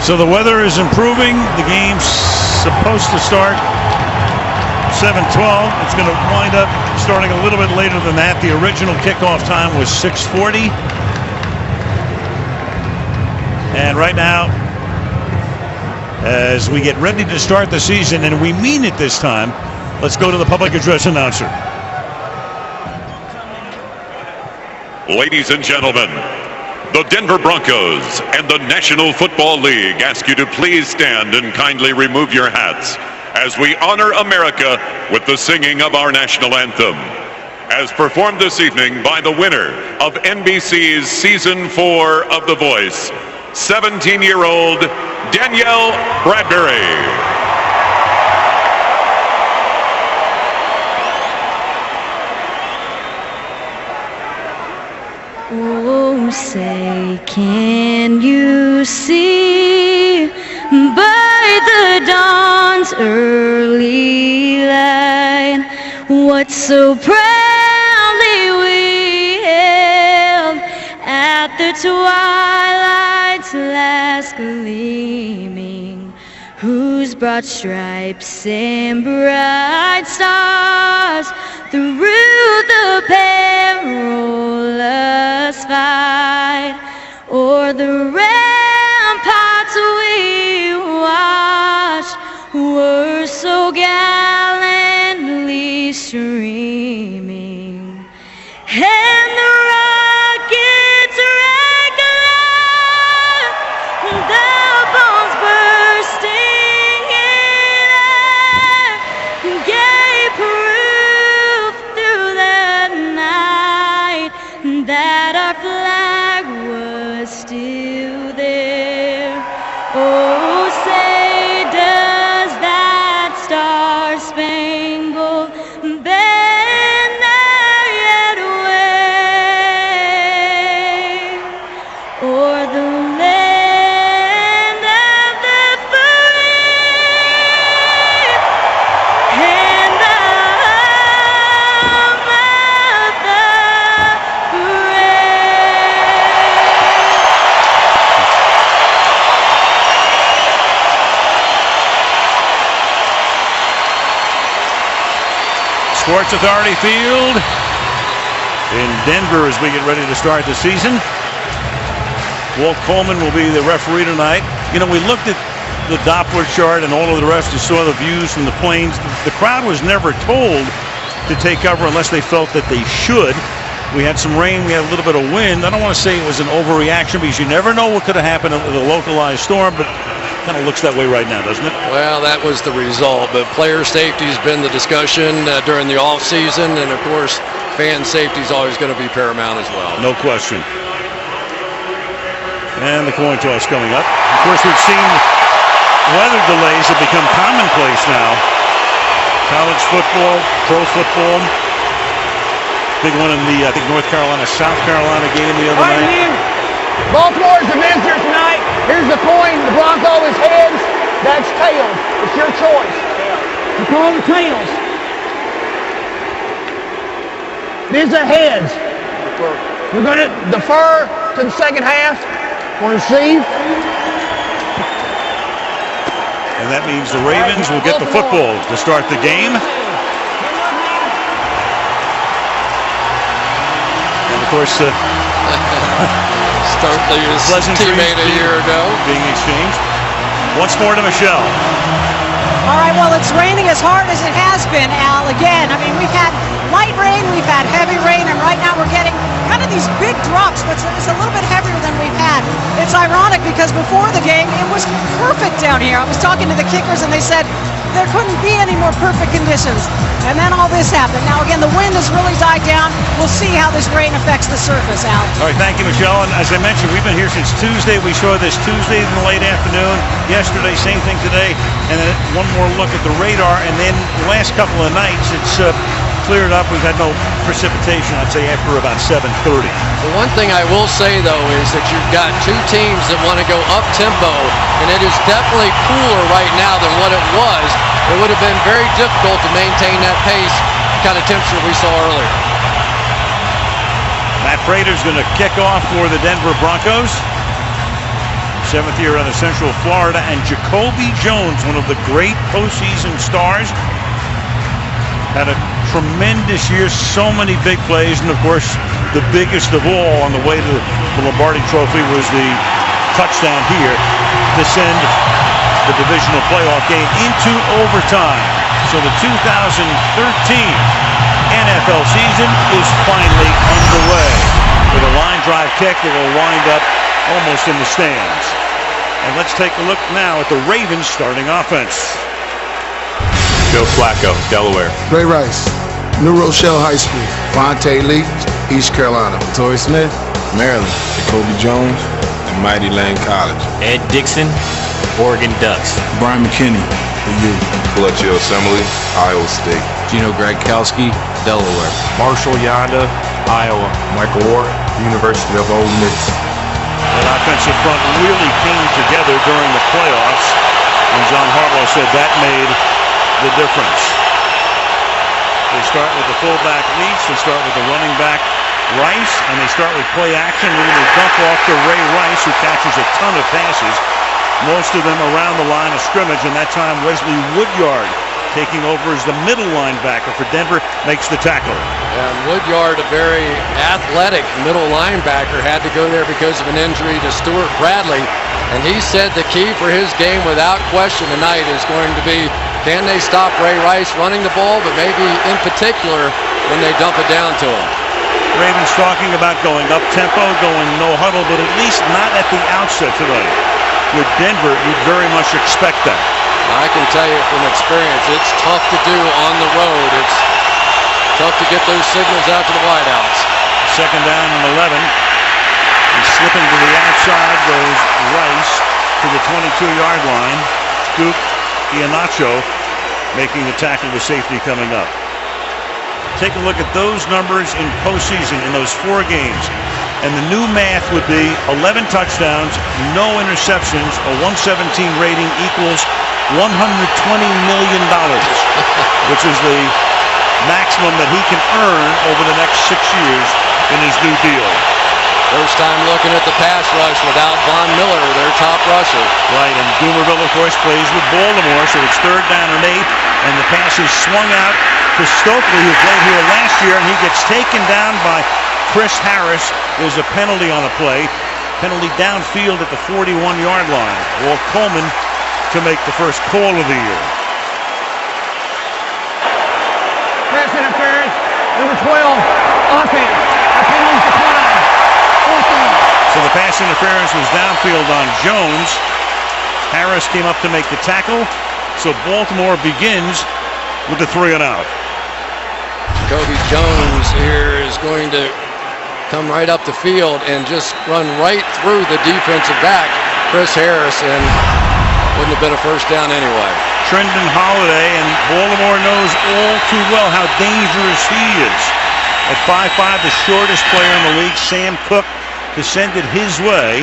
So the weather is improving. The game's supposed to start 7:12. It's going to wind up starting a little bit later than that. The original kickoff time was 6:40. And right now, as we get ready to start the season, and we mean it this time, let's go to the public address announcer. Ladies and gentlemen, the Denver Broncos and the National Football League ask you to please stand and kindly remove your hats as we honor America with the singing of our national anthem, as performed this evening by the winner of NBC's Season 4 of The Voice, 17-year-old Danielle Bradbury. Oh, say, can you see by the dawn's early light what so proudly we hailed at the twilight's last gleaming, whose broad stripes and bright stars through the perilous fight o'er the ramparts we watched were so gallantly streaming, and the rockets regular, the bombs bursting in air, gave proof through the night that our flag was still there. Oh, say, does that star-spangled banner yet wave o'er the land of the free and the home of the Sports Authority Field in Denver as we get ready to start the season. Walt Coleman will be the referee tonight. You know, we looked at the Doppler chart and all of the rest and saw the views from the planes. The crowd was never told to take cover unless they felt that they should. We had some rain, we had a little bit of wind. I don't want to say it was an overreaction because you never know what could have happened with a localized storm, but kind of looks that way right now, doesn't it? Well, that was the result, but player safety has been the discussion during the off season, and of course fan safety is always going to be paramount as well. No question. And the coin toss coming up. Of course, we've seen weather delays have become commonplace now. College football, pro football. Big one in the, I think, North Carolina, South Carolina game the other night. Baltimore's the visitor tonight. Here's the coin. The Bronco is heads. That's tails. It's your choice. You call the tails. These are heads. We're going to defer to the second half. We'll receive. And that means the Ravens will get the football to start the game. And of course, Starkly his teammate a year ago being exchanged. Once more to Michelle. All right, well, it's raining as hard as it has been, Al. Again, I mean, we've had light rain, we've had heavy rain, and right now we're getting kind of these big drops, which is a little bit heavier than we've had. It's ironic because before the game, it was perfect down here. I was talking to the kickers, and they said there couldn't be any more perfect conditions. And then all this happened. Now, again, the wind has really died down. We'll see how this rain affects the surface, Al. All right, thank you, Michelle. And as I mentioned, we've been here since Tuesday. We saw this Tuesday in the late afternoon. Yesterday, same thing today. And then one more look at the radar. And then the last couple of nights, it's cleared up. We've had no precipitation, I'd say, after about 7:30. The one thing I will say, though, is that you've got two teams that want to go up-tempo, and it is definitely cooler right now than what it was. It would have been very difficult to maintain that pace, kind of temperature we saw earlier. Matt Prater's going to kick off for the Denver Broncos. 7th year out of Central Florida, and Jacoby Jones, one of the great postseason stars, had a tremendous year, so many big plays, and of course the biggest of all on the way to the Lombardi Trophy was the touchdown here to send the divisional playoff game into overtime. So the 2013 NFL season is finally underway with a line drive kick that will wind up almost in the stands. And let's take a look now at the Ravens starting offense. Joe Flacco, Delaware. Ray Rice, New Rochelle High School. Vontae Lee, East Carolina. Torrey Smith, Maryland. Jacoby Jones, and Mighty Lane College. Ed Dixon, Oregon Ducks. Brian McKinney, the U. Fletcher Assembly, Iowa State. Gino Gradkowski, Delaware. Marshall Yanda, Iowa. Michael Ward, University of Ole Miss. That offensive front really came together during the playoffs, and John Harbaugh said that made the difference. They start with the fullback Leach, they start with the running back Rice, and they start with play action. They're going to dump off to Ray Rice, who catches a ton of passes, most of them around the line of scrimmage, and that time Wesley Woodyard, taking over as the middle linebacker for Denver, makes the tackle. And Woodyard, a very athletic middle linebacker, had to go there because of an injury to Stuart Bradley. And he said the key for his game without question tonight is going to be, can they stop Ray Rice running the ball, but maybe in particular when they dump it down to him. Ravens talking about going up-tempo, going no huddle, but at least not at the outset tonight. With Denver, you'd very much expect that. I can tell you from experience, it's tough to do on the road. It's tough to get those signals out to the wideouts. Second down and 11. And slipping to the outside goes Rice to the 22-yard line. Duke Iheanacho making the tackle to safety coming up. Take a look at those numbers in postseason in those 4 games. And the new math would be 11 touchdowns, no interceptions, a 117 rating equals $120 million, which is the maximum that he can earn over the next 6 years in his new deal. First time looking at the pass rush without Von Miller, their top rusher. Right, and Boomerville, of course, plays with Baltimore, so it's 3rd down and 8, and the pass is swung out to Stokely, who played here last year, and he gets taken down by Chris Harris. There's a penalty on a play. Penalty downfield at the 41-yard line. Walt Coleman to make the first call of the year. Pass interference, number 12, offense. A penalty decline. So the pass interference was downfield on Jones. Harris came up to make the tackle. So Baltimore begins with the 3 and out. Jacoby Jones here is going to come right up the field and just run right through the defensive back, Chris Harris, and wouldn't have been a first down anyway. Trendon Holiday, and Baltimore knows all too well how dangerous he is. At 5'5", the shortest player in the league, Sam Cook, to send it his way,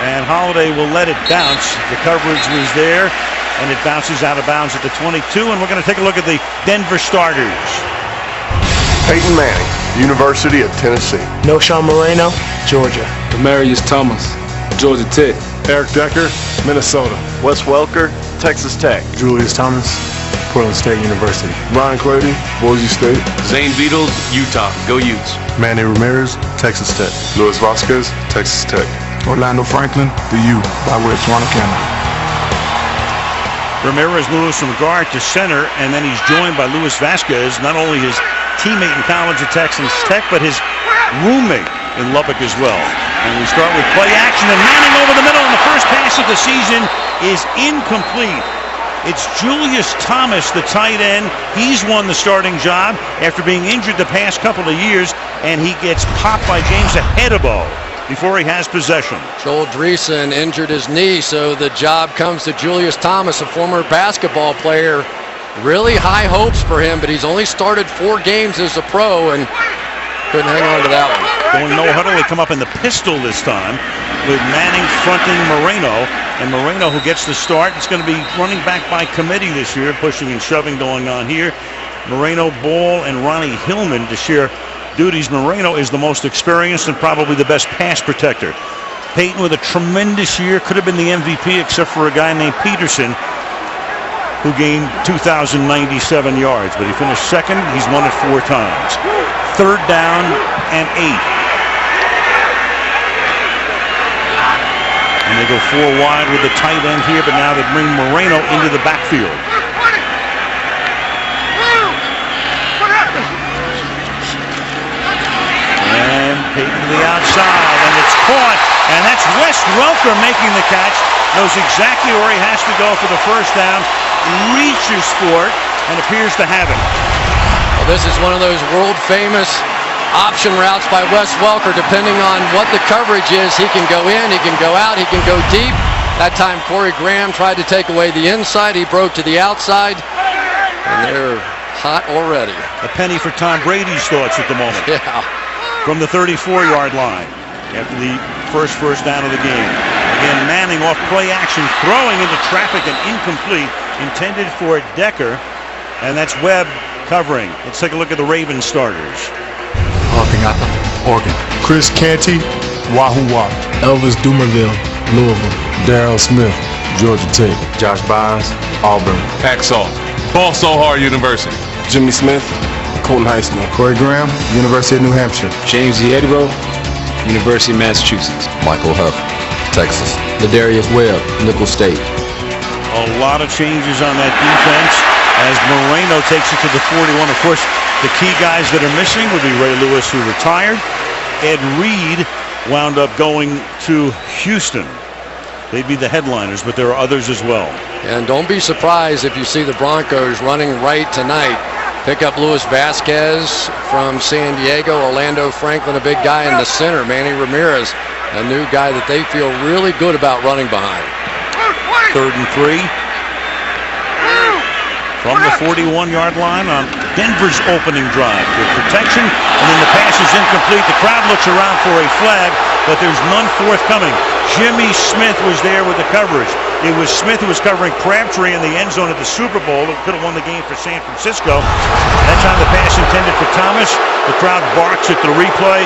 and Holiday will let it bounce. The coverage was there, and it bounces out of bounds at the 22, and we're going to take a look at the Denver starters. Peyton Manning, University of Tennessee. Noshawn Moreno, Georgia. Demarius Thomas, Georgia Tech. Eric Decker, Minnesota. Wes Welker, Texas Tech. Julius Thomas, Portland State University. Brian Clady, Boise State. Zane Beadles, Utah. Go Utes. Manny Ramirez, Texas Tech. Luis Vasquez, Texas Tech. Orlando Franklin, the U, by way of Toronto. Ramirez moves from guard to center, and then he's joined by Luis Vasquez, not only his teammate in college at Texas Tech, but his roommate in Lubbock as well. And we start with play action, and Manning over the middle, and the first pass of the season is incomplete. It's Julius Thomas, the tight end. He's won the starting job after being injured the past couple of years, and he gets popped by James Ahedebo before he has possession. Joel Dreesen injured his knee, so the job comes to Julius Thomas, a former basketball player. Really high hopes for him, but he's only started 4 games as a pro and couldn't hang on to that one. Going no huddle, they come up in the pistol this time with Manning fronting Moreno, and Moreno, who gets the start, it's going to be running back by committee this year, pushing and shoving going on here. Moreno, Ball, and Ronnie Hillman to share duties. Moreno is the most experienced and probably the best pass protector. Peyton with a tremendous year, could have been the MVP except for a guy named Peterson who gained 2,097 yards, but he finished second. He's won it 4 times. 3rd down and 8. And they go 4 wide with the tight end here, but now they bring Moreno into the backfield. And Peyton to the outside, and it's caught, and that's Wes Welker making the catch. Knows exactly where he has to go for the first down, reaches for it, and appears to have it. Well, this is one of those world-famous option routes by Wes Welker. Depending on what the coverage is, he can go in, he can go out, he can go deep. That time Corey Graham tried to take away the inside. He broke to the outside, and they're hot already. A penny for Tom Brady's thoughts at the moment. Yeah. From the 34-yard line after the first down of the game. Again, Manning off play action, throwing into traffic and incomplete, intended for Decker, and that's Webb covering. Let's take a look at the Ravens starters. Oregon. Chris Canty, Wahoo Wah. Elvis Dumerville, Louisville. Darrell Smith, Georgia Tech. Josh Bynes, Auburn. Paxall, Paul Sohar University. Jimmy Smith, Colton High School. Corey Graham, University of New Hampshire. James Diedro, University of Massachusetts. Michael Huff, Texas. Ladarius Webb, Nicholls State. A lot of changes on that defense as Moreno takes it to the 41. Of course, the key guys that are missing would be Ray Lewis, who retired. Ed Reed wound up going to Houston. They'd be the headliners, but there are others as well. And don't be surprised if you see the Broncos running right tonight. Pick up Luis Vasquez from San Diego, Orlando Franklin, a big guy in the center, Manny Ramirez, a new guy that they feel really good about running behind. 3rd and 3. From the 41-yard line on Denver's opening drive with protection, and then the pass is incomplete. The crowd looks around for a flag, but there's none forthcoming. Jimmy Smith was there with the coverage. It was Smith who was covering Crabtree in the end zone at the Super Bowl. It could have won the game for San Francisco. That time the pass intended for Thomas. The crowd barks at the replay.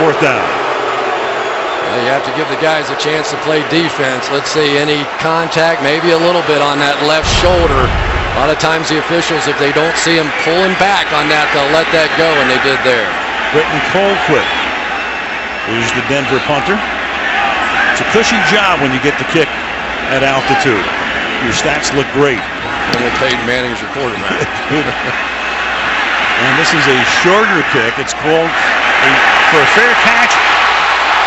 4th down. Well, you have to give the guys a chance to play defense. Let's see, any contact, maybe a little bit on that left shoulder. A lot of times the officials, if they don't see him pulling back on that, they'll let that go, and they did there. Britton Colquitt is the Denver punter. It's a cushy job when you get the kick at altitude. Your stats look great. And with Peyton Manning's your quarterback. And this is a shorter kick. It's called for a fair catch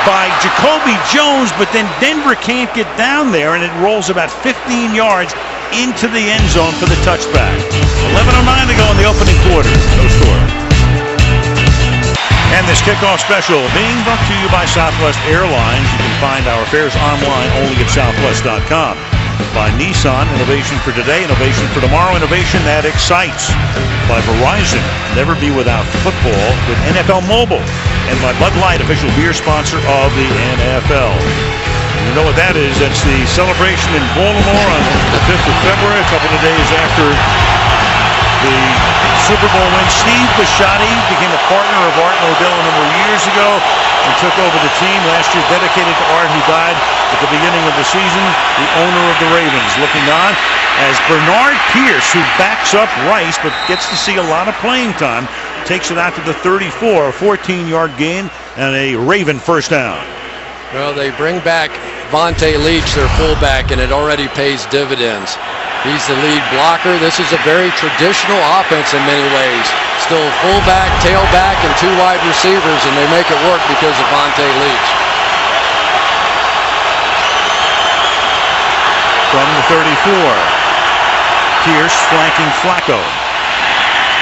by Jacoby Jones, but then Denver can't get down there, and it rolls about 15 yards into the end zone for the touchback. 11:09 to go in the opening quarter. No score. And this kickoff special being brought to you by Southwest Airlines. You can find our fares online only at southwest.com. By Nissan, innovation for today, innovation for tomorrow, innovation that excites. By Verizon, never be without football with NFL Mobile. And by Bud Light, official beer sponsor of the NFL. You know what that is? That's the celebration in Baltimore on the 5th of February, a couple of days after the Super Bowl win. Steve Bisciotti became a partner of Art Modell a number of years ago and took over the team. Last year dedicated to Art, who died at the beginning of the season, the owner of the Ravens. Looking on as Bernard Pierce, who backs up Rice but gets to see a lot of playing time, takes it out to the 34, a 14-yard gain, and a Raven first down. Well, they bring back Vontae Leach, their fullback, and it already pays dividends. He's the lead blocker. This is a very traditional offense in many ways. Still fullback, tailback, and 2 wide receivers, and they make it work because of Vontae Leach. From the 34, Pierce flanking Flacco.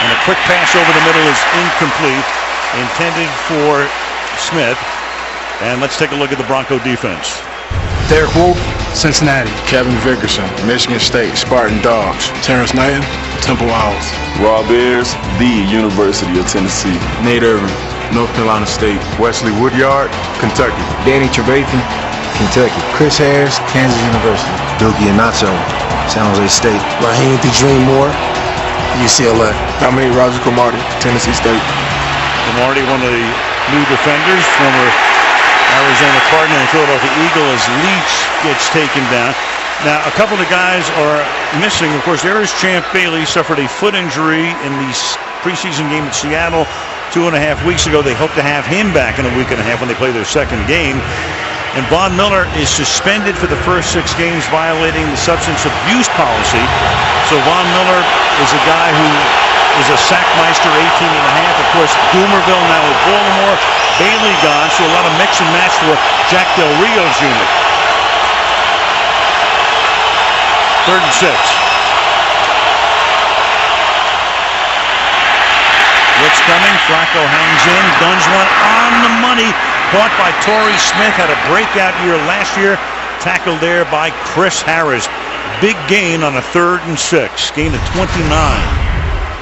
And a quick pass over the middle is incomplete, intended for Smith. And let's take a look at the Bronco defense. Derek Wolf, Cincinnati. Kevin Vickerson, Michigan State, Spartan Dogs. Terrence Knighton, Temple Owls. Rob Ayers, the University of Tennessee. Nate Irvin, North Carolina State. Wesley Woodyard, Kentucky. Danny Trevathan, Kentucky. Chris Harris, Kansas University. Doogie Inacho, San Jose State. Raheem the Dream Moore, UCLA. Dominique Roger Cromartie, Tennessee State. Cromartie, one of the new defenders, former Arizona Cardinal and Philadelphia Eagle as Leach gets taken down. Now, a couple of guys are missing. Of course, there is Champ Bailey, suffered a foot injury in the preseason game at Seattle 2.5 weeks ago. They hope to have him back in a week and a half when they play their second game. And Von Miller is suspended for the first 6 games, violating the substance abuse policy. So Von Miller is a guy who is a sackmeister, 18.5. Of course, Boomerville now with Baltimore. Bailey gone, so a lot of mix and match for Jack Del Rio's unit. 3rd and 6. What's coming? Flacco hangs in, guns one on the money. Caught by Torrey Smith, had a breakout year last year. Tackled there by Chris Harris. Big gain on a 3rd and 6. Gain of 29.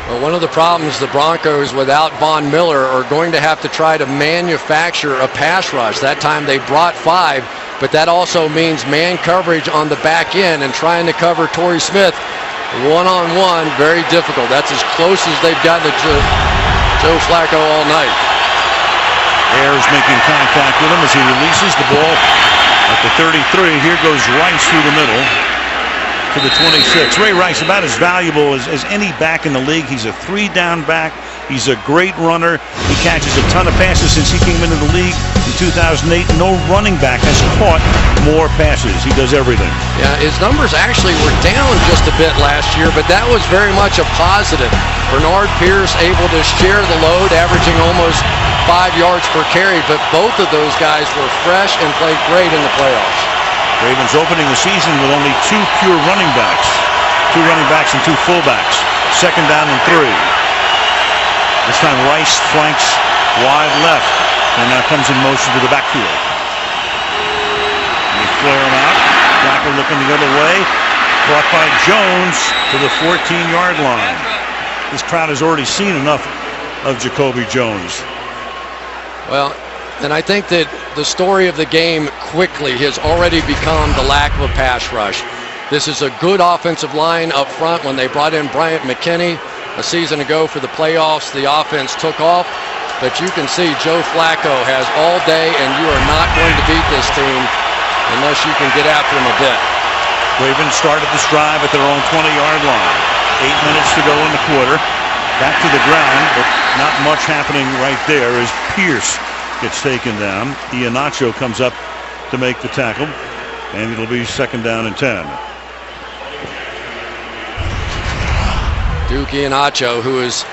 Well, one of the problems the Broncos without Von Miller are going to have to try to manufacture a pass rush. That time they brought 5, but that also means man coverage on the back end and trying to cover Torrey Smith one-on-one, very difficult. That's as close as they've gotten to Joe Flacco all night. Ayers making contact with him as he releases the ball at the 33. Here goes Rice through the middle to the 26. Ray Rice, about as valuable as any back in the league. He's a 3-down back. He's a great runner. He catches a ton of passes since he came into the league in 2008. No running back has caught more passes. He does everything. Yeah, his numbers actually were down just a bit last year, but that was very much a positive. Bernard Pierce able to share the load, averaging almost 5 yards per carry, but both of those guys were fresh and played great in the playoffs. Ravens opening the season with only 2 pure running backs. 2 running backs and 2 fullbacks. 2nd down and 3. This time Rice flanks wide left and now comes in motion to the backfield. They flare him out. Flacco looking the other way. Brought by Jones to the 14-yard line. This crowd has already seen enough of Jacoby Jones. Well, and I think that the story of the game quickly has already become the lack of a pass rush. This is a good offensive line up front. When they brought in Bryant McKinney a season ago for the playoffs, the offense took off. But you can see Joe Flacco has all day, and you are not going to beat this team unless you can get after him a bit. Ravens started this drive at their own 20-yard line. 8 minutes to go in the quarter. Back to the ground, but not much happening right there as Pierce gets taken down. Iheanacho comes up to make the tackle, and it'll be 2nd down and 10. Duke Iheanacho, who is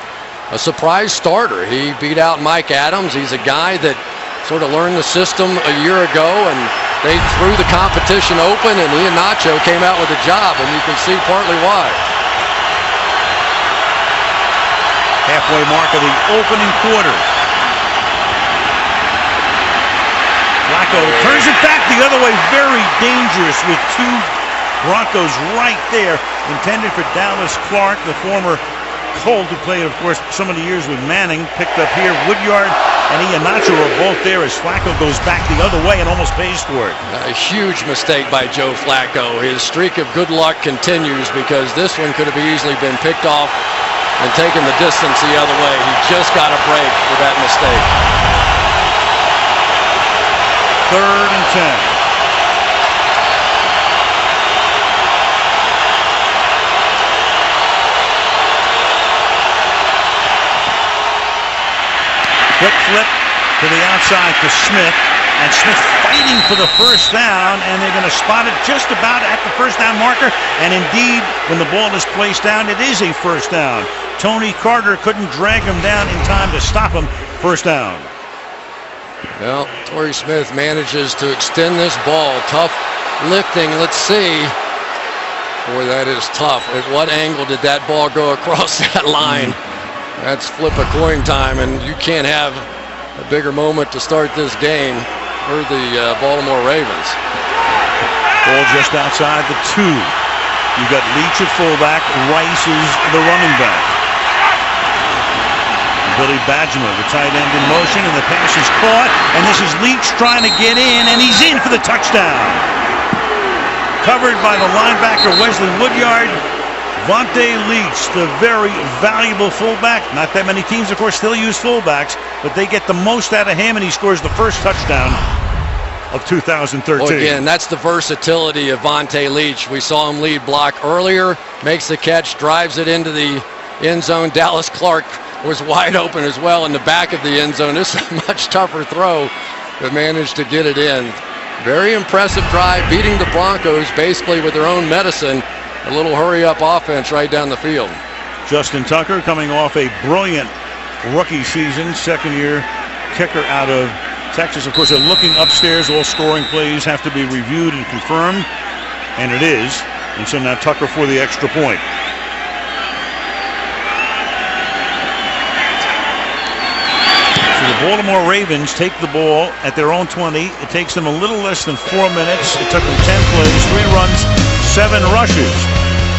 a surprise starter. He beat out Mike Adams. He's a guy that sort of learned the system a year ago, and they threw the competition open, and Iheanacho came out with a job, and you can see partly why. Halfway mark of the opening quarter. Flacco turns it back the other way. Very dangerous with 2 Broncos right there. Intended for Dallas Clark, the former Colt, who played, of course, some of the years with Manning. Picked up here. Woodyard and Iheanacho are both there as Flacco goes back the other way and almost pays for it. A huge mistake by Joe Flacco. His streak of good luck continues because this one could have easily been picked off and taken the distance the other way. He just got a break for that mistake. 3rd and 10. Quick flip to the outside to Smith, and Smith fighting for the 1st down, and they're going to spot it just about at the 1st down marker, and indeed, when the ball is placed down, it is a 1st down. Tony Carter couldn't drag him down in time to stop him. 1st down. Well, Torrey Smith manages to extend this ball. Tough lifting. Let's see. Boy, that is tough. At what angle did that ball go across that line? That's flip a coin time, and you can't have a bigger moment to start this game for the Baltimore Ravens. Ball just outside the 2. You've got Leach at fullback. Rice is the running back. Billy Badgema, the tight end, in motion, and the pass is caught. And this is Leach trying to get in, and he's in for the touchdown. Covered by the linebacker Wesley Woodyard. Vontae Leach, the very valuable fullback. Not that many teams, of course, still use fullbacks, but they get the most out of him, and he scores the 1st touchdown of 2013. Well, again, that's the versatility of Vontae Leach. We saw him lead block earlier, makes the catch, drives it into the end zone. Dallas Clark was wide open as well in the back of the end zone. This is a much tougher throw, but managed to get it in. Very impressive drive, beating the Broncos basically with their own medicine. A little hurry-up offense right down the field. Justin Tucker coming off a brilliant rookie season, second-year kicker out of Texas. Of course, they're looking upstairs. All scoring plays have to be reviewed and confirmed, and it is. And so now Tucker for the extra point. So the Baltimore Ravens take the ball at their own 20. It takes them a little less than 4 minutes. It took them 10 plays, 3 runs, 7 rushes,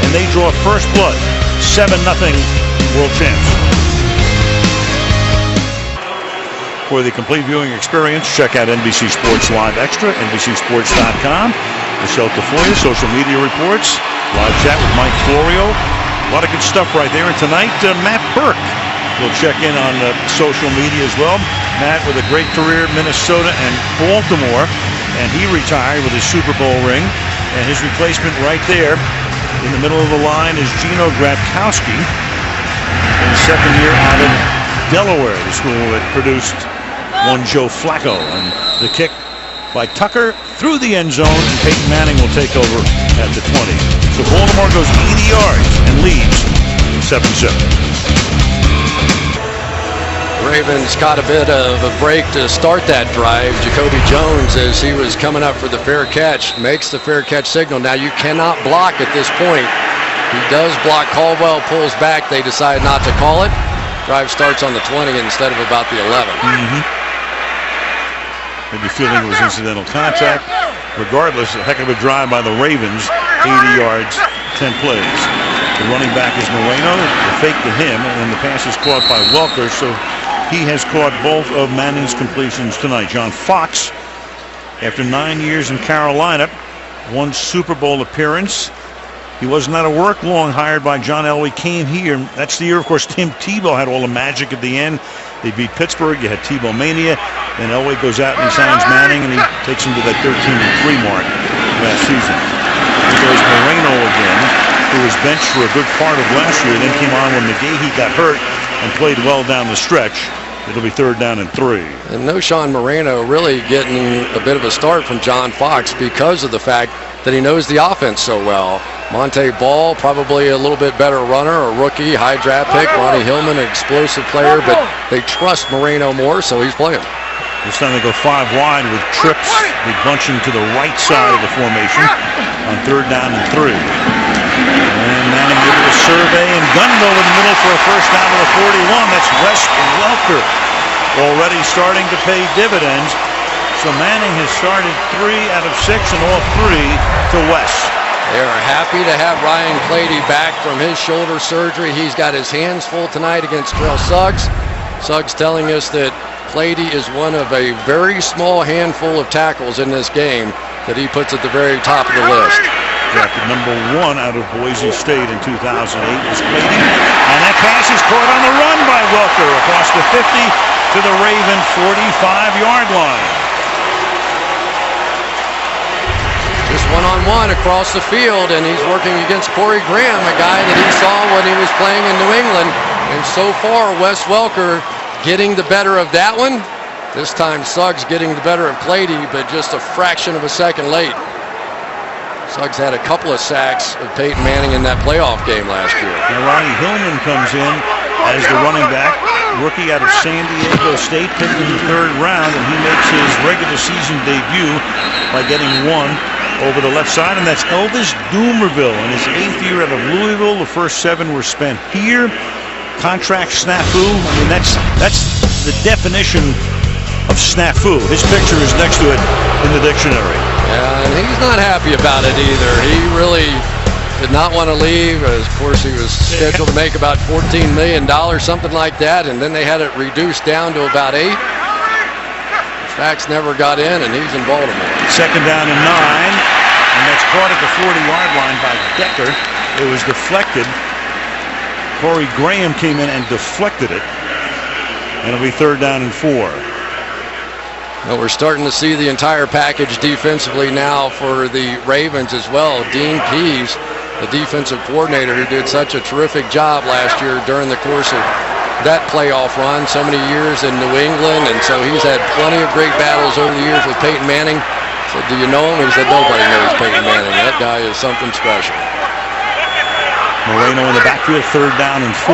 and they draw first blood. 7-0 world champs. For the complete viewing experience, check out NBC Sports Live Extra, NBCSports.com. Michelle Tafoya, social media reports, live chat with Mike Florio. A lot of good stuff right there. And tonight, Matt Burke will check in on social media as well. Matt with a great career in Minnesota and Baltimore, and he retired with his Super Bowl ring. And his replacement right there in the middle of the line is Gino Gradkowski, in second year out of Delaware, the school that produced one Joe Flacco. And the kick by Tucker through the end zone, and Peyton Manning will take over at the 20. So Baltimore goes 80 yards and leads 7-7. Ravens caught a bit of a break to start that drive. Jacoby Jones, as he was coming up for the fair catch, makes the fair catch signal. Now you cannot block at this point. He does block. Caldwell pulls back. They decide not to call it. Drive starts on the 20 instead of about the 11. Maybe feeling it was incidental contact. Regardless, a heck of a drive by the Ravens. 80 yards, 10 plays. The running back is Moreno. The fake to him, and then the pass is caught by Welker. So he has caught both of Manning's completions tonight. John Fox, after 9 years in Carolina, one Super Bowl appearance. He was not a work-long hired by John Elway, came here. That's the year, of course, Tim Tebow had all the magic at the end. They beat Pittsburgh. You had Tebow mania. Then Elway goes out and he signs Manning, and he takes him to that 13-3 mark last season. There's Moreno again, who was benched for a good part of last year, then came on when McGahee got hurt and played well down the stretch. It'll be 3rd down and 3. And Noshawn Moreno really getting a bit of a start from John Fox because of the fact that he knows the offense so well. Monte Ball, probably a little bit better runner, a rookie, high draft pick. Ronnie Hillman, an explosive player, but they trust Moreno more, so he's playing. This time they go 5 wide with trips. They bunch him to the right side of the formation on 3rd down and 3. And Manning able to survey and gun over the middle for a first down to the 41. That's Wes Welker already starting to pay dividends. So Manning has started 3 out of 6 and all 3 to Wes. They are happy to have Ryan Clady back from his shoulder surgery. He's got his hands full tonight against Terrell Suggs. Suggs telling us that Clady is one of a very small handful of tackles in this game that he puts at the very top of the list. Drafted number 1 out of Boise State in 2008 was Clady. And that pass is caught on the run by Welker across the 50 to the Raven 45-yard line. Just one-on-one across the field, and he's working against Corey Graham, a guy that he saw when he was playing in New England. And so far, Wes Welker getting the better of that one. This time, Suggs getting the better of Clady, but just a fraction of a second late. Suggs had a couple of sacks of Peyton Manning in that playoff game last year. Now Ronnie Hillman comes in as the running back, rookie out of San Diego State, picked in the 3rd round, and he makes his regular season debut by getting 1 over the left side, and that's Elvis Dumerville in his 8th year out of Louisville. The first 7 were spent here. Contract snafu. I mean, that's the definition of snafu. His picture is next to it in the dictionary. Yeah, and he's not happy about it either. He really did not want to leave. Of course, he was scheduled to make about $14 million, something like that, and then they had it reduced down to about 8. Fax never got in, and he's in Baltimore. 2nd down and 9, and that's caught at the 40-yard line by Decker. It was deflected. Corey Graham came in and deflected it, and it'll be 3rd down and 4. Well, we're starting to see the entire package defensively now for the Ravens as well. Dean Pease, the defensive coordinator, who did such a terrific job last year during the course of that playoff run, so many years in New England, and so he's had plenty of great battles over the years with Peyton Manning. So, do you know him? He said, nobody knows Peyton Manning. That guy is something special. Moreno in the backfield, 3rd down and 4.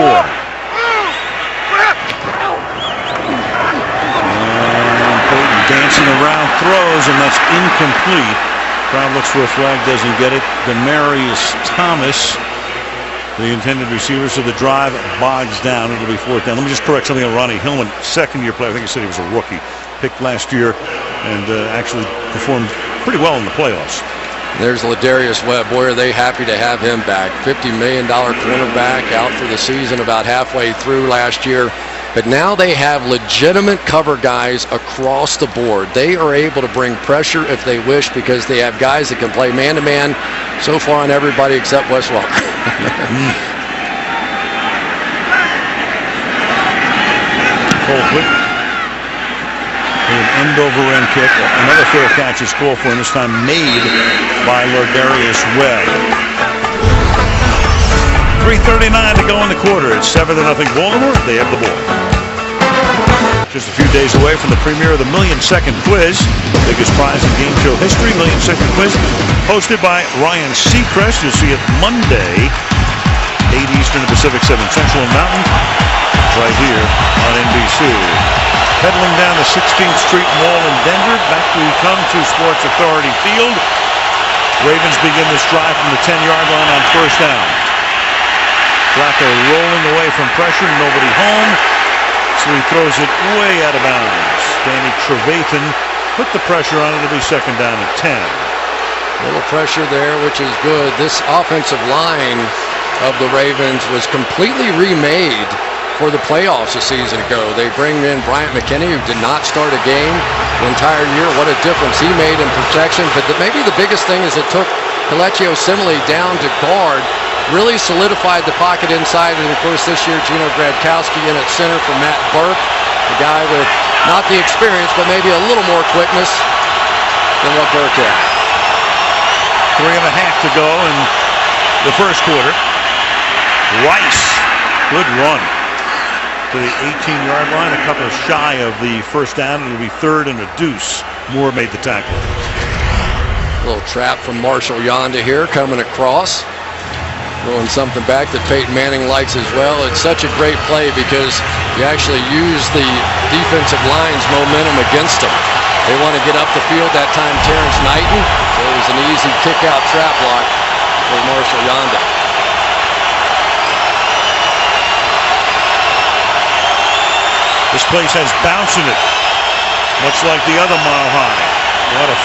And Peyton dancing around, throws, and that's incomplete. Crowd looks for a flag, doesn't get it. Demarius Thomas, the intended receiver, so the drive bogs down. It'll be 4th down. Let me just correct something on Ronnie Hillman, 2nd-year player. I think he said he was a rookie. Picked last year and actually performed pretty well in the playoffs. There's Ladarius Webb. Boy, are they happy to have him back. $50 million cornerback, out for the season about halfway through last year. But now they have legitimate cover guys across the board. They are able to bring pressure if they wish because they have guys that can play man-to-man so far on everybody except Wes Welker. Colquitt. An end-over-end kick. Another fair catch is called for, and this time made by Ladarius Webb. 3:39 to go in the quarter. It's 7-0 Baltimore. They have the ball. Just a few days away from the premiere of the Million-Second Quiz, biggest prize in game show history. Million-Second Quiz, hosted by Ryan Seacrest. You'll see it Monday, 8 Eastern and Pacific, 7 Central and Mountain, right here on NBC. Pedaling down the 16th Street Mall in Denver. Back we come to Sports Authority Field. Ravens begin this drive from the 10-yard line on 1st down. Flacco rolling away from pressure, nobody home, so he throws it way out of bounds. Danny Trevathan put the pressure on it. It'll be 2nd down and 10. A little pressure there, which is good. This offensive line of the Ravens was completely remade for the playoffs a season ago. They bring in Bryant McKinney, who did not start a game the entire year. What a difference he made in protection. But maybe the biggest thing is it took Kelechi Osemele down to guard, really solidified the pocket inside. And of course this year Gino Gradkowski in at center for Matt Burke, the guy with not the experience but maybe a little more quickness than what Burke had. 3.5 to go in the first quarter. Rice, good run to the 18-yard line, a couple shy of the 1st down. It'll be 3rd and a deuce. Moore made the tackle. A little trap from Marshall Yonda here coming across. Throwing something back that Peyton Manning likes as well. It's such a great play because you actually use the defensive line's momentum against them. They want to get up the field. That time Terrence Knighton. So it was an easy kick-out trap block for Marshall Yonda. This place has bounce in it, much like the other Mile High. A lot of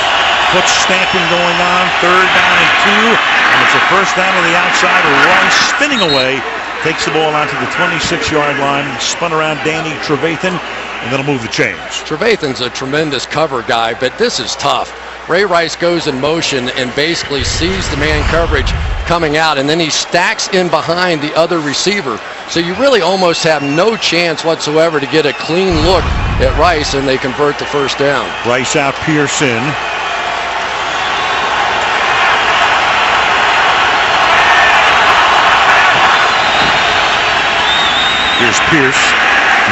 foot stamping going on. 3rd down and 2, and it's a 1st down on the outside. Rice spinning away, takes the ball out to the 26-yard line, spun around Danny Trevathan, and that'll move the chains. Trevathan's a tremendous cover guy, but this is tough. Ray Rice goes in motion and basically sees the man coverage coming out, and then he stacks in behind the other receiver. So you really almost have no chance whatsoever to get a clean look at Rice, and they convert the 1st down. Rice out, Pearson. Here's Pierce.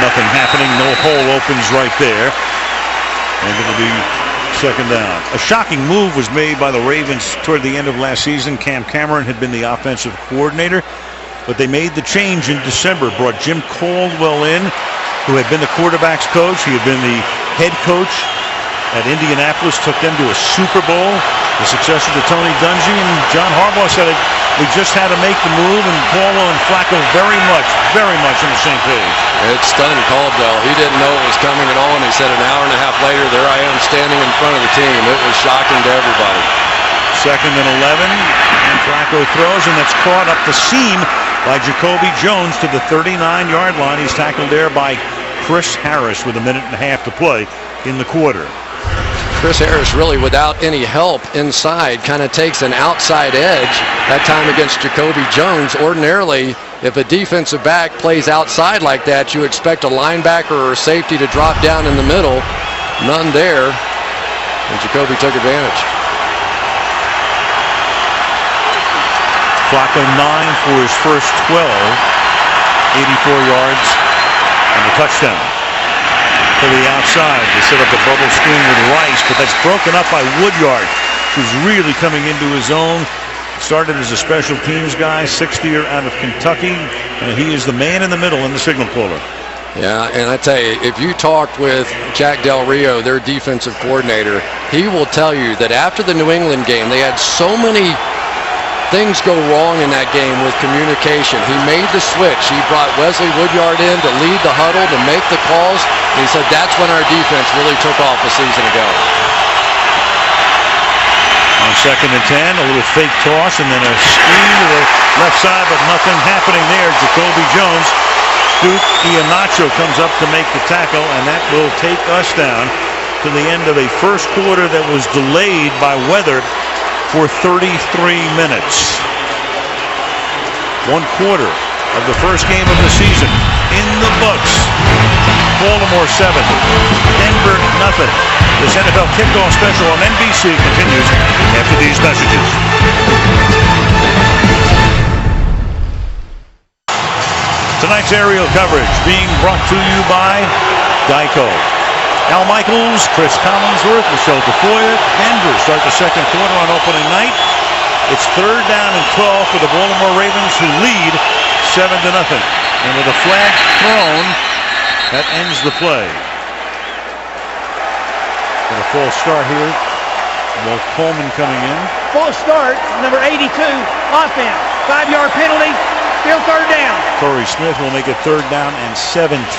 Nothing happening. No hole opens right there. And it'll be 2nd down. A shocking move was made by the Ravens toward the end of last season. Cam Cameron had been the offensive coordinator, but they made the change in December. Brought Jim Caldwell in, who had been the quarterback's coach. He had been the head coach at Indianapolis, took them to a Super Bowl, the successor to Tony Dungy, and John Harbaugh said we just had to make the move, and Caldwell and Flacco very much on the same page. It stunned Caldwell. He didn't know it was coming at all, and he said an hour and a half later, there I am standing in front of the team. It was shocking to everybody. 2nd and 11, and Flacco throws, and that's caught up the seam by Jacoby Jones to the 39-yard line. He's tackled there by Chris Harris with 1.5 minutes to play in the quarter. Chris Harris really without any help inside kind of takes an outside edge that time against Jacoby Jones. Ordinarily, if a defensive back plays outside like that, you expect a linebacker or a safety to drop down in the middle. none there, and Jacoby took advantage. Flacco 9 for his first 12, 84 yards, and the touchdown. To the outside, they set up the bubble screen with Rice, but that's broken up by Woodyard, who's really coming into his own. Started as a special teams guy, 6th year out of Kentucky, and he is the man in the middle in the signal caller. Yeah, and I tell you, if you talked with Jack Del Rio, their defensive coordinator, he will tell you that after the New England game, they had so many things go wrong in that game with communication. He made the switch. He brought Wesley Woodyard in to lead the huddle, to make the calls. And he said that's when our defense really took off a season ago. On 2nd and 10, a little fake toss, and then a screen to the left side, but nothing happening there. Jacoby Jones. Duke Iheanacho comes up to make the tackle, and that will take us down to the end of a first quarter that was delayed by weather for 33 minutes. 1 quarter of the first game of the season in the books. Baltimore 7, Denver nothing. This NFL kickoff special on NBC continues after these messages. Tonight's aerial coverage being brought to you by Geico. Al Michaels, Chris Collinsworth, Michelle Tafoya. Denver start the second quarter on opening night. It's 3rd down and 12 for the Baltimore Ravens, who lead 7-0. And with a flag thrown, that ends the play. And a false start here. Walt Coleman coming in. False start, number 82, offense. 5-yard penalty, still 3rd down. Torrey Smith will make it 3rd down and 17.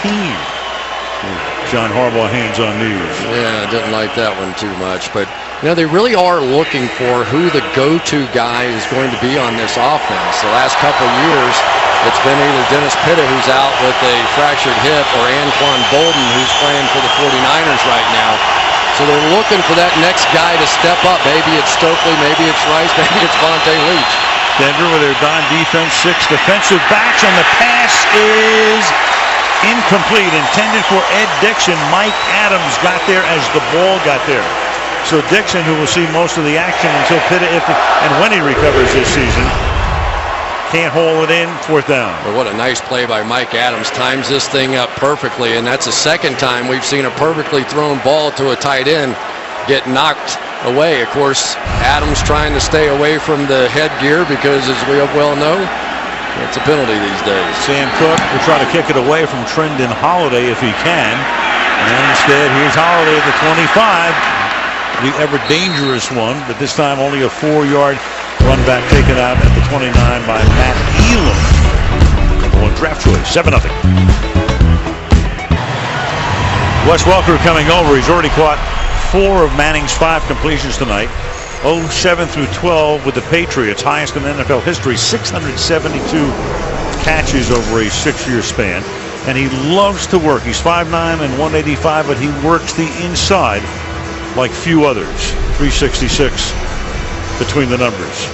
John Harbaugh hands on knees. Yeah, I didn't like that one too much. But, you know, they really are looking for who the go-to guy is going to be on this offense. The last couple of years, it's been either Dennis Pitta, who's out with a fractured hip, or Anquan Bolden, who's playing for the 49ers right now. So they're looking for that next guy to step up. Maybe it's Stokely, maybe it's Rice, maybe it's Vontae Leach. Denver with their dime defense, 6 defensive backs, and the pass is incomplete, intended for Ed Dixon. Mike Adams got there as the ball got there. So Dixon, who will see most of the action until Pitta, if and when he recovers this season, can't haul it in. 4th down. But what a nice play by Mike Adams. Times this thing up perfectly, and that's the second time we've seen a perfectly thrown ball to a tight end get knocked away. Of course, Adams trying to stay away from the headgear because, as we well know, it's a penalty these days. Sam Cook will try to kick it away from Trendon Holiday if he can. And instead, here's Holiday at the 25. The ever dangerous one, but this time only a 4-yard run back taken out at the 29 by Matt Elam. Number 1 draft choice, 7-0. Wes Welker coming over. He's already caught 4 of Manning's 5 completions tonight. 07 through 12 with the Patriots, highest in NFL history, 672 catches over a 6-year span. And he loves to work. He's 5'9" and 185, but he works the inside like few others. 366 between the numbers.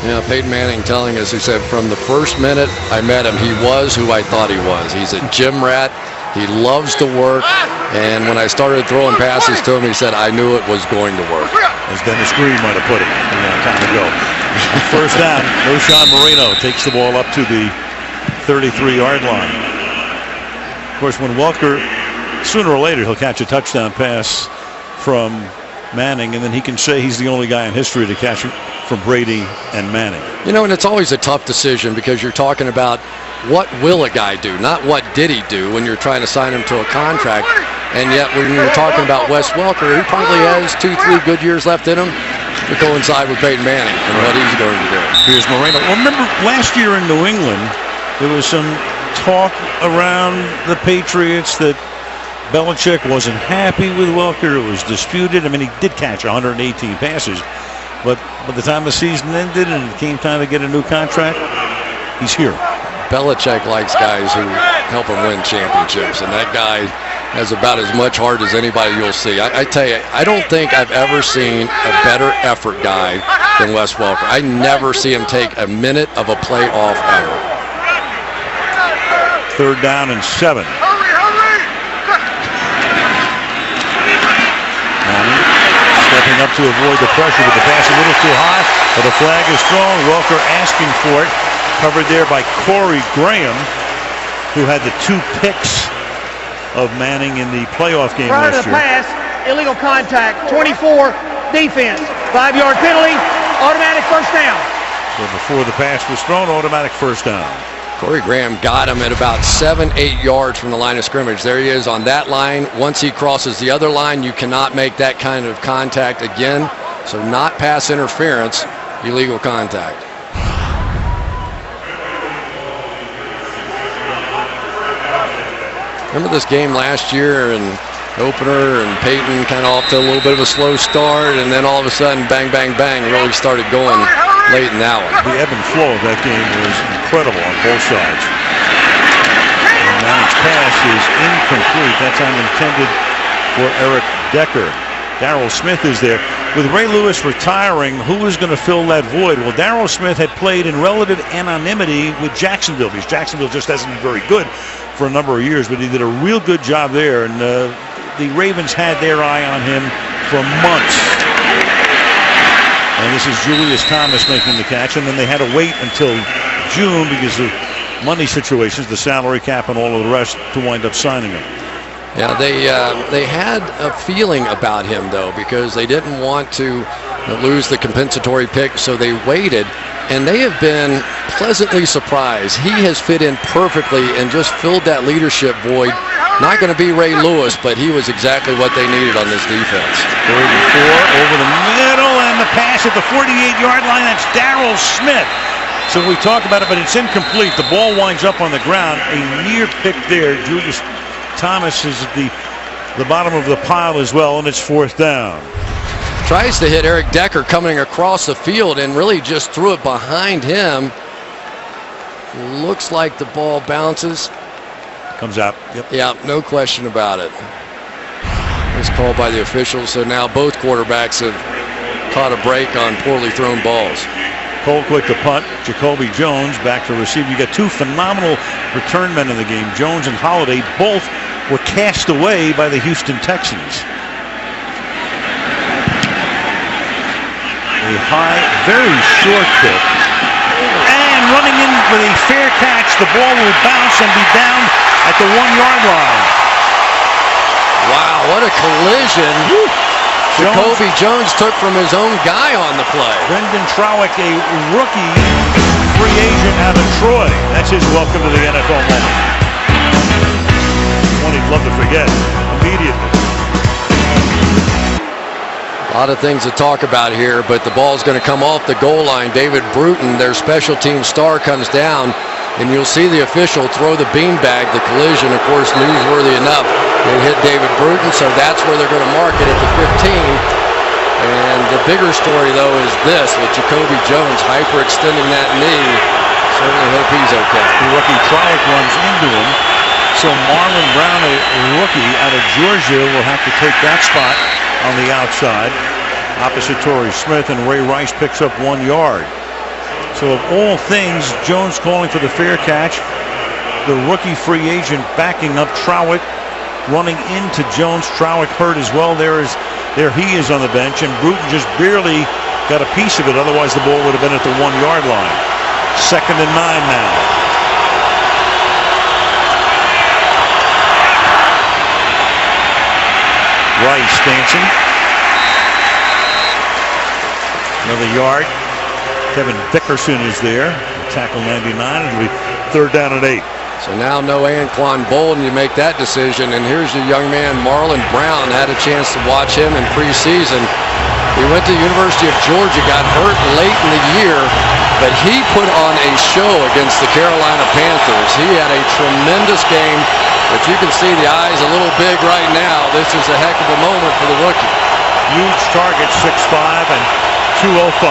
Yeah, Peyton Manning telling us, he said, from the first minute I met him, he was who I thought he was. He's a gym rat. He loves to work. And when I started throwing passes to him, he said, I knew it was going to work. As Dennis Green might have put it time ago. 1st down, Roshan Moreno takes the ball up to the 33-yard line. Of course, when Welker, sooner or later, he'll catch a touchdown pass from Manning, and then he can say he's the only guy in history to catch it from Brady and Manning. You know, and it's always a tough decision because you're talking about what will a guy do, not what did he do when you're trying to sign him to a contract. And yet when you're talking about Wes Welker, he probably has 2-3 good years left in him to coincide with Peyton Manning and what he's going to do. Here's Moreno. Well, remember last year in New England, there was some talk around the Patriots that Belichick wasn't happy with Welker. It was disputed. I mean, he did catch 118 passes, but by the time the season ended and it came time to get a new contract, he's here. Belichick likes guys who help him win championships, and that guy has about as much heart as anybody you'll see. I tell you, I don't think I've ever seen a better effort guy than Wes Welker. I never see him take a minute of a play off ever. 3rd down and 7. lining up to avoid the pressure, but the pass a little too high, but a flag is thrown. Welker asking for it. Covered there by Corey Graham, who had the 2 picks of Manning in the playoff game Prior to last the year. pass, illegal contact, 24 defense, 5-yard penalty, automatic first down. So before the pass was thrown, automatic first down. Corey Graham got him at about 7-8 yards from the line of scrimmage. There he is on that line. Once he crosses the other line, you cannot make that kind of contact again. So not pass interference, illegal contact. Remember this game last year and opener, and Peyton kind of off to a little bit of a slow start, and then all of a sudden, bang, bang, bang, really started going late in that one. The ebb and flow of that game was incredible on both sides. And Manning's pass is incomplete. That's unintended for Eric Decker. Darryl Smith is there. With Ray Lewis retiring, who is going to fill that void? Well, Darryl Smith had played in relative anonymity with Jacksonville, because Jacksonville just hasn't been very good for a number of years, but he did a real good job there, and the Ravens had their eye on him for months. And this is Julius Thomas making the catch, and then they had to wait until June because of money situations, the salary cap and all of the rest, to wind up signing him. Yeah, they had a feeling about him, though, because they didn't want to lose the compensatory pick, so they waited, and they have been pleasantly surprised. He has fit in perfectly and just filled that leadership void. Not going to be Ray Lewis, but he was exactly what they needed on this defense. 34 over the middle, and the pass at the 48-yard line. That's Darryl Smith. So we talk about it, but it's incomplete. The ball winds up on the ground. A near pick there. Julius Thomas is at the bottom of the pile as well, and it's 4th down. Tries to hit Eric Decker coming across the field and really just threw it behind him. Looks like the ball bounces. Comes out. Yep. Yeah, no question about it. It's called by the officials, so now both quarterbacks have caught a break on poorly thrown balls. Colquitt to punt. Jacoby Jones back to receive. You got 2 phenomenal return men in the game. Jones and Holiday both were cast away by the Houston Texans. A high, very short kick. And running in with a fair catch, the ball will bounce and be down at the 1-yard line. Wow, what a collision. Jacoby Jones took from his own guy on the play. Brendan Trowick, a rookie free agent out of Troy. That's his welcome to the NFL moment. One he'd love to forget immediately. A lot of things to talk about here, but the ball's going to come off the goal line. David Bruton, their special team star, comes down, and you'll see the official throw the beanbag. The collision, of course, newsworthy enough. It hit David Bruton, so that's where they're going to mark it at the 15. And the bigger story, though, is this, with Jacoby Jones hyperextending that knee. Certainly hope he's okay. The rookie Trowick runs into him. So Marlon Brown, a rookie out of Georgia, will have to take that spot on the outside. Opposite Torrey Smith, and Ray Rice picks up 1 yard. So of all things, Jones calling for the fair catch. The rookie free agent backing up Trowick, running into Jones. Trowick hurt as well. There he is on the bench, and Bruton just barely got a piece of it. Otherwise, the ball would have been at the 1-yard line. 2nd and 9 now. Rice dancing. Another yard. Kevin Dickerson is there. Tackle 99. It'll be 3rd down and 8. So now no Anquan Bolden to make that decision. And here's the young man, Marlon Brown. Had a chance to watch him in preseason. He went to the University of Georgia, got hurt late in the year, but he put on a show against the Carolina Panthers. He had a tremendous game, but you can see the eyes a little big right now. This is a heck of a moment for the rookie. Huge target, 6'5" and 205.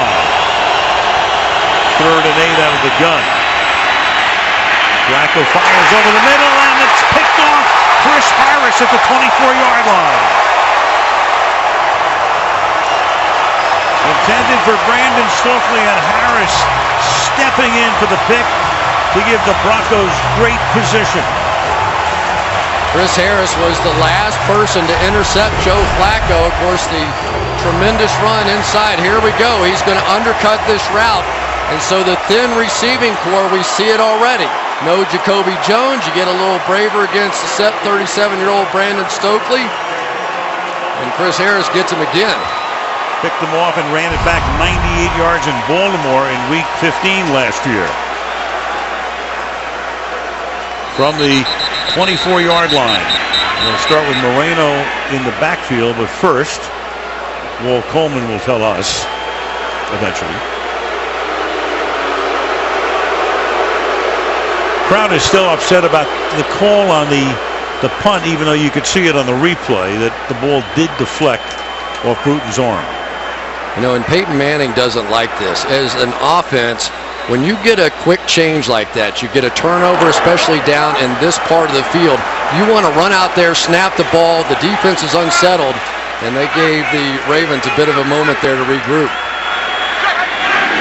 3rd and 8 out of the gun. Flacco fires over the middle, and it's picked off. Chris Harris at the 24-yard line. Intended for Brandon Stokely, and Harris stepping in for the pick to give the Broncos great position. Chris Harris was the last person to intercept Joe Flacco. Of course, the tremendous run inside. Here we go. He's going to undercut this route. And so the thin receiving core, we see it already. No Jacoby Jones. You get a little braver against the 37-year-old Brandon Stokely. And Chris Harris gets him again. Picked them off and ran it back 98 yards in Baltimore in Week 15 last year. From the 24-yard line. We'll start with Moreno in the backfield, but first, Walt Coleman will tell us eventually. Crowd is still upset about the call on the punt, even though you could see it on the replay that the ball did deflect off Bruton's arm. You know, and Peyton Manning doesn't like this. As an offense, when you get a quick change like that, you get a turnover, especially down in this part of the field, you want to run out there, snap the ball, the defense is unsettled, and they gave the Ravens a bit of a moment there to regroup.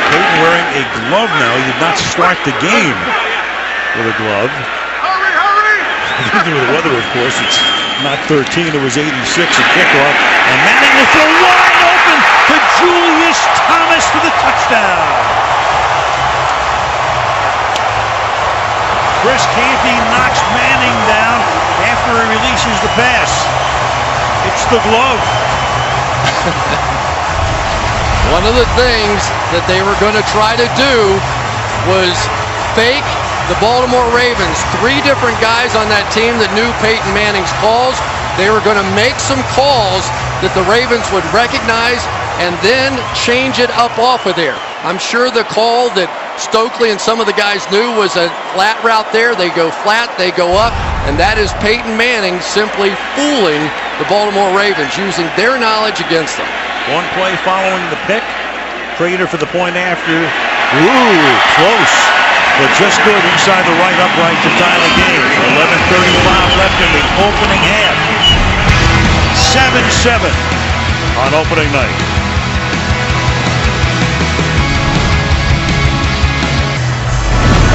Peyton wearing a glove now. He did not start the game with a glove. Hurry! Due to the weather, of course, it's not 13, it was 86 at kickoff. And Manning will throw wide open to Julius Thomas for the touchdown. Chris Canty knocks Manning down after he releases the pass. It's the glove. One of the things that they were going to try to do was fake the Baltimore Ravens. 3 different guys on that team that knew Peyton Manning's calls. They were going to make some calls that the Ravens would recognize and then change it up off of there. I'm sure the call that Stokely and some of the guys knew was a flat route there. They go flat, they go up, and that is Peyton Manning simply fooling the Baltimore Ravens, using their knowledge against them. One play following the pick. Prater for the point after. Ooh, close, but just good inside the right upright to tie the game. 11:35 left in the opening half. 7-7 on opening night.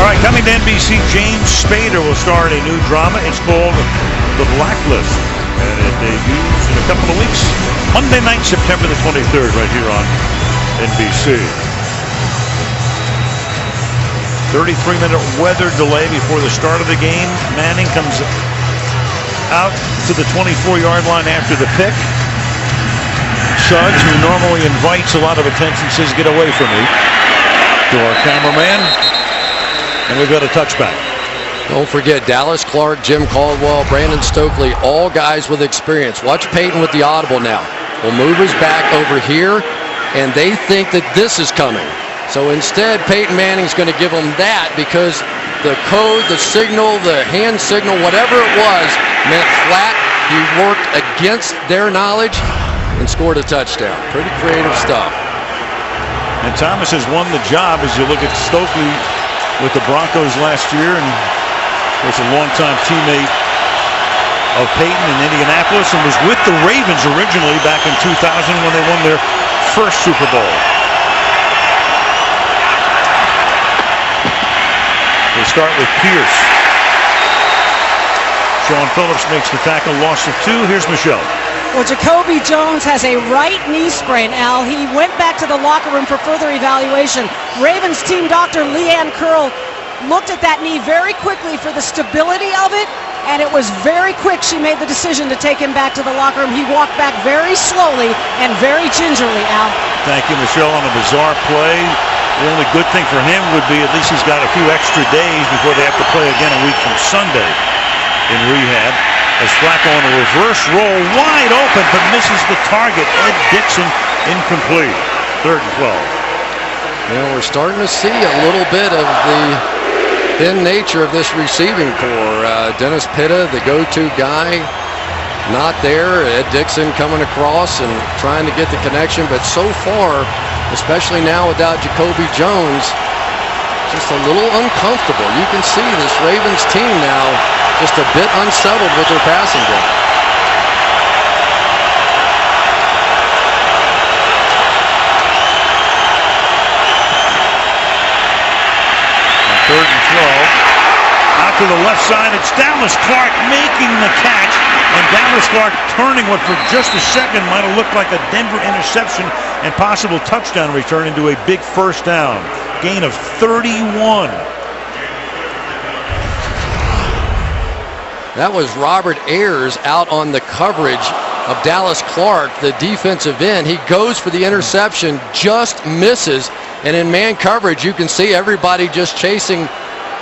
All right, coming to NBC, James Spader will star in a new drama. It's called The Blacklist, and it debuts in a couple of weeks. Monday night, September the 23rd, right here on NBC. 33-minute weather delay before the start of the game. Manning comes out to the 24-yard line after the pick. Suggs, who normally invites a lot of attention, says, "Get away from me," to our cameraman. And we've got a touchback. Don't forget Dallas Clark, Jim Caldwell, Brandon Stokely, all guys with experience. Watch Peyton with the audible now. We'll move his back over here, and they think that this is coming. So instead, Peyton Manning's going to give them that because the code, the signal, the hand signal, whatever it was, meant flat. He worked against their knowledge and scored a touchdown. Pretty creative stuff. And Thomas has won the job as you look at Stokely with the Broncos last year, and was a longtime teammate of Peyton in Indianapolis and was with the Ravens originally back in 2000 when they won their first Super Bowl. They start with Pierce. Sean Phillips makes the tackle, loss of 2. Here's Michelle. Well, Jacoby Jones has a right knee sprain, Al. He went back to the locker room for further evaluation. Ravens team doctor Leanne Curl looked at that knee very quickly for the stability of it, and it was very quick. She made the decision to take him back to the locker room. He walked back very slowly and very gingerly, Al. Thank you, Michelle, on a bizarre play. The only good thing for him would be at least he's got a few extra days before they have to play again a week from Sunday in rehab. As Flacco on a reverse roll, wide open, but misses the target. Ed Dixon, incomplete. 3rd and 12. You know, we're starting to see a little bit of the thin nature of this receiving core. Dennis Pitta, the go-to guy, not there. Ed Dixon coming across and trying to get the connection, but so far, especially now without Jacoby Jones, just a little uncomfortable. You can see this Ravens team now just a bit unsettled with their passing game. On 3rd and 12, Out to the left side, it's Dallas Clark making the catch. And Dallas Clark turning what for just a second might have looked like a Denver interception and possible touchdown return into a big first down. Gain of 31. That was Robert Ayers out on the coverage of Dallas Clark, the defensive end. He goes for the interception, just misses, and in man coverage you can see everybody just chasing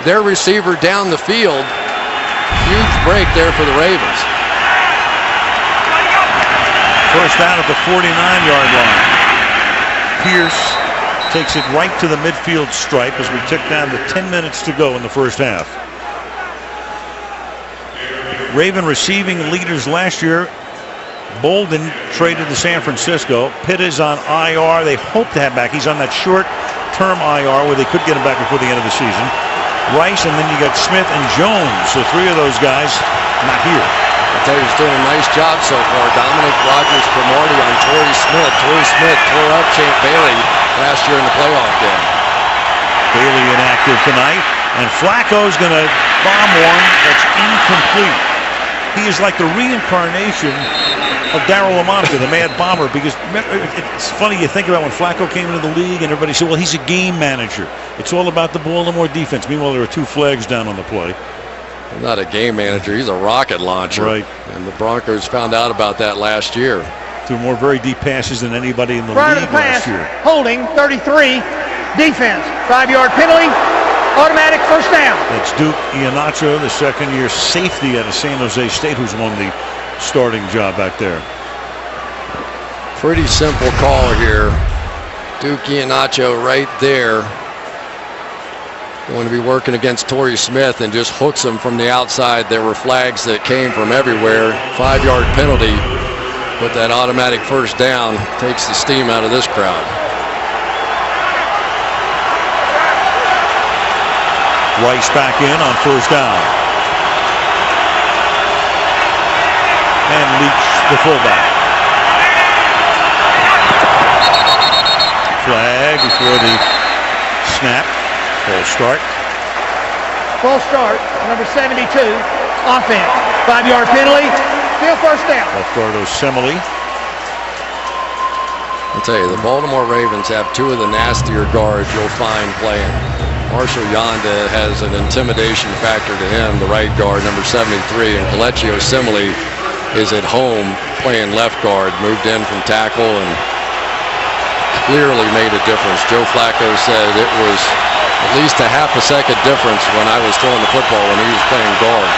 their receiver down the field. Huge break there for the Ravens. First down at the 49-yard line. Pierce takes it right to the midfield stripe as we tick down to 10 minutes to go in the first half. Raven receiving leaders last year. Bolden traded to San Francisco. Pitt is on IR. They hope to have back. He's on that short-term IR where they could get him back before the end of the season. Rice, and then you got Smith and Jones. So three of those guys not here. I tell you, he's doing a nice job so far. Dominic Rogers Cromartie on Torrey Smith. Torrey Smith tore up Champ Bailey last year in the playoff game. Bailey inactive tonight. And Flacco's going to bomb one that's incomplete. He is like the reincarnation of Darryl LaMonica, the Mad Bomber, because it's funny, you think about when Flacco came into the league and everybody said, well, he's a game manager. It's all about the Baltimore defense. Meanwhile, there are two flags down on the play. Not a game manager, he's a rocket launcher. Right. And the Broncos found out about that last year. Threw more very deep passes than anybody in the Prior to league the pass, last year. holding 33, defense, 5-yard penalty, automatic first down. That's Duke Iannaccio, the second-year safety out of San Jose State, who's won the starting job back there. Pretty simple call here. Duke Iannaccio right there. Going to be working against Torrey Smith and just hooks him from the outside. There were flags that came from everywhere. 5-yard penalty with that automatic first down. Takes the steam out of this crowd. Rice back in on first down. And Leach, the fullback. Flag before the snap. Full start. Full start, number 72, offense. 5-yard penalty, still first down. Left guard Osemele. I'll tell you, the Baltimore Ravens have two of the nastier guards you'll find playing. Marshall Yanda has an intimidation factor to him, the right guard, number 73, and Kelechi Osemele is at home playing left guard, moved in from tackle and clearly made a difference. Joe Flacco said it was at least a half a second difference when I was throwing the football when he was playing guard.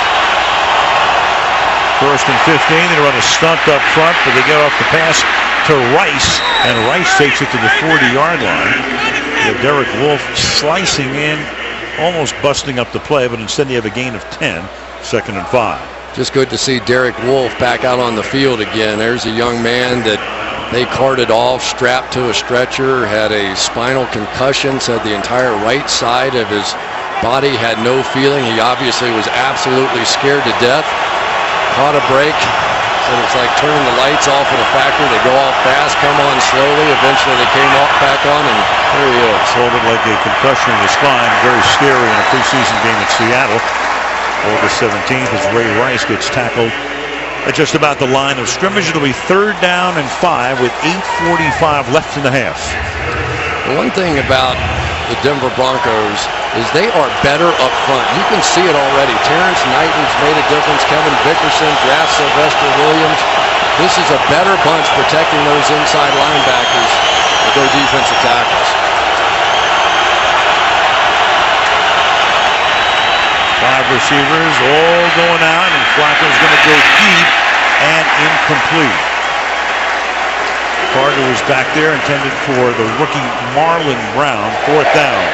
First and 15, they run a stunt up front, but they get off the pass to Rice, and Rice takes it to the 40-yard line. Derek Wolfe slicing in, almost busting up the play, but instead they have a gain of 10, 2nd and 5. Just good to see Derek Wolfe back out on the field again. There's a young man that they carted off, strapped to a stretcher, had a spinal concussion, said the entire right side of his body had no feeling. He obviously was absolutely scared to death. Caught a break. Said it's like turning the lights off at a factory. They go off fast, come on slowly. Eventually they came off back on, and there he is. Hold it like a concussion in the spine. Very scary in a preseason game in Seattle. August 17th as Ray Rice gets tackled at just about the line of scrimmage. It'll be 3rd down and 5 with 8:45 left in the half. The one thing about the Denver Broncos is they are better up front. You can see it already. Terrence Knighton's made a difference. Kevin Vickerson drafts Sylvester Williams. This is a better bunch protecting those inside linebackers with their defensive tackles. 5 receivers all going out, and Flacco's going to go deep and incomplete. Carter was back there, intended for the rookie Marlon Brown. 4th down.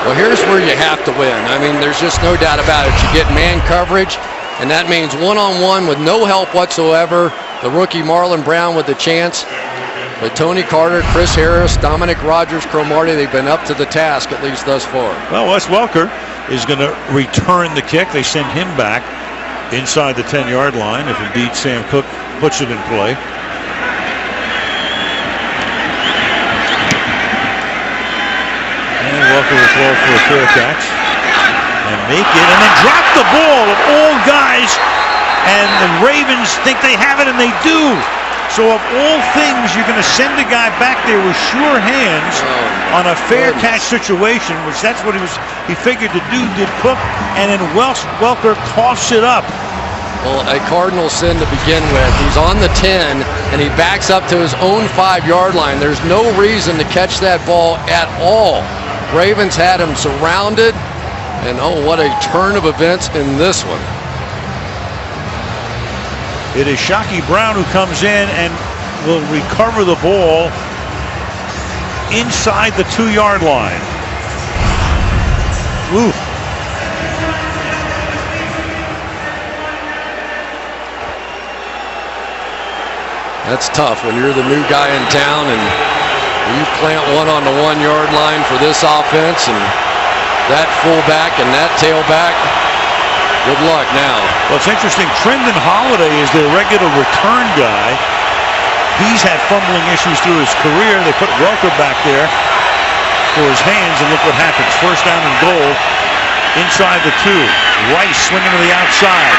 Well, here's where you have to win. I mean, there's just no doubt about it. You get man coverage, and that means one-on-one with no help whatsoever. The rookie Marlon Brown with a chance. But Tony Carter, Chris Harris, Dominic Rogers, Cromartie, they've been up to the task, at least thus far. Well, Wes Welker is going to return the kick. They send him back inside the 10-yard line if indeed Sam Cook puts it in play. And Welker will throw for a fair catch. and make it, and then drop the ball of all guys, and the Ravens think they have it, and they do. So of all things, you're going to send a guy back there with sure hands on a fair catch situation, which that's what he figured to do, did Cook, and then Welker coughs it up. Well, a cardinal sin to begin with. He's on the 10, and he backs up to his own 5-yard line. There's no reason to catch that ball at all. Ravens had him surrounded, and oh, what a turn of events in this one. It is Shockey Brown who comes in and will recover the ball inside the 2-yard line. Woo. That's tough when you're the new guy in town and you plant one on the 1-yard line for this offense, and that fullback and that tailback. Good luck now. Well, it's interesting. Trendon Holiday is their regular return guy. He's had fumbling issues through his career. They put Welker back there for his hands, and look what happens. First down and goal inside the 2. Rice swinging to the outside.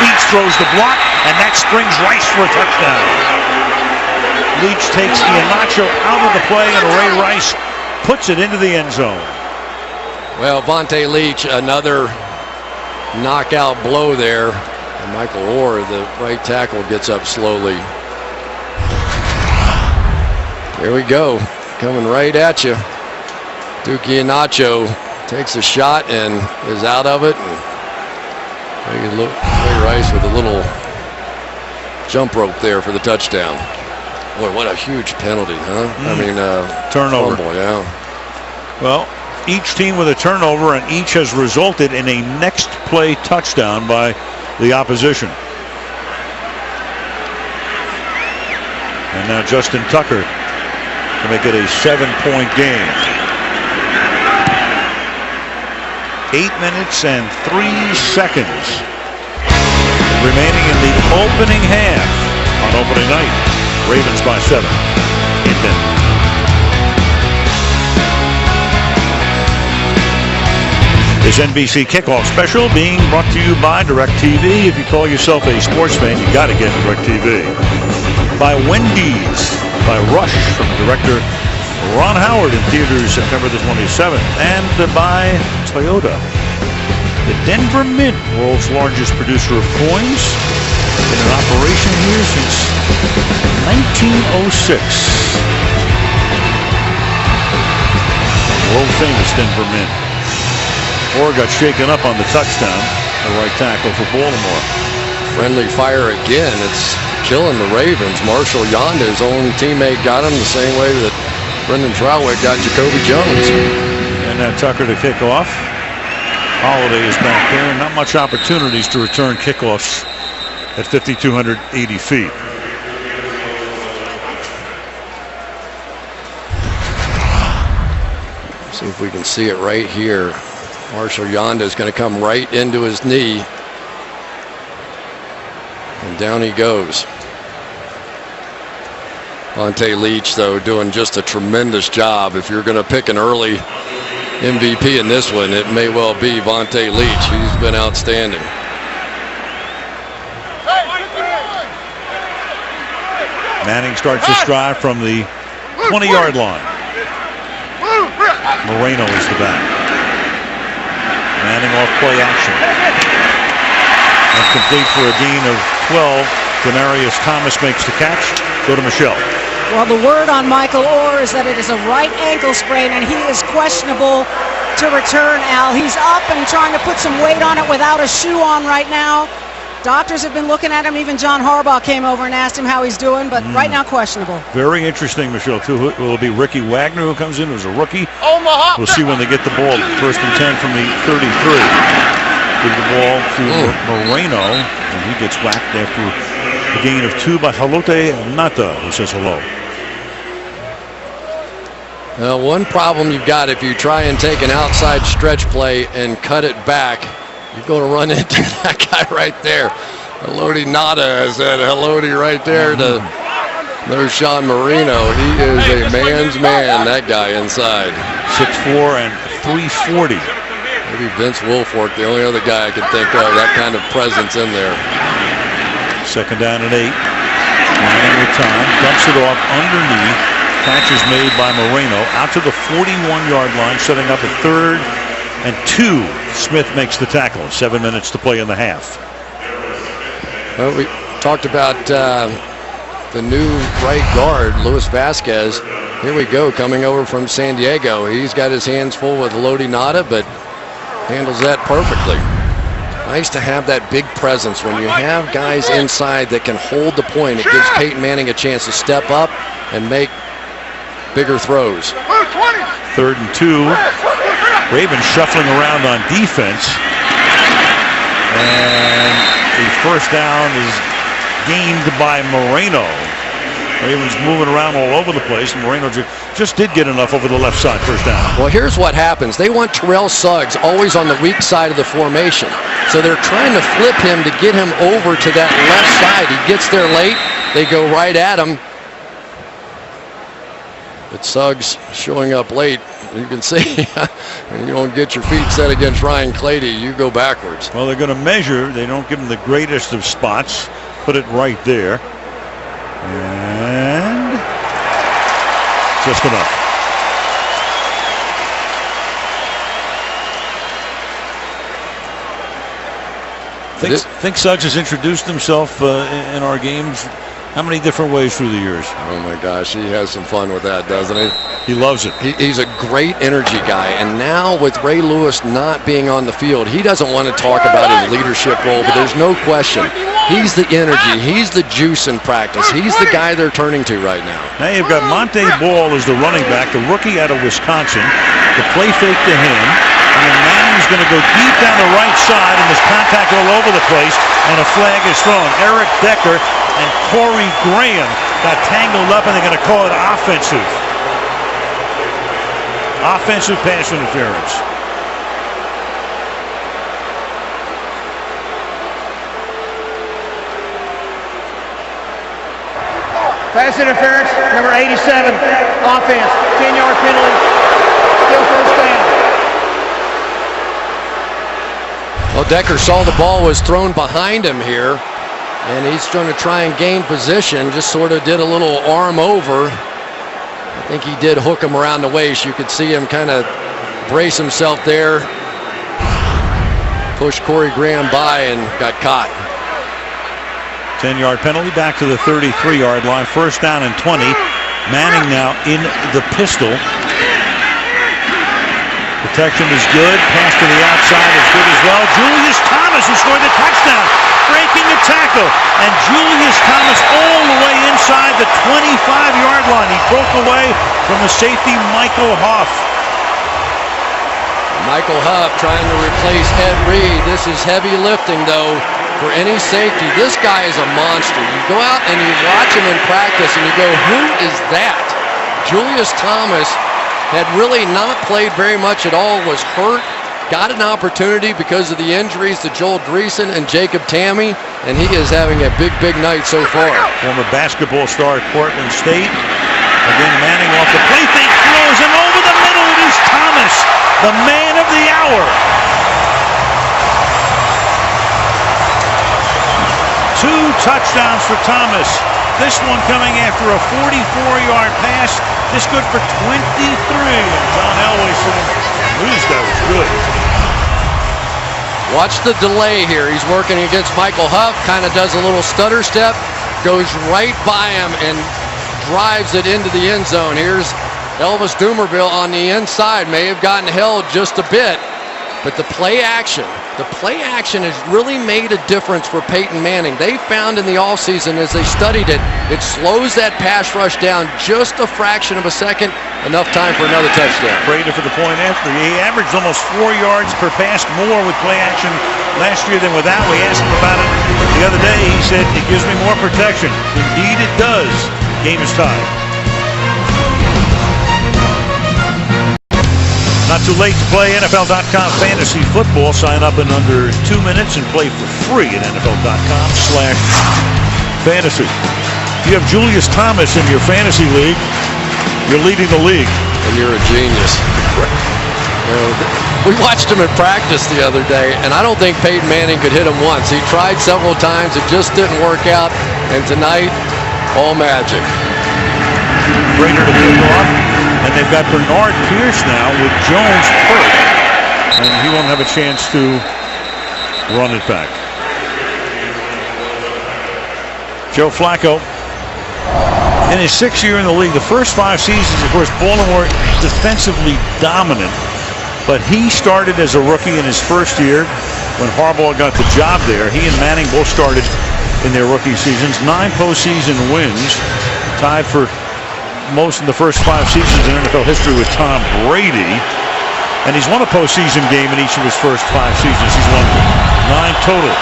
Leach throws the block, and that springs Rice for a touchdown. Leach takes Iheanacho out of the play, and Ray Rice puts it into the end zone. Well, Vontae Leach, another knockout blow there. And Michael Orr, the right tackle, gets up slowly. Here we go, coming right at you. Duke Iheanacho takes a shot and is out of it. And Ray Rice with a little jump rope there for the touchdown. Boy, what a huge penalty, huh? I mean, turnover. Fumble, yeah. Well, each team with a turnover, and each has resulted in a next play touchdown by the opposition. And now Justin Tucker to make it a 7-point game. 8 minutes and 3 seconds remaining in the opening half on opening night. Ravens by 7 in Denver. This NBC Kickoff Special being brought to you by DirecTV. If you call yourself a sports fan, you got to get DirecTV. By Wendy's, by Rush from director Ron Howard in theaters September the 27th, and by Toyota. The Denver Mint, world's largest producer of coins, been in operation here since 1906. World famous Denver Mint. Orr got shaken up on the touchdown, the right tackle for Baltimore. Friendly fire again. It's killing the Ravens. Marshall Yonda's own teammate got him the same way that Brendan Troutwick got Jacoby Jones. And now Tucker to kick off. Holiday is back there. Not much opportunities to return kickoffs at 5,280 feet. See if we can see it right here. Marshall Yonda is going to come right into his knee. And down he goes. Vontae Leach, though, doing just a tremendous job. If you're going to pick an early MVP in this one, it may well be Vontae Leach. He's been outstanding. Manning starts his drive from the 20-yard line. Moreno is the back. Manning off play action. That's complete for a gain of 12. Denarius Thomas makes the catch. Go to Michelle. Well, the word on Michael Orr is that it is a right ankle sprain, and he is questionable to return, Al. He's up and trying to put some weight on it without a shoe on right now. Doctors have been looking at him. Even John Harbaugh came over and asked him how he's doing, but right now questionable. Very interesting, Michelle, too. Will it be Ricky Wagner who comes in as a rookie? We'll see when they get the ball. 1st and 10 from the 33. Give the ball to Moreno, and he gets whacked after a gain of 2 by Haloti Ngata, who says hello. Now, one problem you've got if you try and take an outside stretch play and cut it back, you're going to run into that guy right there. Haloti Ngata said Haloti right there to there's Sean Marino. He is a man's man, that guy inside. 6'4" and 340. Maybe Vince Wilfork, the only other guy I can think of, that kind of presence in there. 2nd down and 8. Manning with time, dumps it off underneath. Catch is made by Moreno out to the 41-yard line, setting up a 3rd and 2. Smith makes the tackle. 7 minutes to play in the half. Well, we talked about the new right guard, Luis Vasquez. Here we go, coming over from San Diego. He's got his hands full with Lodi Nada, but handles that perfectly. Nice to have that big presence. When you have guys inside that can hold the point, it gives Peyton Manning a chance to step up and make bigger throws. 3rd and 2. Ravens shuffling around on defense. And the first down is gained by Moreno. Ravens moving around all over the place, and Moreno just did get enough over the left side. First down. Well, here's what happens. They want Terrell Suggs always on the weak side of the formation. So they're trying to flip him to get him over to that left side. He gets there late. They go right at him. But Suggs showing up late. You can see when you don't get your feet set against Ryan Clady, you go backwards. Well, they're going to measure. They don't give him the greatest of spots. Put it right there. And just enough. Think Suggs has introduced himself in our games how many different ways through the years? Oh my gosh, he has some fun with that, doesn't he? He loves it. He's a great energy guy, and now with Ray Lewis not being on the field, he doesn't want to talk about his leadership role, but there's no question. He's the energy. He's the juice in practice. He's the guy they're turning to right now. Now you've got Monte Ball as the running back, the rookie out of Wisconsin. The play fake to him. And then Manning's going to go deep down the right side, and there's contact all over the place, and a flag is thrown. Eric Decker and Corey Graham got tangled up, and they're going to call it offensive. Offensive pass interference. Pass interference, number 87, offense, 10-yard penalty, still first down. Well, Decker saw the ball was thrown behind him here, and he's going to try and gain position, just sort of did a little arm over. I think he did hook him around the waist. You could see him kind of brace himself there, push Corey Graham by, and got caught. 10-yard penalty, back to the 33-yard line. First down and 20. Manning now in the pistol. Protection is good. Pass to the outside is good as well. Julius Thomas, who scored the touchdown, breaking the tackle. And Julius Thomas all the way inside the 25-yard line. He broke away from the safety, Michael Huff. Michael Huff trying to replace Ed Reed. This is heavy lifting, though, for any safety. This guy is a monster. You go out and you watch him in practice and you go, who is that? Julius Thomas had really not played very much at all, was hurt, got an opportunity because of the injuries to Joel Dreesen and Jacob Tamme, and he is having a big, big night so far. Former basketball star at Portland State. Again, Manning off the play fake, throws him over the middle. It is Thomas, the man of the hour. 2 touchdowns for Thomas. This one coming after a 44-yard pass. This good for 23. And John Elway said, "Ooh, that was good." Watch the delay here. He's working against Michael Huff. Kind of does a little stutter step. Goes right by him and drives it into the end zone. Here's Elvis Dumerville on the inside. May have gotten held just a bit. But the play action has really made a difference for Peyton Manning. They found in the offseason as they studied it, it slows that pass rush down just a fraction of a second, enough time for another touchdown. Prater for the point after. He averaged almost 4 yards per pass more with play action last year than without. We asked him about it the other day. He said, it gives me more protection. Indeed it does. Game is tied. Not too late to play NFL.com fantasy football. Sign up in under 2 minutes and play for free at NFL.com/fantasy. If you have Julius Thomas in your fantasy league, you're leading the league. And you're a genius. We watched him in practice the other day, and I don't think Peyton Manning could hit him once. He tried several times. It just didn't work out. And tonight, all magic. Rader to pick off. And they've got Bernard Pierce now with Jones hurt. And he won't have a chance to run it back. Joe Flacco, in his 6th year in the league, the first 5 seasons, of course, Baltimore defensively dominant. But he started as a rookie in his first year when Harbaugh got the job there. He and Manning both started in their rookie seasons. 9 postseason wins, tied for most in the first 5 seasons in NFL history with Tom Brady. And he's won a postseason game in each of his first 5 seasons. He's won 9 total.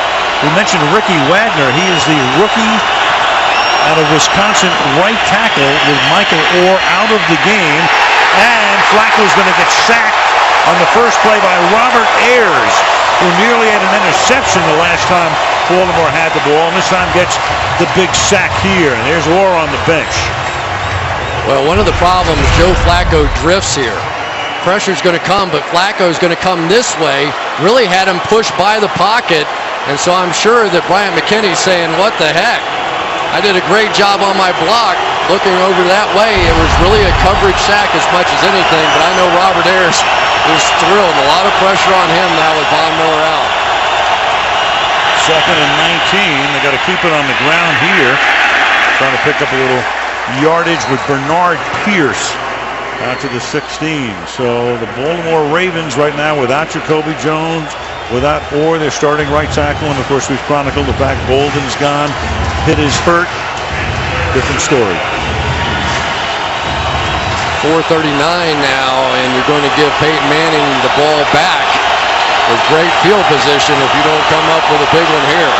We mentioned Ricky Wagner. He is the rookie out of Wisconsin right tackle with Michael Orr out of the game. And Flacco's going to get sacked on the first play by Robert Ayers, who nearly had an interception the last time Baltimore had the ball, and this time gets the big sack here. And there's Orr on the bench. Well, one of the problems, Joe Flacco drifts here. Pressure's going to come, but Flacco's going to come this way. Really had him pushed by the pocket, and so I'm sure that Bryant McKinney's saying, what the heck? I did a great job on my block. Looking over that way, it was really a coverage sack as much as anything, but I know Robert Ayers is thrilled. A lot of pressure on him now with Von Miller out. 2nd and 19. They got to keep it on the ground here. Trying to pick up a little yardage with Bernard Pierce out to the 16. So the Baltimore Ravens right now without Jacoby Jones, without Orr, their starting right tackle. And of course we've chronicled the fact Bolden's gone. Pitt is hurt. Different story. 4:39 now, and you're going to give Peyton Manning the ball back with great field position if you don't come up with a big one here.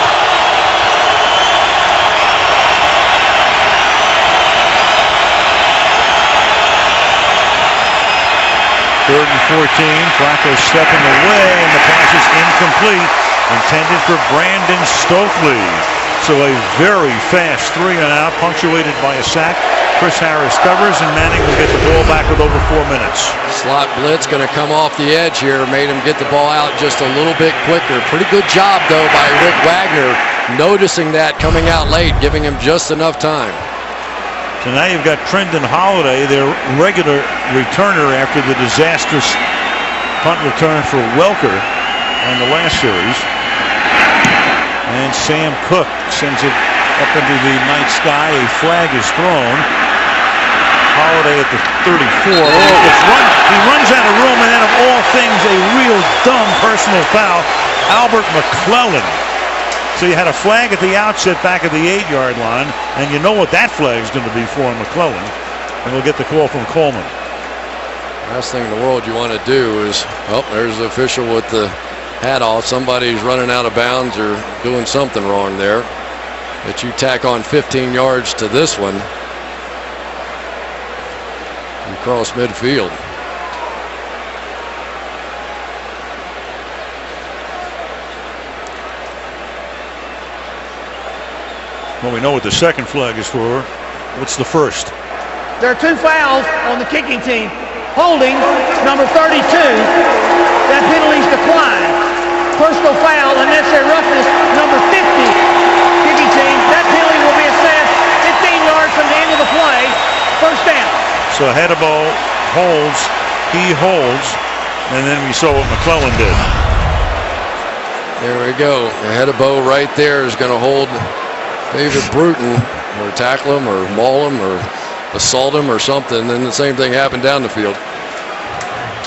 Third and 14. Flacco stepping away, and the pass is incomplete. Intended for Brandon Stokely. So a very fast 3 and out, punctuated by a sack. Chris Harris covers, and Manning will get the ball back with over 4 minutes. Slot blitz going to come off the edge here. Made him get the ball out just a little bit quicker. Pretty good job, though, by Rick Wagner, noticing that coming out late, giving him just enough time. So now you've got Trendon Holiday, their regular returner after the disastrous punt return for Welker on the last series. And Sam Cook sends it up into the night sky. A flag is thrown. Holiday at the 34. He runs out of room, and then of all things, a real dumb personal foul. Albert McClellan. So you had a flag at the outset back at the 8-yard line, and you know what that flag is going to be for McClellan. And we'll get the call from Coleman. Last thing in the world you want to do is, oh, there's the official with the hat off. Somebody's running out of bounds or doing something wrong there. That you tack on 15 yards to this one. You cross midfield. Well, we know what the second flag is for. What's the first? There are 2 fouls on the kicking team. Holding, number 32. That penalty's declined. Personal foul, unnecessary roughness, number 50. Kicking team. That penalty will be assessed 15 yards from the end of the play. First down. So Hedebo holds, he holds, and then we saw what McClellan did. There we go. Hedebo right there is going to hold David Bruton, or tackle him, or maul him, or assault him, or something. Then the same thing happened down the field.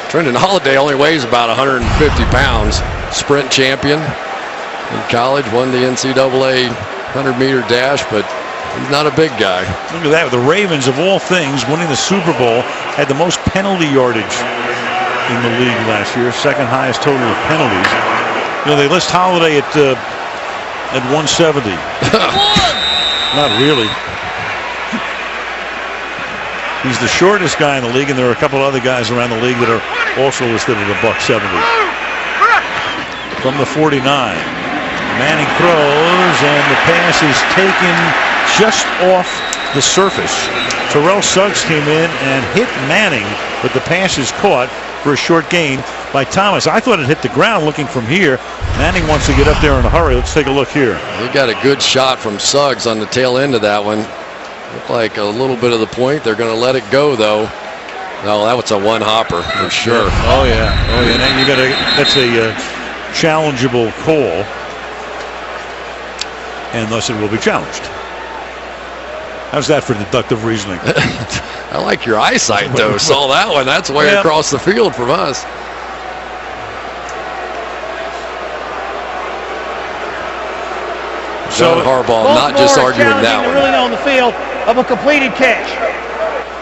Trendon Holiday only weighs about 150 pounds. Sprint champion in college, won the NCAA 100-meter dash, but he's not a big guy. Look at that. The Ravens, of all things, winning the Super Bowl, had the most penalty yardage in the league last year. Second highest total of penalties. You know, they list Holiday at 170. Not really. He's the shortest guy in the league, and there are a couple other guys around the league that are also listed at $170. From the 49. Manning throws, and the pass is taken just off the surface. Terrell Suggs came in and hit Manning, but the pass is caught for a short gain by Thomas. I thought it hit the ground looking from here. Manning wants to get up there in a hurry. Let's take a look here. He got a good shot from Suggs on the tail end of that one. Looked like a little bit of the point. They're going to let it go, though. No, that was a one-hopper for sure. Oh, yeah. Oh, yeah. Now you that's a challengeable call, and thus it will be challenged. How's that for deductive reasoning? I like your eyesight, though. Saw that one. That's way across the field from us. John Harbaugh not just arguing that one. Really on the field of a completed catch.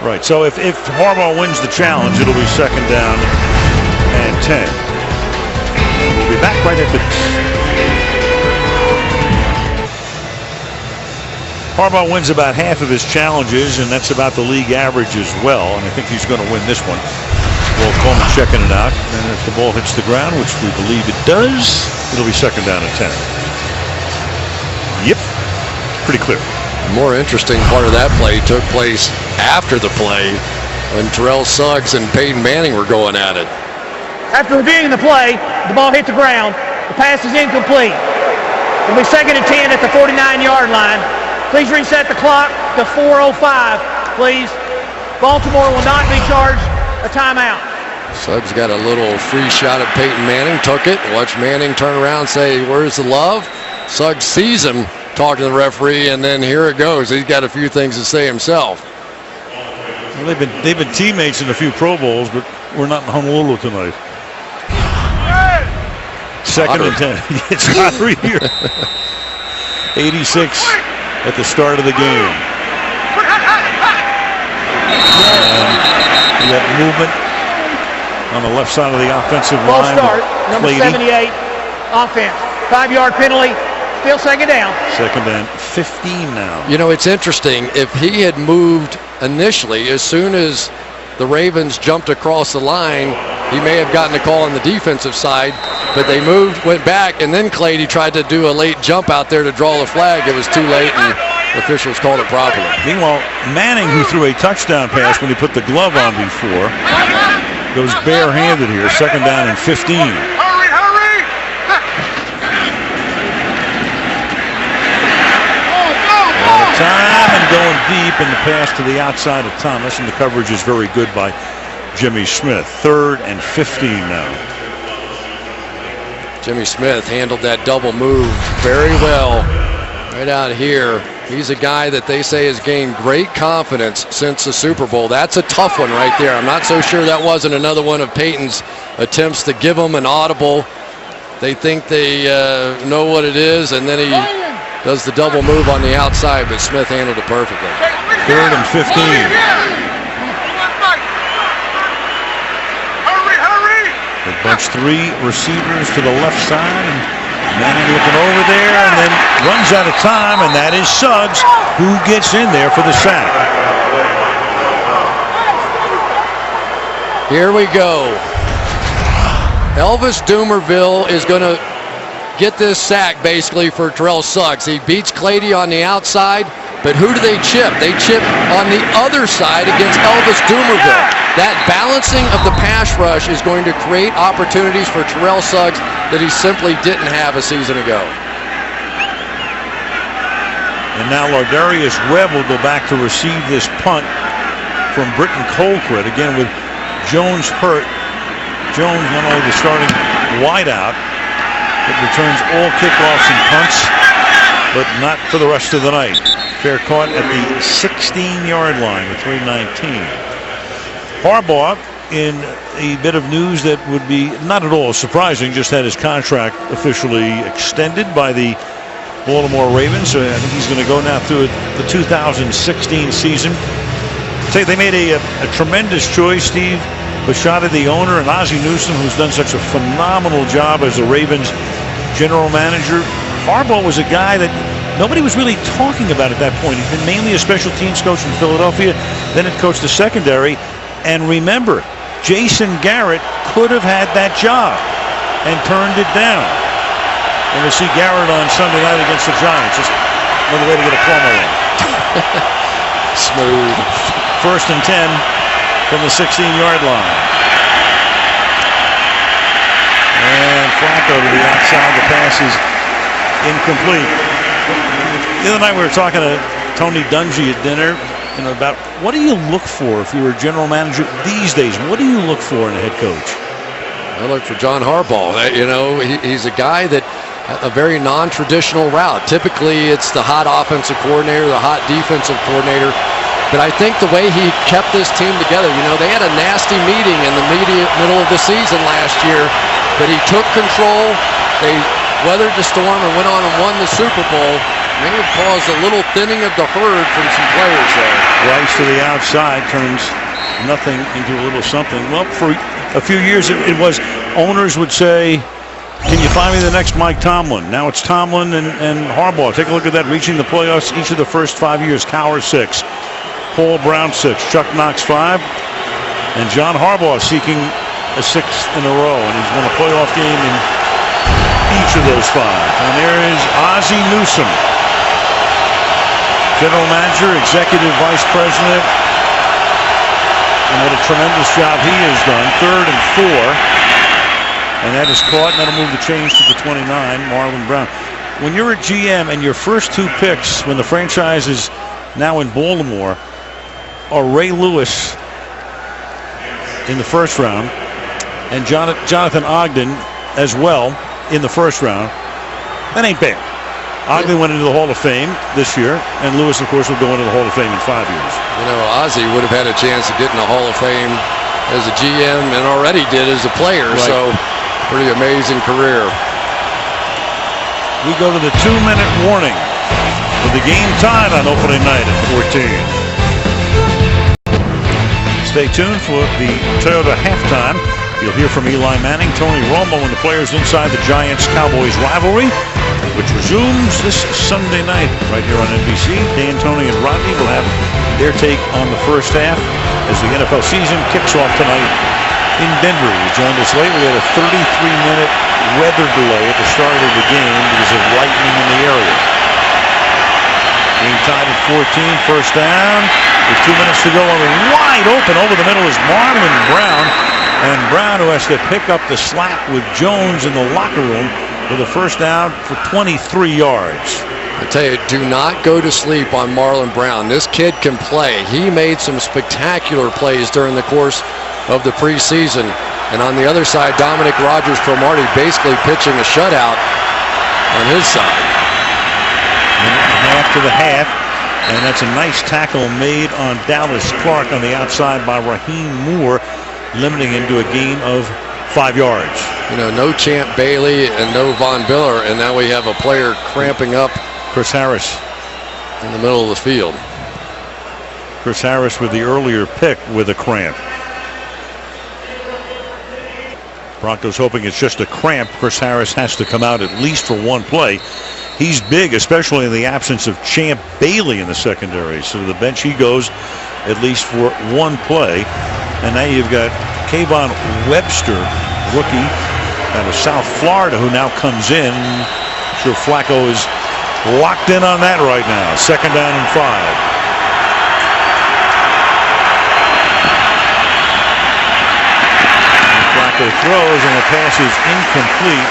Right. So if Harbaugh wins the challenge, it'll be 2nd down and 10. We'll be back right after this. Harbaugh wins about half of his challenges, and that's about the league average as well. And I think he's going to win this one. Will Coleman checking it out, and if the ball hits the ground, which we believe it does, it'll be 2nd down and 10. Yep, pretty clear. The more interesting part of that play took place after the play when Terrell Suggs and Peyton Manning were going at it. After reviewing the play, the ball hit the ground. The pass is incomplete. It'll be 2nd and 10 at the 49-yard line. Please reset the clock to 4:05, please. Baltimore will not be charged a timeout. Suggs got a little free shot at Peyton Manning, took it, watched Manning turn around and say, "Where's the love?" Suggs sees him talk to the referee, and then here it goes. He's got a few things to say himself. Well, they've been teammates in a few Pro Bowls, but we're not in Honolulu tonight. 2nd and 10. It's hotter here. 86 at the start of the game. And we have movement on the left side of the offensive line. Ball start, number 78, offense. 5-yard penalty. Still 2nd down. 2nd and 15 now. You know, it's interesting. If he had moved initially, as soon as the Ravens jumped across the line, he may have gotten a call on the defensive side, but they moved, went back, and then Clady tried to do a late jump out there to draw the flag. It was too late, and the officials called it properly. Meanwhile, Manning, who threw a touchdown pass when he put the glove on before, goes barehanded here. 2nd down and 15. Time and going deep, and the pass to the outside of Thomas, and the coverage is very good by Jimmy Smith. 3rd and 15 now. Jimmy Smith handled that double move very well right out here. He's a guy that they say has gained great confidence since the Super Bowl. That's a tough one right there. I'm not so sure that wasn't another one of Peyton's attempts to give him an audible. They think they know what it is, and then he does the double move on the outside, but Smith handled it perfectly. 3rd and 15. They bunch 3 receivers to the left side, and Manning looking over there, and then runs out of time, and that is Suggs who gets in there for the sack. Here we go. Elvis Dumerville is going to get this sack basically for Terrell Suggs. He beats Clady on the outside, but who do they chip? They chip on the other side against Elvis Dumerville. That balancing of the pass rush is going to create opportunities for Terrell Suggs that he simply didn't have a season ago. And now Lardarius Webb will go back to receive this punt from Britton Colquitt. Again, with Jones hurt. Jones not only the starting wideout, it returns all kickoffs and punts, but not for the rest of the night. Fair caught at the 16-yard line with 3:19. Harbaugh, in a bit of news that would be not at all surprising, just had his contract officially extended by the Baltimore Ravens. So I think he's going to go now through the 2016 season. Say they made a tremendous choice, Steve. Bashada, the owner, and Ozzie Newsome, who's done such a phenomenal job as the Ravens general manager. Harbaugh was a guy that nobody was really talking about at that point. He's been mainly a special teams coach in Philadelphia, then it coached the secondary. And remember, Jason Garrett could have had that job and turned it down. And we'll see Garrett on Sunday night against the Giants. Just another way to get a promo in. Smooth. 1st and 10 from the 16-yard line. And Flacco to the outside. The pass is incomplete. The other night we were talking to Tony Dungy at dinner, about what do you look for if you were a general manager these days? What do you look for in a head coach? I look for John Harbaugh. He's a guy that a very non-traditional route. Typically, it's the hot offensive coordinator, the hot defensive coordinator. But I think the way he kept this team together, they had a nasty meeting in the middle of the season last year, but he took control. They weathered the storm and went on and won the Super Bowl. May have caused a little thinning of the herd from some players there. Rice to the outside turns nothing into a little something. Well, for a few years it was owners would say, can you find me the next Mike Tomlin? Now it's Tomlin and Harbaugh. Take a look at that, reaching the playoffs each of the first 5 years. Cowher 6, Paul Brown 6, Chuck Knox 5, and John Harbaugh seeking a 6th in a row, and he's won a playoff game in each of those 5. And there is Ozzie Newsome, general manager, executive vice president, and what a tremendous job he has done. 3rd and 4, and that is caught, and that'll move the chains to the 29, Marlon Brown. When you're a GM and your first 2 picks, when the franchise is now in Baltimore, are Ray Lewis in the 1st round and Jonathan Ogden as well in the 1st round, that ain't bad. Ogden went into the Hall of Fame this year, and Lewis, of course, will go into the Hall of Fame in 5 years. Ozzie would have had a chance to get in the Hall of Fame as a GM and already did as a player, right. So pretty amazing career. We go to the 2-minute warning with the game tied on opening night at 14. Stay tuned for the Toyota halftime. You'll hear from Eli Manning, Tony Romo, and the players inside the Giants-Cowboys rivalry, which resumes this Sunday night right here on NBC. Dan, Tony, and Rodney will have their take on the first half as the NFL season kicks off tonight in Denver. You joined us late. We had a 33-minute weather delay at the start of the game because of lightning in the area. Game tied at 14, 1st down. With 2 minutes to go, wide open over the middle is Marlon Brown. And Brown, who has to pick up the slack with Jones in the locker room with a 1st down for 23 yards. I tell you, do not go to sleep on Marlon Brown. This kid can play. He made some spectacular plays during the course of the preseason. And on the other side, Dominic Rodgers-Cromartie basically pitching a shutout on his side. Minute and a half to the half. And that's a nice tackle made on Dallas Clark on the outside by Raheem Moore, limiting him to a gain of 5 yards. No Champ Bailey and no Von Miller, and now we have a player cramping up. Chris Harris in the middle of the field. Chris Harris with the earlier pick with a cramp. Broncos hoping it's just a cramp. Chris Harris has to come out at least for 1 play. He's big, especially in the absence of Champ Bailey in the secondary. So to the bench he goes at least for 1 play. And now you've got Kayvon Webster, rookie out of South Florida, who now comes in. I'm sure Flacco is locked in on that right now. 2nd down and 5. Flacco throws, and the pass is incomplete.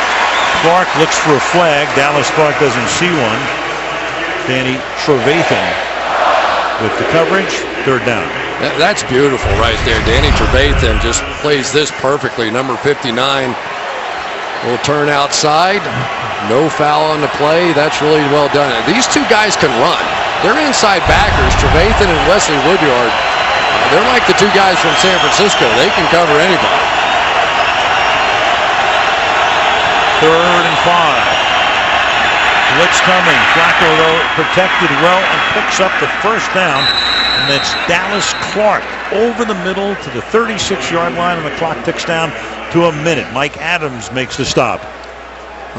Clark looks for a flag. Dallas Clark doesn't see one. Danny Trevathan with the coverage. 3rd down. That's beautiful right there. Danny Trevathan just plays this perfectly. Number 59 will turn outside. No foul on the play. That's really well done. These 2 guys can run. They're inside backers. Trevathan and Wesley Woodyard. They're like the 2 guys from San Francisco. They can cover anybody. 3rd and 5. Blitz coming. Flacco, though, protected well and picks up the 1st down. And that's Dallas Clark over the middle to the 36-yard line, and the clock ticks down to a minute. Mike Adams makes the stop.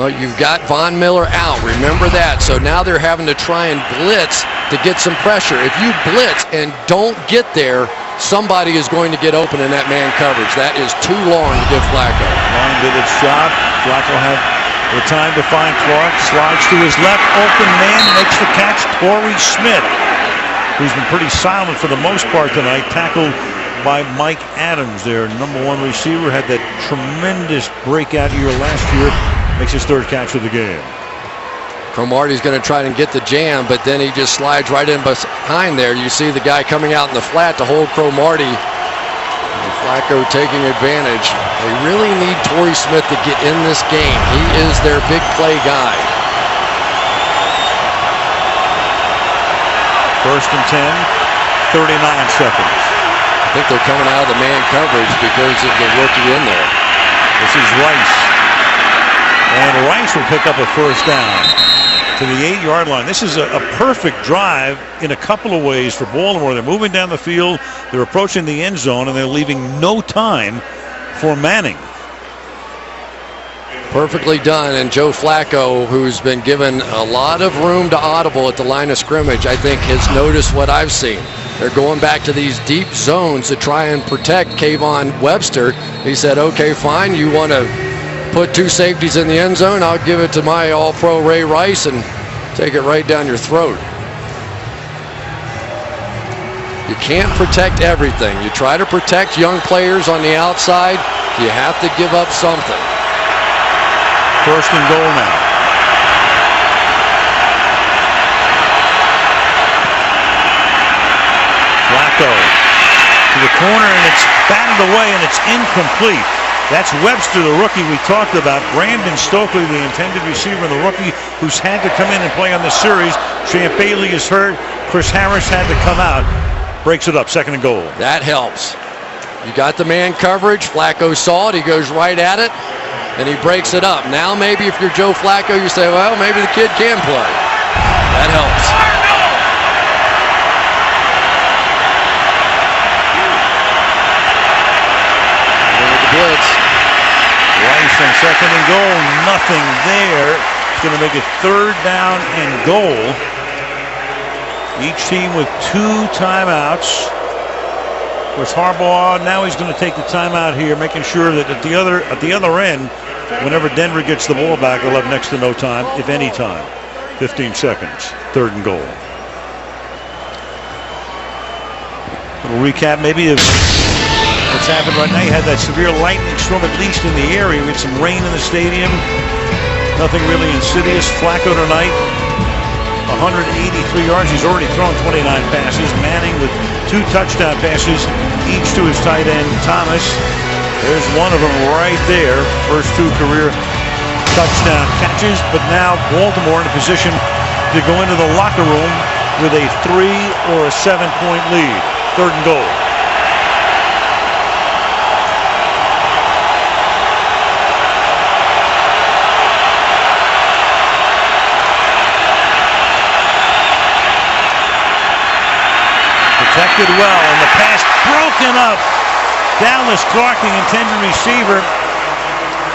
Well, you've got Von Miller out. Remember that. So now they're having to try and blitz to get some pressure. If you blitz and don't get there, somebody is going to get open in that man coverage. That is too long to give Flacco. Long did its job. Flacco had the time to find Clark. Slides to his left. Open man makes the catch. Torrey Smith who's been pretty silent for the most part tonight, tackled by Mike Adams, their #1 receiver. Had that tremendous breakout year last year. Makes his 3rd catch of the game. Cromartie's going to try and get the jam, but then he just slides right in behind there. You see the guy coming out in the flat to hold Cromartie. And Flacco taking advantage. They really need Torrey Smith to get in this game. He is their big play guy. 1st and 10, 39 seconds. I think they're coming out of the man coverage because of the rookie in there. This is Rice. And Rice will pick up a 1st down to the 8-yard line. This is a perfect drive in a couple of ways for Baltimore. They're moving down the field, they're approaching the end zone, and they're leaving no time for Manning. Perfectly done, and Joe Flacco, who's been given a lot of room to audible at the line of scrimmage, I think has noticed what I've seen. They're going back to these deep zones to try and protect Kayvon Webster. He said, okay, fine, you want to put 2 safeties in the end zone, I'll give it to my all-pro Ray Rice and take it right down your throat. You can't protect everything. You try to protect young players on the outside, you have to give up something. 1st and goal now. Flacco to the corner, and it's batted away, and it's incomplete. That's Webster, the rookie we talked about. Brandon Stokely, the intended receiver, and the rookie who's had to come in and play on this series. Champ Bailey is hurt. Chris Harris had to come out. Breaks it up, 2nd and goal. That helps. You got the man coverage. Flacco saw it. He goes right at it, and he breaks it up. Now maybe if you're Joe Flacco, you say, well, maybe the kid can play. That helps. Blitz. Rice on 2nd and goal. Nothing there. It's going to make it 3rd down and goal. Each team with 2 timeouts. Of course, Harbaugh, now he's going to take the timeout here, making sure that at the other end, whenever Denver gets the ball back, they'll have next to no time, if any time. 15 seconds. 3rd and goal. A little recap maybe of what's happened right now. You had that severe lightning storm, at least in the area. We had some rain in the stadium. Nothing really insidious. Flacco tonight, 183 yards. He's already thrown 29 passes. Manning with 2 touchdown passes, each to his tight end, Thomas. There's one of them right there. First 2 career touchdown catches. But now Baltimore in a position to go into the locker room with a 3 or a 7-point lead. 3rd and goal. Protected well, and the pass broken up. Dallas Clark, the intended receiver.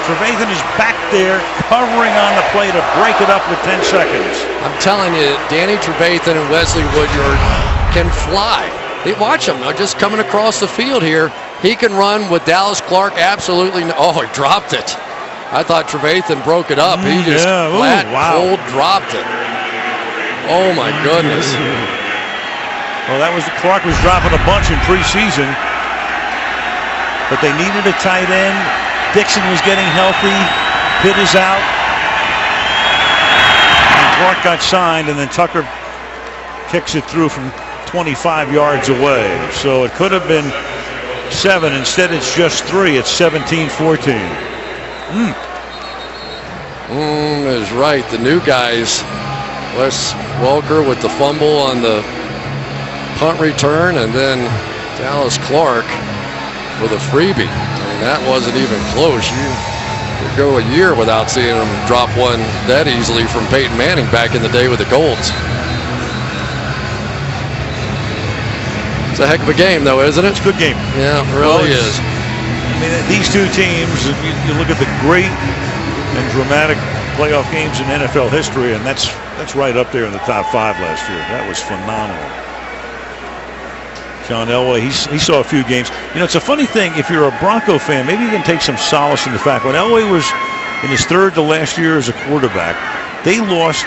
Trevathan is back there covering on the play to break it up with 10 seconds. I'm telling you, Danny Trevathan and Wesley Woodyard can fly. They watch him. They're just coming across the field here. He can run with Dallas Clark absolutely. Oh, he dropped it. I thought Trevathan broke it up. He just flat, cold dropped it. Oh, my goodness. Well, Clark was dropping a bunch in preseason, but they needed a tight end. Dixon was getting healthy. Pitt is out. And Clark got signed, and then Tucker kicks it through from 25 yards away. So it could have been 7. Instead, it's just 3. It's 17-14. Is right. The new guys, Wes Welker with the fumble on the punt return, and then Dallas Clark with a freebie. I mean, that wasn't even close. You could go a year without seeing him drop one that easily from Peyton Manning back in the day with the Colts. It's a heck of a game, though, isn't it? It's a good game. Yeah, it really is. I mean, these 2 teams, you look at the great and dramatic playoff games in NFL history, and that's right up there in the top 5 last year. That was phenomenal. John Elway, he saw a few games. You know, it's a funny thing. If you're a Bronco fan, maybe you can take some solace in the fact when Elway was in his 3rd to last year as a quarterback, they lost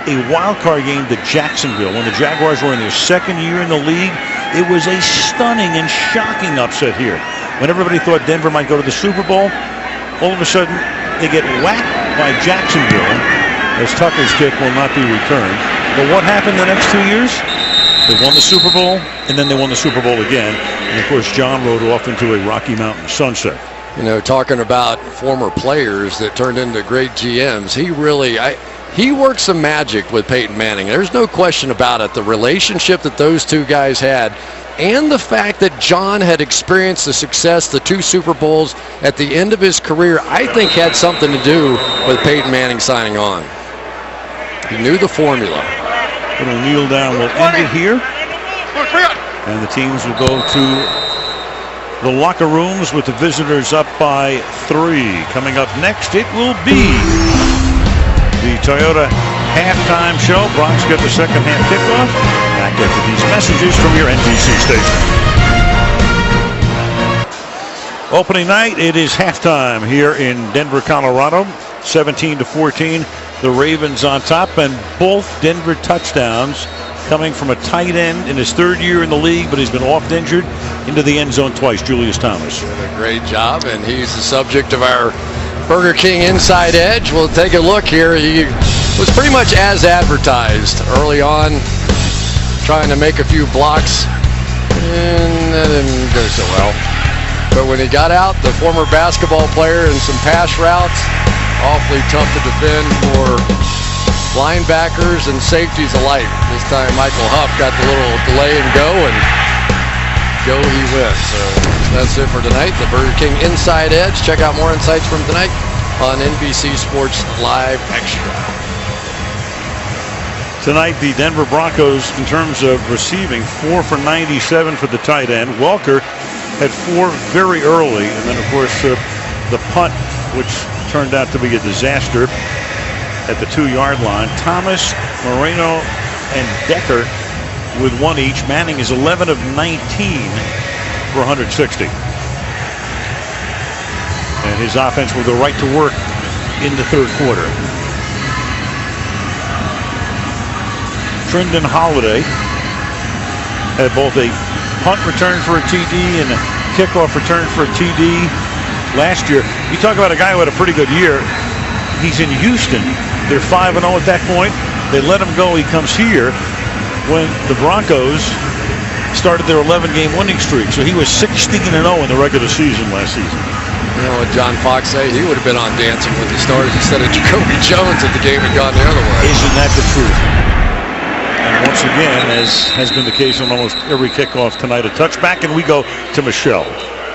a wild card game to Jacksonville when the Jaguars were in their second year in the league. It was a stunning and shocking upset here. When everybody thought Denver might go to the Super Bowl, all of a sudden they get whacked by Jacksonville as Tucker's kick will not be returned. But what happened the next 2 years? They won the Super Bowl, and then they won the Super Bowl again. And, of course, John rode off into a Rocky Mountain sunset. You know, talking about former players that turned into great GMs, he worked some magic with Peyton Manning. There's no question about it. The relationship that those two guys had, and the fact that John had experienced the success, the 2 Super Bowls at the end of his career, I think had something to do with Peyton Manning signing on. He knew the formula. Little kneel down will end it here. And the teams will go to the locker rooms with the visitors up by 3. Coming up next, it will be the Toyota halftime show. Bronx get the second half kickoff. Back after these messages from your NBC station. Opening night, it is halftime here in Denver, Colorado. 17-14. The Ravens on top, and both Denver touchdowns coming from a tight end in his 3rd year in the league, but he's been oft injured into the end zone twice, Julius Thomas. Did a great job, and he's the subject of our Burger King Inside Edge. We'll take a look here. He was pretty much as advertised early on, trying to make a few blocks, and that didn't go so well. But when he got out, the former basketball player and some pass routes, awfully tough to defend for linebackers and safeties alike. This time Michael Huff got the little delay and go he went. So that's it for tonight. The Burger King Inside Edge. Check out more insights from tonight on NBC Sports Live Extra. Tonight, the Denver Broncos, in terms of receiving, 4 for 97 for the tight end. Welker had 4 very early, and then, of course, the punt, which turned out to be a disaster at the 2-yard line. Thomas, Moreno, and Decker with 1 each. Manning is 11 of 19 for 160. And his offense will go right to work in the 3rd quarter. Trindon Holiday had both a punt return for a TD and a kickoff return for a TD last year. You talk about a guy who had a pretty good year. He's in Houston. They're 5-0 at that point. They let him go. He comes here when the Broncos started their 11-game winning streak. So he was 16-0 in the regular season last season. You know what John Fox said? He would have been on Dancing with the Stars instead of Jacoby Jones if the game had gone the other way. Isn't that the truth? And once again, as has been the case on almost every kickoff tonight, a touchback, and we go to Michelle.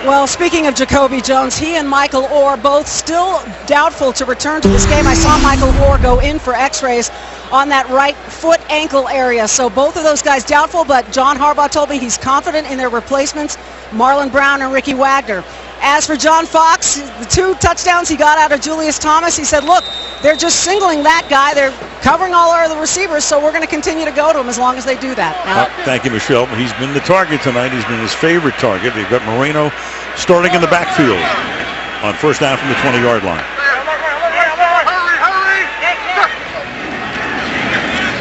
Well, speaking of Jacoby Jones, he and Michael Orr both still doubtful to return to this game. I saw Michael Orr go in for x-rays on that right foot ankle area. So both of those guys doubtful, but John Harbaugh told me he's confident in their replacements, Marlon Brown and Ricky Wagner. As for John Fox, the 2 touchdowns he got out of Julius Thomas, he said, look, they're just singling that guy. They're covering all our other receivers, so we're going to continue to go to him as long as they do that. Thank you, Michelle. He's been the target tonight. He's been his favorite target. They've got Moreno starting in the backfield on first down from the 20-yard line.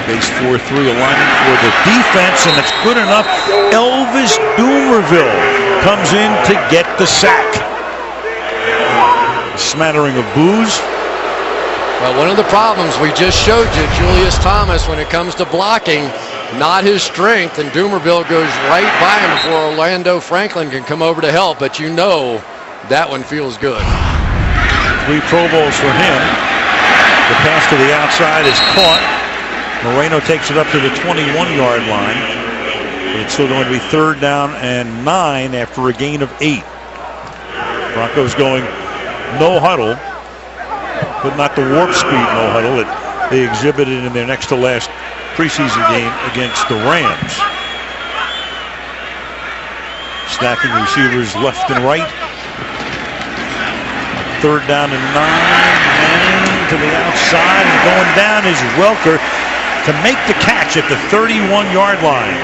Base 4-3 alignment for the defense, and it's good enough. Elvis Dumerville comes in to get the sack. A smattering of boos. Well, one of the problems we just showed you, Julius Thomas, when it comes to blocking, not his strength, and Dumerville goes right by him before Orlando Franklin can come over to help, but you know that one feels good. 3 Pro Bowls for him. The pass to the outside is caught. Moreno takes it up to the 21-yard line. But it's still going to be 3rd down and 9 after a gain of 8. Broncos going no huddle, but not the warp speed no huddle that they exhibited in their next to last preseason game against the Rams. Stacking receivers left and right. 3rd down and 9. Manning to the outside, and going down is Welker to make the catch at the 31-yard line.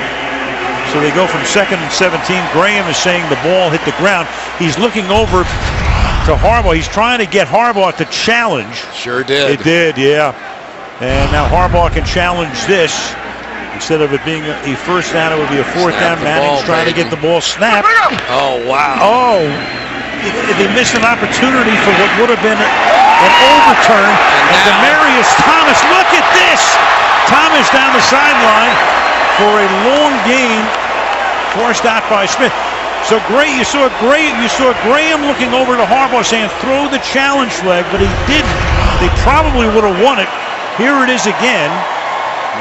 So they go from 2nd and 17. Graham is saying the ball hit the ground. He's looking over to Harbaugh. He's trying to get Harbaugh to challenge. Sure did. It did, yeah. And now Harbaugh can challenge this. Instead of it being a first down, it would be a fourth down. Manning's trying to get the ball snapped. Oh, wow. Oh, they missed an opportunity for what would have been an overturn. And Demarius Thomas, look at this. Thomas down the sideline for a long gain, forced out by Smith. So you saw Graham looking over to Harbaugh saying, throw the challenge flag, but he didn't. They probably would have won it. Here it is again.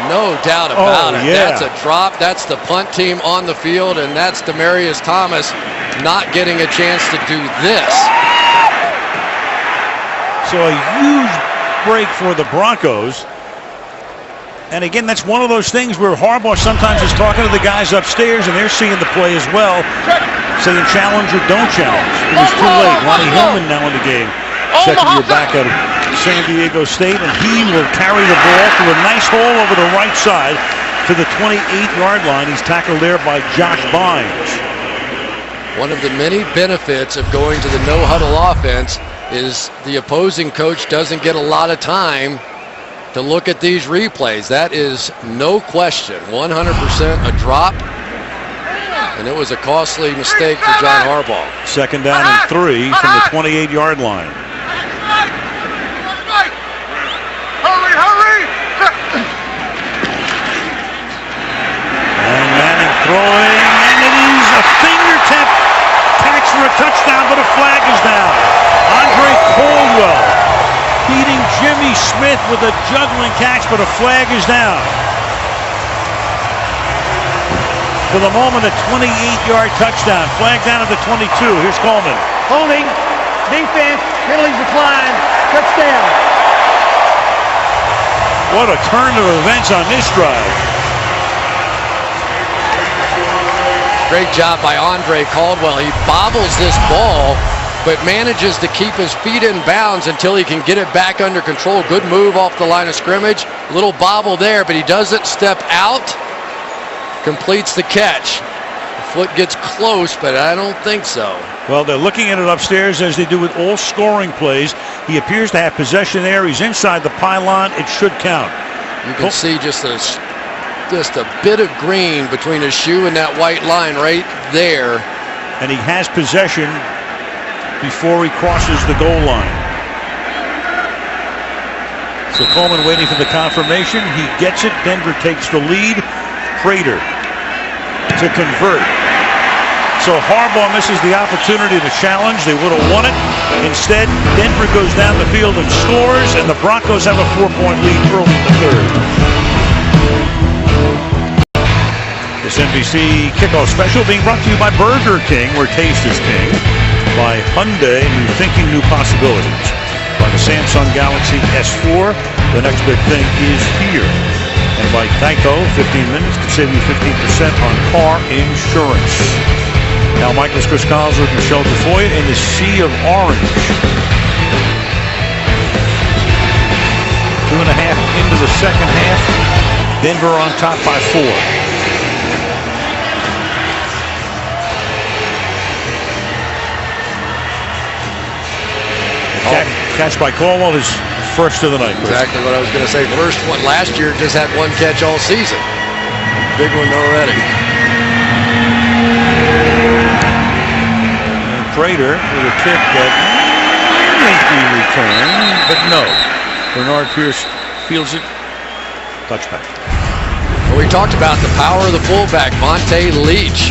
No doubt about it. Yeah. That's a drop. That's the punt team on the field, and that's Demarius Thomas not getting a chance to do this. So a huge break for the Broncos. And again, that's one of those things where Harbaugh sometimes is talking to the guys upstairs, and they're seeing the play as well, saying challenge or don't challenge. It was too late. Ronnie Hillman now in the game. Second year back out of San Diego State, and he will carry the ball to a nice hole over the right side to the 28-yard line. He's tackled there by Josh Bynes. One of the many benefits of going to the no-huddle offense is the opposing coach doesn't get a lot of time to look at these replays. That is no question 100% a drop, and it was a costly mistake for John Harbaugh. Second down and 3 from the 28-yard line. And Manning throwing, and it is a fingertip catch for a touchdown, but a flag is down. Andre Caldwell beating Jimmy Smith with a juggling catch, but a flag is down. For the moment, a 28-yard touchdown. Flag down at the 22. Here's Coleman. Holding, defense, penalties declined, touchdown. What a turn of events on this drive. Great job by Andre Caldwell. He bobbles this ball, but manages to keep his feet in bounds until he can get it back under control. Good move off the line of scrimmage. Little bobble there, but he doesn't step out. Completes the catch. The foot gets close, but I don't think so. Well, they're looking at it upstairs as they do with all scoring plays. He appears to have possession there. He's inside the pylon. It should count. You can see just a bit of green between his shoe and that white line right there. And he has possession before he crosses the goal line. So Coleman waiting for the confirmation. He gets it. Denver takes the lead. Prater to convert. So Harbaugh misses the opportunity to challenge. They would have won it. Instead, Denver goes down the field and scores, and the Broncos have a 4-point lead early in the third. This NBC kickoff special being brought to you by Burger King, where taste is king. By Hyundai, new thinking, new possibilities. By the Samsung Galaxy S4, the next big thing is here. And by Geico, 15 minutes to save you 15% on car insurance. Now Michael's Chris Collinsworth, Michelle Tafoya in the sea of orange. 2.5 into the second half. Denver on top by 4. Catch by Caldwell, his first of the night. Exactly what I was going to say. First one last year, just had one catch all season. Big one already. And Prater with a kick that might be returned, but no. Bernard Pierce fields it. Touchback. Well, we talked about the power of the fullback, Monte Leach,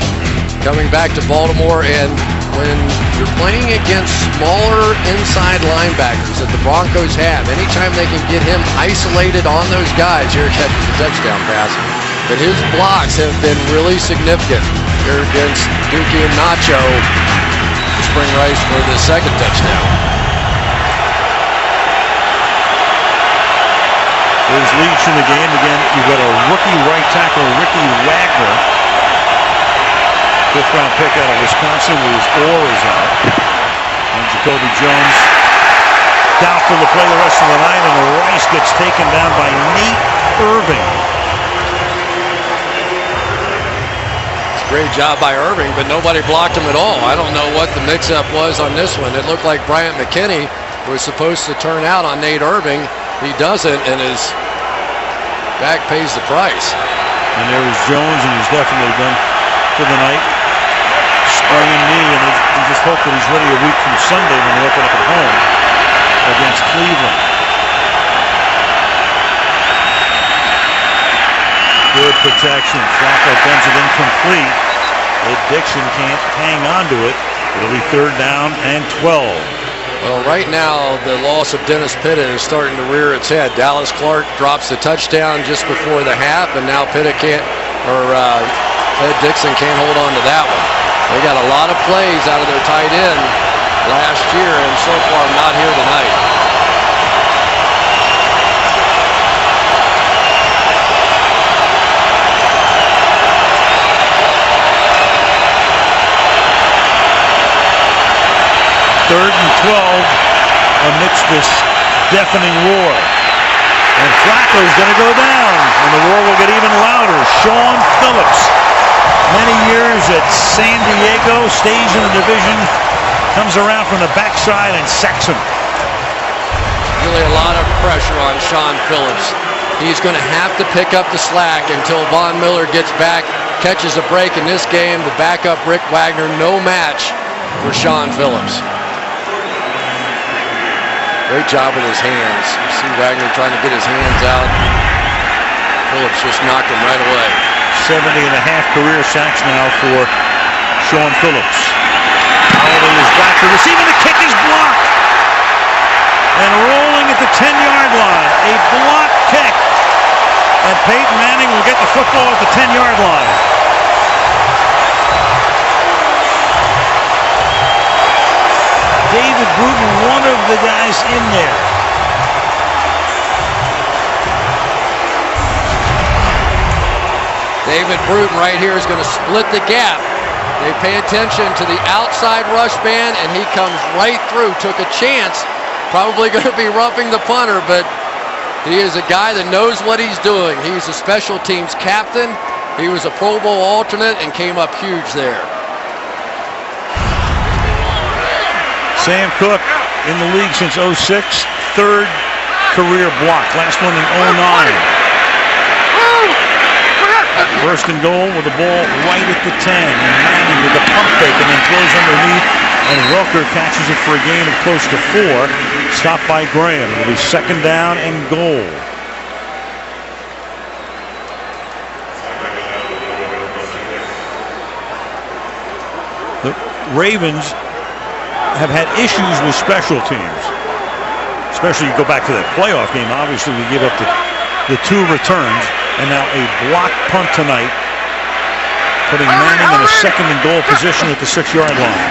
coming back to Baltimore, and when you're playing against smaller inside linebackers that the Broncos have, anytime they can get him isolated on those guys, here catches the touchdown pass. But his blocks have been really significant here against Dookie and Nacho. Spring Rice for the second touchdown. There's Leach in the game. Again, you've got a rookie right tackle, Ricky Wagner. 5th-round pick out of Wisconsin with his oars out. And Jacoby Jones doubtful to play the rest of the night, and Rice gets taken down by Nate Irving. It's a great job by Irving, but nobody blocked him at all. I don't know what the mix-up was on this one. It looked like Bryant McKinney was supposed to turn out on Nate Irving, he doesn't, and his back pays the price. And there was Jones, and he's definitely done for the night. Sprained knee, and we just hope that he's ready a week from Sunday when they open up at home against Cleveland. Good protection. Flacco bends it incomplete. Ed Dixon can't hang on to it. It'll be 3rd down and 12. Well, right now, the loss of Dennis Pitta is starting to rear its head. Dallas Clark drops the touchdown just before the half, and now Pitta can't, or Ed Dixon can't hold on to that one. They got a lot of plays out of their tight end last year, and so far not here tonight. Third and 12 amidst this deafening roar. And Flacco's going to go down, and the roar will get even louder. Sean Phillips, many years at San Diego, stays in the division, comes around from the backside and sacks him. Really a lot of pressure on Sean Phillips. He's going to have to pick up the slack until Von Miller gets back, catches a break in this game. The backup Rick Wagner, no match for Sean Phillips. Great job with his hands. You see Wagner trying to get his hands out. Phillips just knocked him right away. 70 and a half career sacks now for Sean Phillips. Holiday is back to receive, and the kick is blocked. And rolling at the 10-yard line. A block kick. And Peyton Manning will get the football at the 10-yard line. David Bruton, one of the guys in there. David Bruton right here is going to split the gap. They pay attention to the outside rush band, and he comes right through. Took a chance. Probably going to be roughing the punter, but he is a guy that knows what he's doing. He's a special teams captain. He was a Pro Bowl alternate and came up huge there. Sam Cook in the league since 06, 3rd career block. Last one in 09. First and goal with the ball right at the 10. And Manning with the pump fake and then throws underneath. And Welker catches it for a gain of close to 4. Stopped by Graham. It'll be 2nd down and goal. The Ravens have had issues with special teams. Especially you go back to that playoff game. Obviously, we give up the 2 returns. And now a block punt tonight, putting Manning in a 2nd and goal position at the 6-yard line.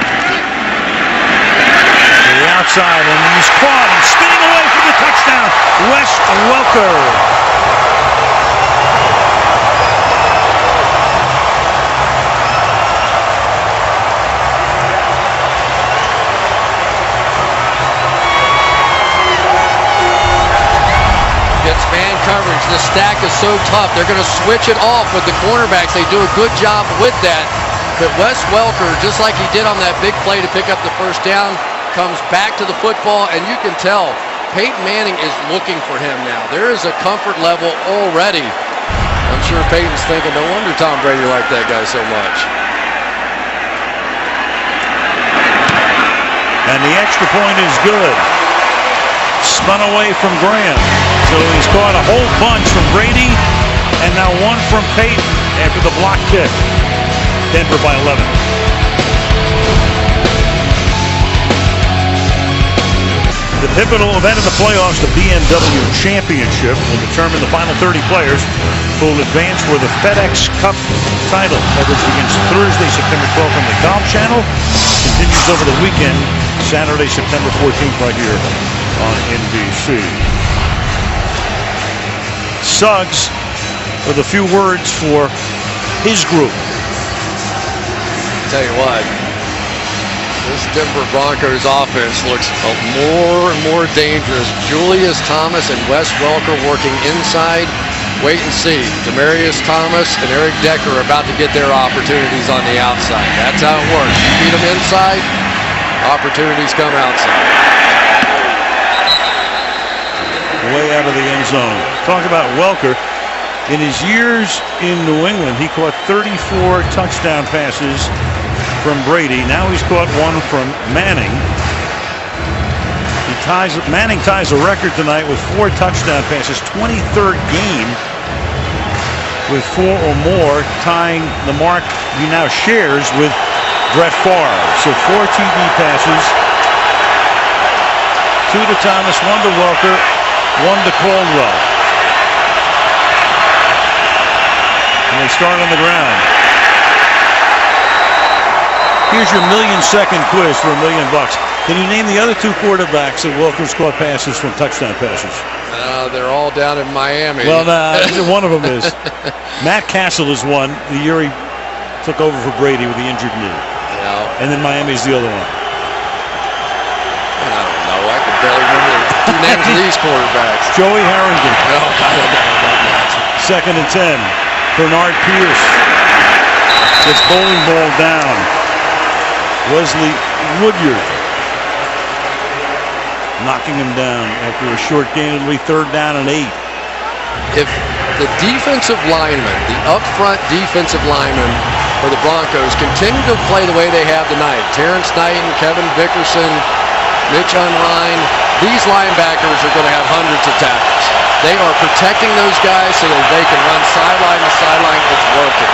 To the outside, and he's caught and spinning away for the touchdown. Wes Welker. Man coverage. The stack is so tough. They're going to switch it off with the cornerbacks. They do a good job with that. But Wes Welker, just like he did on that big play to pick up the 1st down, comes back to the football, and you can tell Peyton Manning is looking for him now. There is a comfort level already. I'm sure Peyton's thinking, no wonder Tom Brady liked that guy so much. And the extra point is good. Spun away from Graham. So he's caught a whole bunch from Brady and now 1 from Peyton after the block kick. Denver by 11. The pivotal event of the playoffs, the BMW Championship, will determine the final 30 players who will advance for the FedEx Cup title. Coverage begins Thursday, September 12th on the Golf Channel. Continues over the weekend, Saturday, September 14th right here on NBC. Suggs with a few words for his group. Tell you what, this Denver Broncos offense looks more and more dangerous. Julius Thomas and Wes Welker working inside. Wait and see. Demaryius Thomas and Eric Decker are about to get their opportunities on the outside. That's how it works. You beat them inside, opportunities come outside. way out of the end zone. Talk about Welker. In his years in New England, he caught 34 touchdown passes from Brady. Now he's caught one from Manning. Manning ties a record tonight with 4 touchdown passes, 23rd game with 4 or more, tying the mark he now shares with Brett Favre. So 4 TD passes, 2 to Thomas, 1 to Welker, 1 to Caldwell. And they start on the ground. Here's your million-second quiz for $1 million. Can you name the other 2 quarterbacks that Welker's caught passes from touchdown passes? They're all down in Miami. Well, one of them is. Matt Castle is one. The year he took over for Brady with the injured knee. Yeah. And then Miami's the other one. I don't know. I can barely remember the names of these quarterbacks. Joey Harrington. No, I don't know about that. 2nd and 10. Bernard Pierce gets bowling ball down. Wesley Woodyard knocking him down after a short gain. It'll be 3rd down and 8. If the defensive linemen, the up-front defensive linemen for the Broncos continue to play the way they have tonight, Terrence Knighton, Kevin Vickerson, Mitch Unrein, these linebackers are going to have hundreds of tackles. They are protecting those guys so that they can run sideline to sideline. It's working.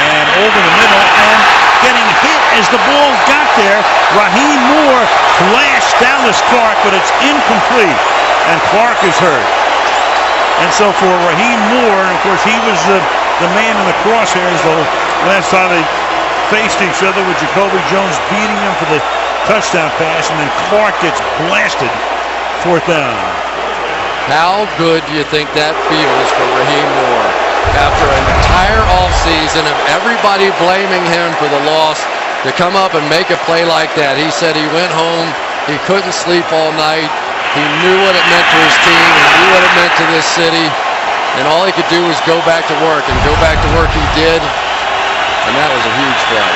And over the middle and getting hit as the ball got there. Raheem Moore flashed Dallas Clark, but it's incomplete. And Clark is hurt. And so for Raheem Moore, and of course he was the man in the crosshairs the last time they faced each other, with Jacoby Jones beating him for the touchdown pass, and then Clark gets blasted. 4th down. How good do you think that feels for Raheem Moore? After an entire offseason of everybody blaming him for the loss, to come up and make a play like that. He said he went home, he couldn't sleep all night, he knew what it meant to his team, he knew what it meant to this city, and all he could do was go back to work, and go back to work he did, and that was a huge play.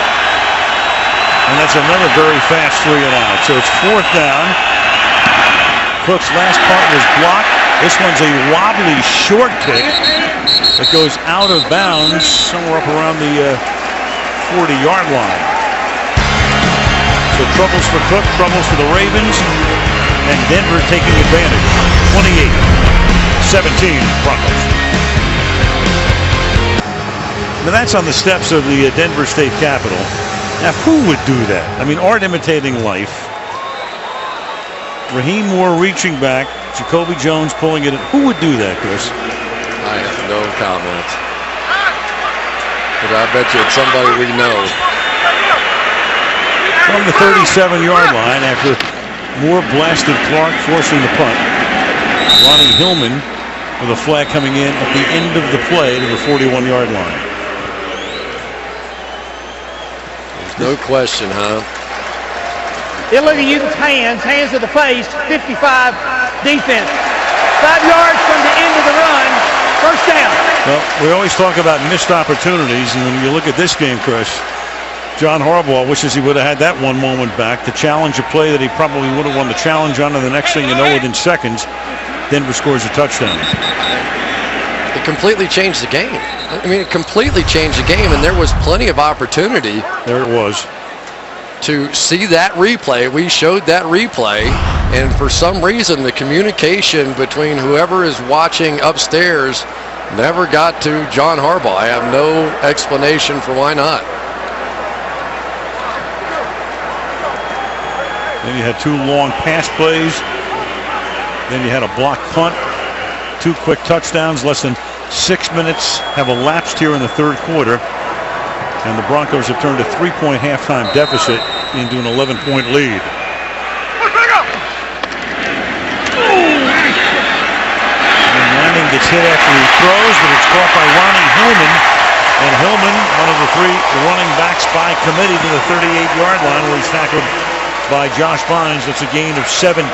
And that's another very fast 3 and out. So it's 4th down. Cook's last punt was blocked. This one's a wobbly short kick that goes out of bounds somewhere up around the 40-yard line. So troubles for Cook, troubles for the Ravens, and Denver taking advantage. 28-17 Broncos. Now that's on the steps of the Denver State Capitol. Now who would do that? I mean, art imitating life. Raheem Moore reaching back, Jacoby Jones pulling it in. Who would do that, Chris? I have no comments. But I bet you it's somebody we know. From the 37-yard line after Moore blasted Clark, forcing the punt. Ronnie Hillman with a flag coming in at the end of the play to the 41-yard line. There's no question, huh? Illegal use of hands to the face, 55 defense. 5 yards from the end of the run, 1st down. Well, we always talk about missed opportunities, and when you look at this game, Chris, John Harbaugh wishes he would have had that one moment back to challenge a play that he probably would have won the challenge on, and the next thing you know, within seconds, Denver scores a touchdown. It completely changed the game. I mean, it completely changed the game, and there was plenty of opportunity. There it was. To see that replay. We showed that replay, and for some reason, the communication between whoever is watching upstairs never got to John Harbaugh. I have no explanation for why not. Then you had 2 long pass plays. Then you had a block punt. 2 quick touchdowns. Less than 6 minutes have elapsed here in the 3rd quarter. And the Broncos have turned a 3-point halftime deficit into an 11-point lead. And Manning gets hit after he throws, but it's caught by Ronnie Hillman. And Hillman, one of the 3 running backs by committee, to the 38-yard line, where he's tackled by Josh Bynes. That's a gain of 17.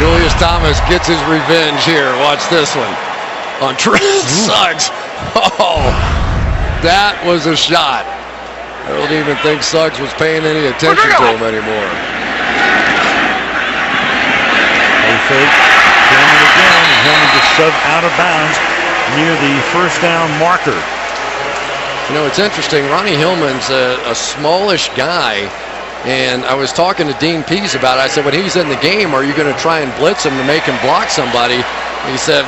Julius Thomas gets his revenge here. Watch this one. On Trent Suggs. Oh, that was a shot. I don't even think Suggs was paying any attention to him anymore. They fake. Hillman again. Hillman gets shoved out of bounds near the first down marker. You know, it's interesting. Ronnie Hillman's a smallish guy. And I was talking to Dean Pease about it. I said, when he's in the game, are you going to try and blitz him to make him block somebody? He said,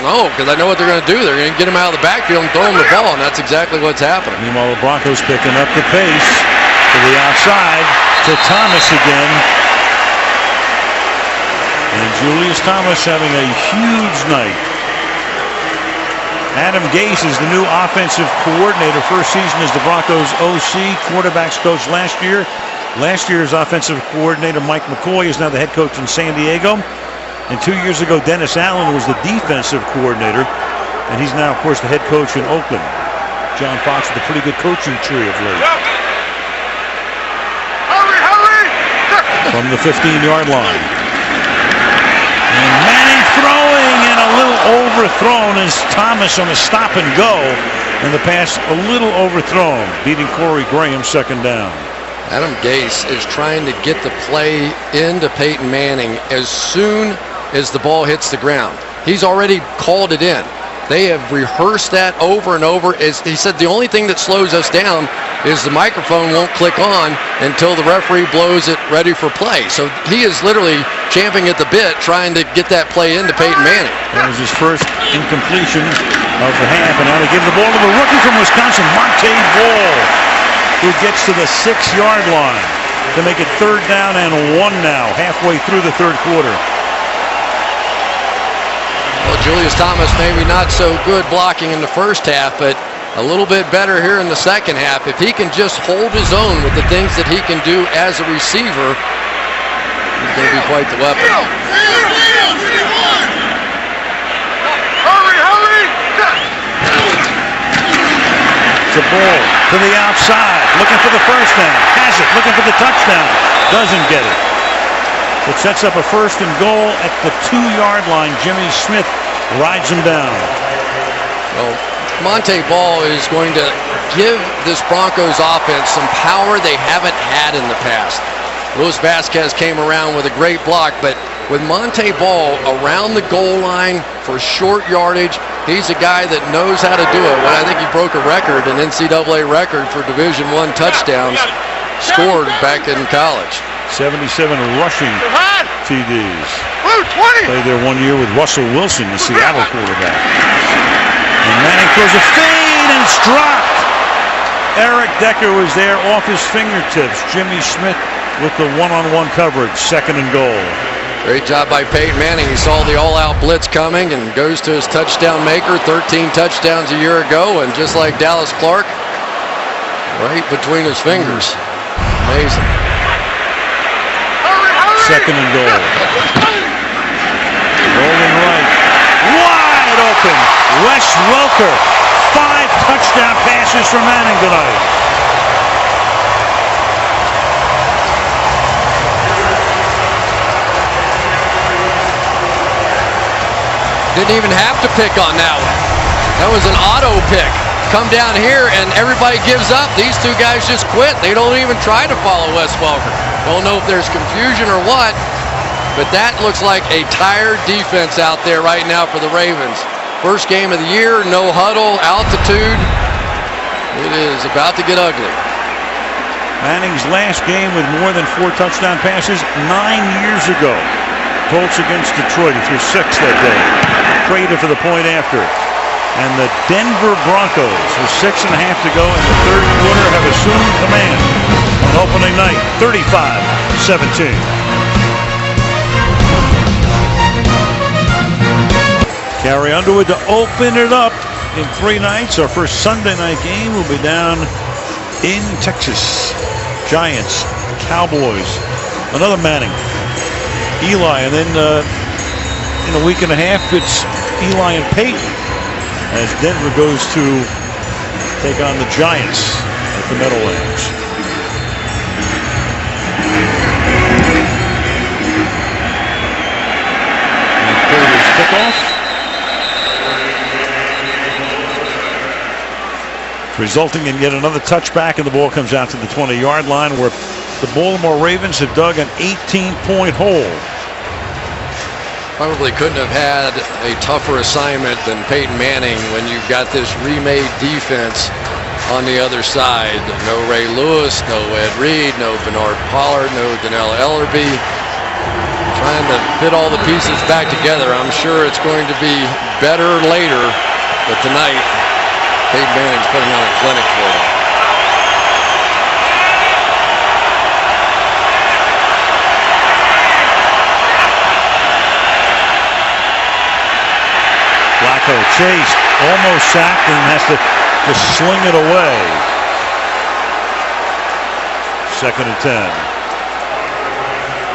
no, because I know what they're going to do. They're going to get him out of the backfield and throw him the ball, and that's exactly what's happening. Meanwhile, the Broncos picking up the pace to the outside to Thomas again. And Julius Thomas having a huge night. Adam Gase is the new offensive coordinator. First season as the Broncos OC, quarterbacks coach last year. Last year's offensive coordinator Mike McCoy is now the head coach in San Diego. And 2 years ago, Dennis Allen was the defensive coordinator. And he's now, of course, the head coach in Oakland. John Fox with a pretty good coaching tree of late. From the 15-yard line. And Manning throwing and a little overthrown as Thomas on a stop and go. And the pass a little overthrown, beating Corey Graham second down. Adam Gase is trying to get the play into Peyton Manning as soon as the ball hits the ground. He's already called it in. They have rehearsed that over and over. As he said, the only thing that slows us down is the microphone won't click on until the referee blows it ready for play. So he is literally champing at the bit trying to get that play into Peyton Manning. That was his first incompletion of the half. And now they give the ball to the rookie from Wisconsin, Monte Ball, who gets to the 6-yard line to make it third down and 1 now, halfway through the third quarter. Well, Julius Thomas maybe not so good blocking in the first half, but a little bit better here in the second half. If he can just hold his own with the things that he can do as a receiver, he's going to be quite the weapon. The ball to the outside, looking for the first down. Has it, looking for the touchdown. Doesn't get it. It sets up a first and goal at the 2-yard line. Jimmy Smith rides him down. Well, Monte Ball is going to give this Broncos offense some power they haven't had in the past. Luis Vasquez came around with a great block, but with Monte Ball around the goal line for short yardage, he's a guy that knows how to do it. Well, I think he broke a record, an NCAA record for Division I touchdowns scored back in college. 77 rushing TDs. Played there 1 year with Russell Wilson, the Seattle quarterback. And Manning throws a fade and it's dropped. Eric Decker was there off his fingertips. Jimmy Smith with the one-on-one coverage, second and goal. Great job by Peyton Manning. He saw the all-out blitz coming and goes to his touchdown maker. 13 touchdowns a year ago, and just like Dallas Clark, right between his fingers. Amazing. Second and goal. Rolling right. Wide open. Wes Welker. 5 touchdown passes for Manning tonight. Didn't even have to pick on that one. That was an auto pick. Come down here and everybody gives up. These two guys just quit. They don't even try to follow Wes Welker. Don't know if there's confusion or what, but that looks like a tired defense out there right now for the Ravens. First game of the year, no huddle, altitude. It is about to get ugly. Manning's last game with more than 4 touchdown passes 9 years ago. Colts against Detroit. He threw 6 that day. Traded for the point after. And the Denver Broncos, with 6.5 to go in the third quarter, have assumed command on opening night, 35-17. Carrie Underwood to open it up in 3 nights. Our first Sunday night game will be down in Texas. Giants, Cowboys, another Manning, Eli, and then in a week and a half it's Eli and Peyton as Denver goes to take on the Giants at the Meadowlands. And kickoff. resulting in yet another touchback, and the ball comes out to the 20-yard line, where the Baltimore Ravens have dug an 18-point hole. Probably couldn't have had a tougher assignment than Peyton Manning when you've got this remade defense on the other side. No Ray Lewis, no Ed Reed, no Bernard Pollard, no Donnell Ellerbe. Trying to fit all the pieces back together. I'm sure it's going to be better later, but tonight, Peyton Manning's putting on a clinic for them. Flacco chased, almost sacked, and has to just sling it away. 2nd and 10.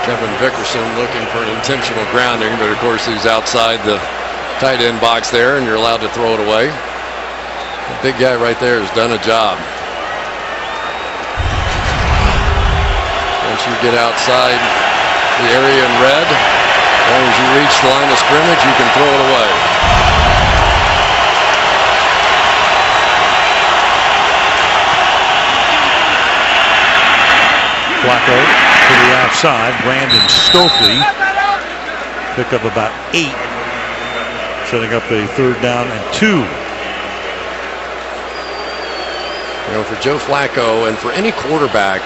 Kevin Vickerson looking for an intentional grounding, but of course he's outside the tight end box there, and you're allowed to throw it away. The big guy right there has done a job. Once you get outside the area in red, as long as you reach the line of scrimmage, you can throw it away. Flacco to the outside. Brandon Stokely pick up about 8, setting up a 3rd down and 2. You know, for Joe Flacco and for any quarterback,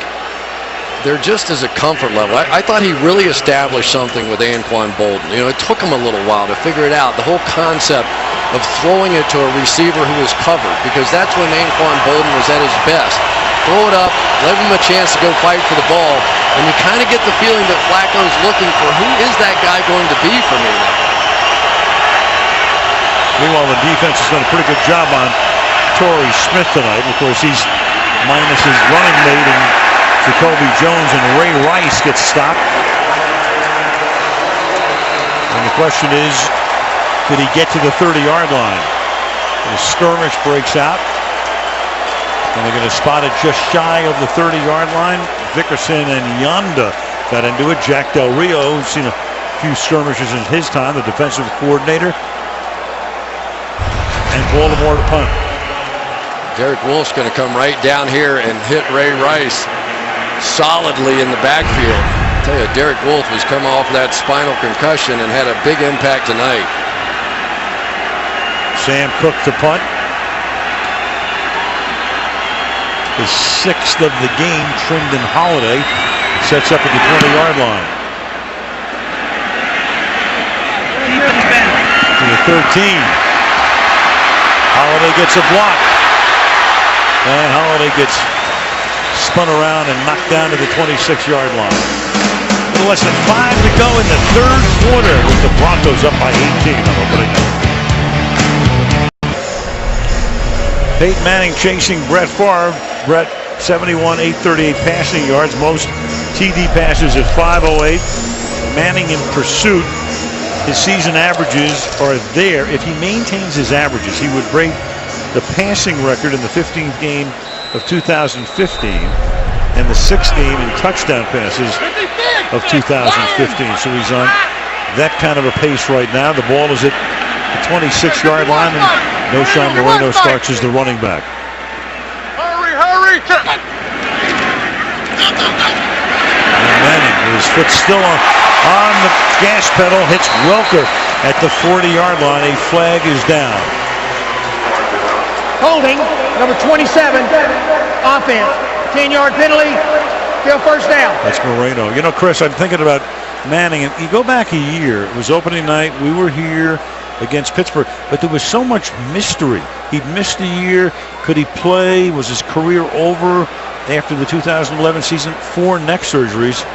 they're just as a comfort level. I thought he really established something with Anquan Bolden. You know, it took him a little while to figure it out. The whole concept of throwing it to a receiver who was covered, because that's when Anquan Bolden was at his best. Throw it up, let him a chance to go fight for the ball, and you kind of get the feeling that Flacco's looking for who is that guy going to be for me now. Meanwhile, the defense has done a pretty good job on Torrey Smith tonight. Of course, he's minus his running mate and Jacoby Jones, and Ray Rice gets stopped. And the question is, did he get to the 30-yard line? The skirmish breaks out, and they're going to spot it just shy of the 30-yard line. Vickerson and Yonda got into it. Jack Del Rio, who's seen a few skirmishes in his time, the defensive coordinator. And Baltimore to punt. Derek Wolf's going to come right down here and hit Ray Rice solidly in the backfield. I tell you, Derek Wolf has come off that spinal concussion and had a big impact tonight. Sam Cook to punt. His 6th of the game. Trindon Holiday sets up at the 20-yard line. To the 13. Holiday gets a block. And Holiday gets spun around and knocked down to the 26-yard line. A little less than 5 to go in the 3rd quarter, with the Broncos up by 18 on opening. Peyton Manning chasing Brett Favre. Brett 71, 838 passing yards, most TD passes at 508. Manning in pursuit. His season averages are there. If he maintains his averages, he would break the passing record in the 15th game of 2015 and the 6th game in touchdown passes of 2015. So he's on that kind of a pace right now. The ball is at the 26-yard line, and Noshawn Moreno starts as the running back. Hurry! And Manning, with his foot still on the gas pedal, hits Welker at the 40-yard line. A flag is down. Holding, number 27, offense. 10-yard penalty, still 1st down. That's Moreno. You know, Chris, I'm thinking about Manning, and you go back a year. It was opening night. We were here against Pittsburgh, but there was so much mystery. He'd missed a year. Could he play? Was his career over after the 2011 season? 4 neck surgeries.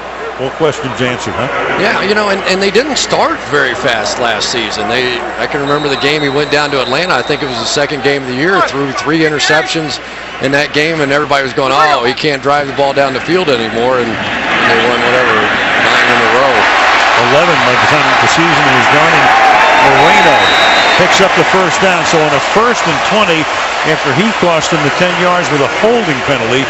All questions answered, huh? Yeah, you know, and they didn't start very fast last season. I can remember the game he went down to Atlanta. I think it was the 2nd game of the year. Threw 3 interceptions in that game, and everybody was going, oh, he can't drive the ball down the field anymore, and they won whatever, 9 in a row. 11 by the time the season was done, and Moreno picks up the 1st down. So on a 1st and 20, after he cost him the 10 yards with a holding penalty,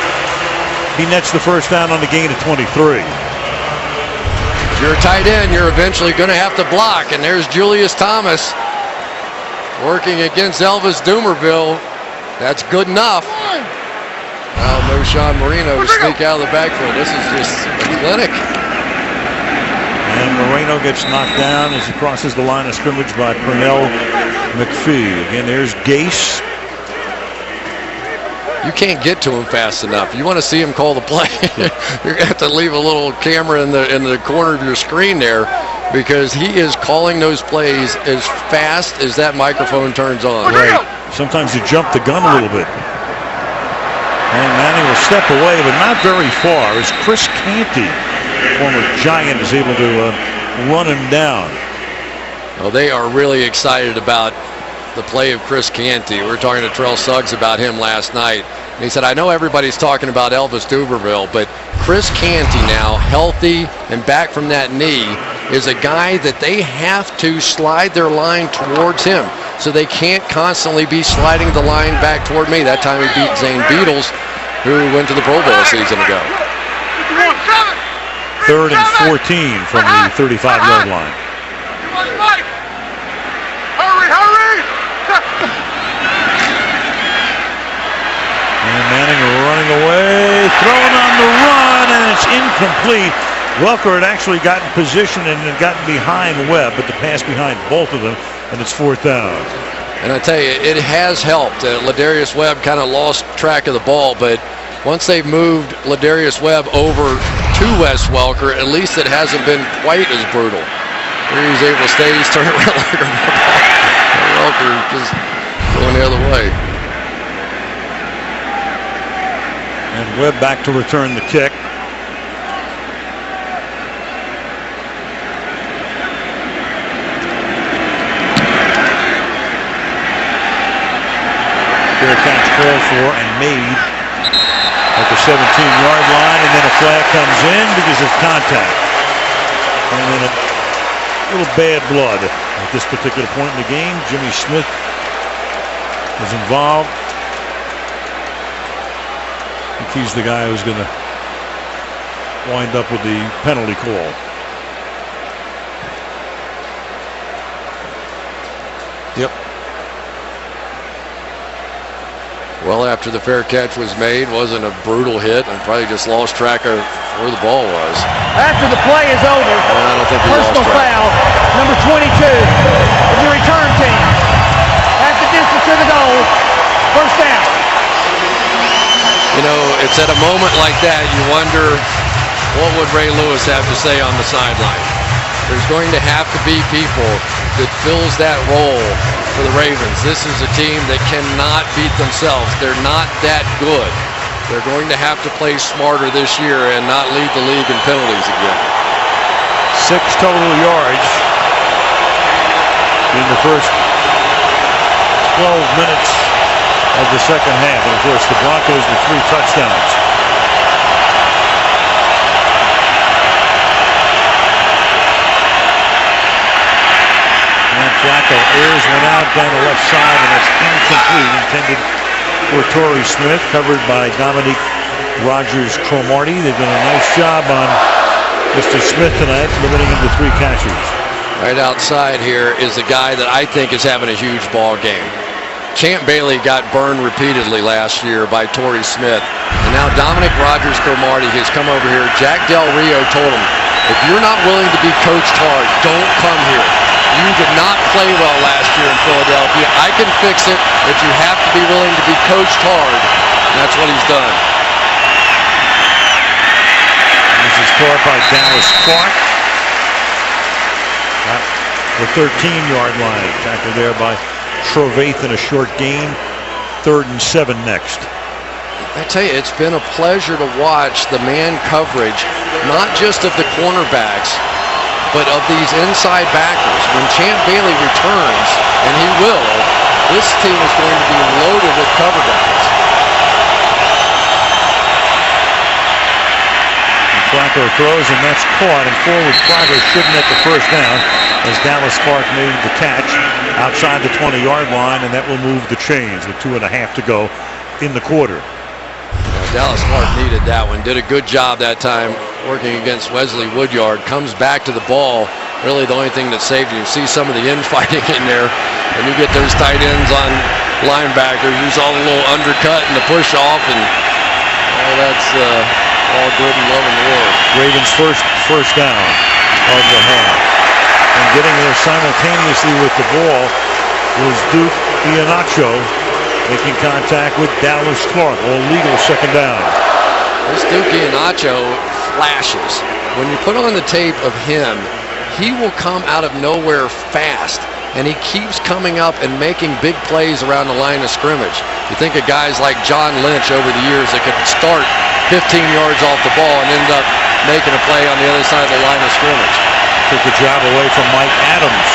he nets the 1st down on the gain of 23. If you're a tight end, you're eventually going to have to block, and there's Julius Thomas working against Elvis Dumerville. That's good enough. No Sean Marino to sneak out of the backfield. This is just a clinic. And Moreno gets knocked down as he crosses the line of scrimmage by Pernell McPhee. Again, there's Gase. You can't get to him fast enough. You want to see him call the play. You're going to have to leave a little camera in the corner of your screen there, because he is calling those plays as fast as that microphone turns on. Right. Sometimes you jump the gun a little bit. And Manning will step away, but not very far, as Chris Canty, former Giant, is able to run him down. Well, they are really excited about the play of Chris Canty. We were talking to Terrell Suggs about him last night. And he said, I know everybody's talking about Elvis Duberville, but Chris Canty now, healthy and back from that knee, is a guy that they have to slide their line towards him. So they can't constantly be sliding the line back toward me. That time he beat Zane Beatles, who went to the Pro Bowl a season ago. 3rd and 14 from the 35-yard line. Hurry! And Manning running away, throwing on the run, and it's incomplete. Welker had actually gotten position and had gotten behind Webb, but the pass behind both of them, and it's 4th down. And I tell you, it has helped. Ladarius Webb kind of lost track of the ball, but once they've moved Ladarius Webb over to Wes Welker, at least it hasn't been quite as brutal. Here he's able to stay, he's turning around like a Welker just going the other way. And Webb back to return the kick. Fair catch called for and made at the 17-yard line, and then a flag comes in because of contact. And then a little bad blood at this particular point in the game. Jimmy Smith was involved. I think he's the guy who's going to wind up with the penalty call. Yep. Well, after the fair catch was made, wasn't a brutal hit, and probably just lost track of where the ball was. After the play is over, I don't think he personal lost track. foul, number 22 of the return team. At the distance to the goal, 1st down. You know, it's at a moment like that you wonder, what would Ray Lewis have to say on the sideline? There's going to have to be people that fills that role for the Ravens. This is a team that cannot beat themselves. They're not that good. They're going to have to play smarter this year and not lead the league in penalties again. 6 total yards in the first 12 minutes of the second half. And of course, the Broncos with 3 touchdowns. And Flacco airs one out down the left side, and that's incomplete, intended for Torrey Smith, covered by Dominique Rodgers-Cromartie. They've done a nice job on Mr. Smith tonight, limiting him to 3 catches. Right outside here is a guy that I think is having a huge ball game. Champ Bailey got burned repeatedly last year by Torrey Smith. And now Dominic Rodgers-Cromartie has come over here. Jack Del Rio told him, if you're not willing to be coached hard, don't come here. You did not play well last year in Philadelphia. I can fix it, but you have to be willing to be coached hard. And that's what he's done. This is caught by Dallas Clark. At the 13-yard line. Tackled there by Trovaith in a short gain. 3rd and 7 next. I tell you, it's been a pleasure to watch the man coverage, not just of the cornerbacks, but of these inside backers. When Champ Bailey returns, and he will, this team is going to be loaded with cover guys. Flacco throws, and that's caught, and forward progress shouldn't at the first down as Dallas Clark made the catch outside the 20-yard line, and that will move the chains with 2.5 to go in the quarter. Dallas Clark needed that one. Did a good job that time working against Wesley Woodyard. Comes back to the ball really the only thing that saved you. You see some of the infighting in there, and you get those tight ends on linebackers. You saw the little undercut and the push off, and that's all good and love in the world. Ravens' first down of the half. And getting there simultaneously with the ball was Duke Iheanacho making contact with Dallas Clark. All legal second down. This Duke Iheanacho flashes. When you put on the tape of him, he will come out of nowhere fast, and he keeps coming up and making big plays around the line of scrimmage. You think of guys like John Lynch over the years that could start 15 yards off the ball and end up making a play on the other side of the line of scrimmage. Took the job away from Mike Adams.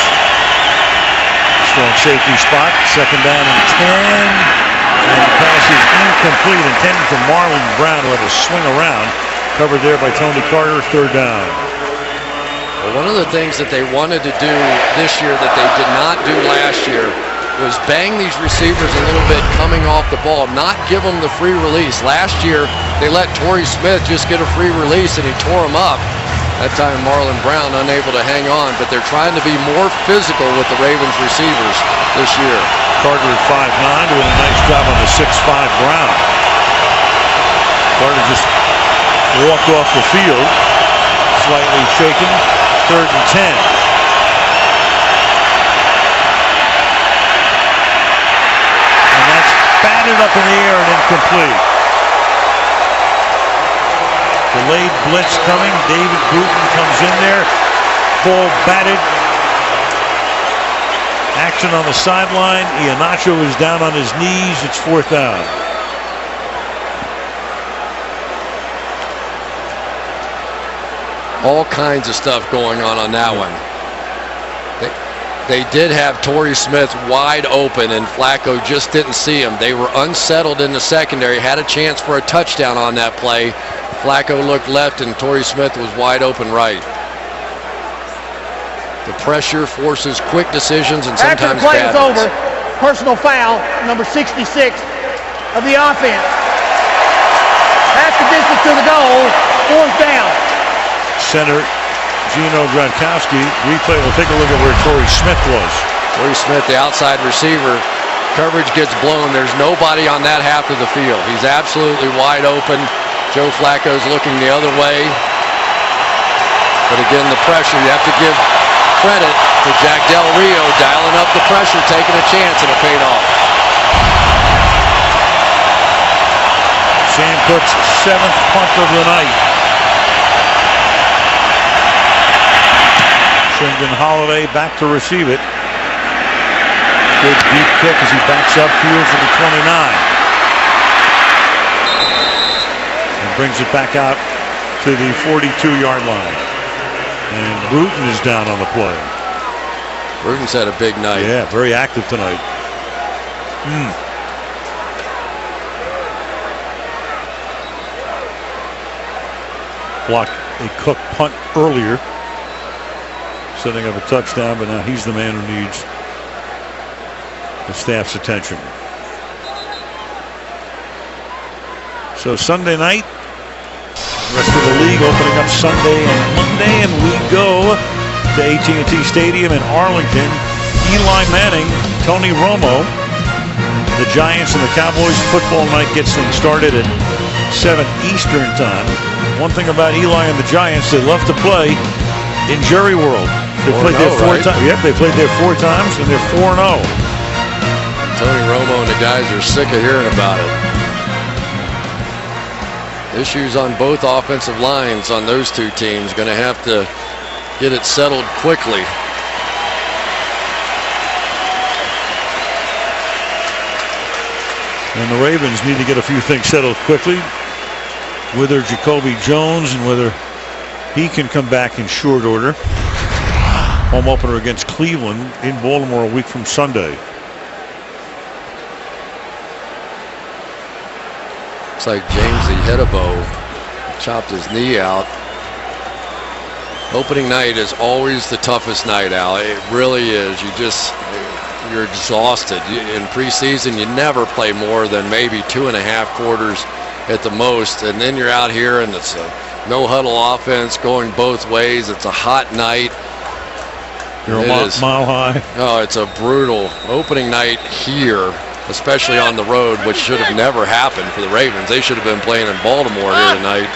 Strong safety spot, second down and 10. And the pass is incomplete, intended for Marlon Brown, who had to swing around. Covered there by Tony Carter, third down. Well, one of the things that they wanted to do this year that they did not do last year was bang these receivers a little bit coming off the ball, not give them the free release. Last year, they let Torrey Smith just get a free release, and he tore him up. That time, Marlon Brown unable to hang on, but they're trying to be more physical with the Ravens receivers this year. Carter at 5'9", doing a nice job on the 6'5" Brown. Carter just walked off the field, slightly shaken, third and 10. And that's batted up in the air and incomplete. Delayed blitz coming. David Bruton comes in there. Ball batted. Action on the sideline. Iheanacho is down on his knees. It's fourth down. All kinds of stuff going on that one. They did have Torrey Smith wide open, and Flacco just didn't see him. They were unsettled in the secondary, had a chance for a touchdown on that play. Flacco looked left, and Torrey Smith was wide open right. The pressure forces quick decisions and sometimes after the play bad is ones. over, personal foul, number 66 of the offense. Half the distance to the goal, fourth down. Center Gino Gronkowski. Replay will take a look at where Torrey Smith was. Torrey Smith, the outside receiver. Coverage gets blown. There's nobody on that half of the field. He's absolutely wide open. Joe Flacco's looking the other way. But again, the pressure, you have to give credit to Jack Del Rio dialing up the pressure, taking a chance, and it paid off. Sam Cook's 7th punt of the night. Brendan Holiday back to receive it. Good deep kick as he backs up field to the 29. And brings it back out to the 42-yard line. And Bruton is down on the play. Bruton's had a big night. Yeah, very active tonight. Blocked a Cook punt earlier, setting up a touchdown, but now he's the man who needs the staff's attention. So Sunday night, the rest of the league opening up Sunday and Monday, and we go to AT&T Stadium in Arlington. Eli Manning, Tony Romo, the Giants and the Cowboys. Football night gets things started at 7 Eastern time. One thing about Eli and the Giants, they love to play in Jerry World. They played there 4 times. Yep, they played there 4 times, and they're 4-0. Tony Romo and the guys are sick of hearing about it. Issues on both offensive lines on those two teams. Going to have to get it settled quickly. And the Ravens need to get a few things settled quickly. Whether Jacoby Jones and whether he can come back in short order. Home opener against Cleveland in Baltimore a week from Sunday. Looks like James Ihedebo chopped his knee out. Opening night is always the toughest night, Al. It really is. You're exhausted. In preseason, you never play more than maybe 2.5 quarters at the most, and then you're out here and it's a no huddle offense going both ways. It's a hot night. You're a mile high. Oh, it's a brutal opening night here, especially on the road, which should have never happened for the Ravens. They should have been playing in Baltimore here tonight.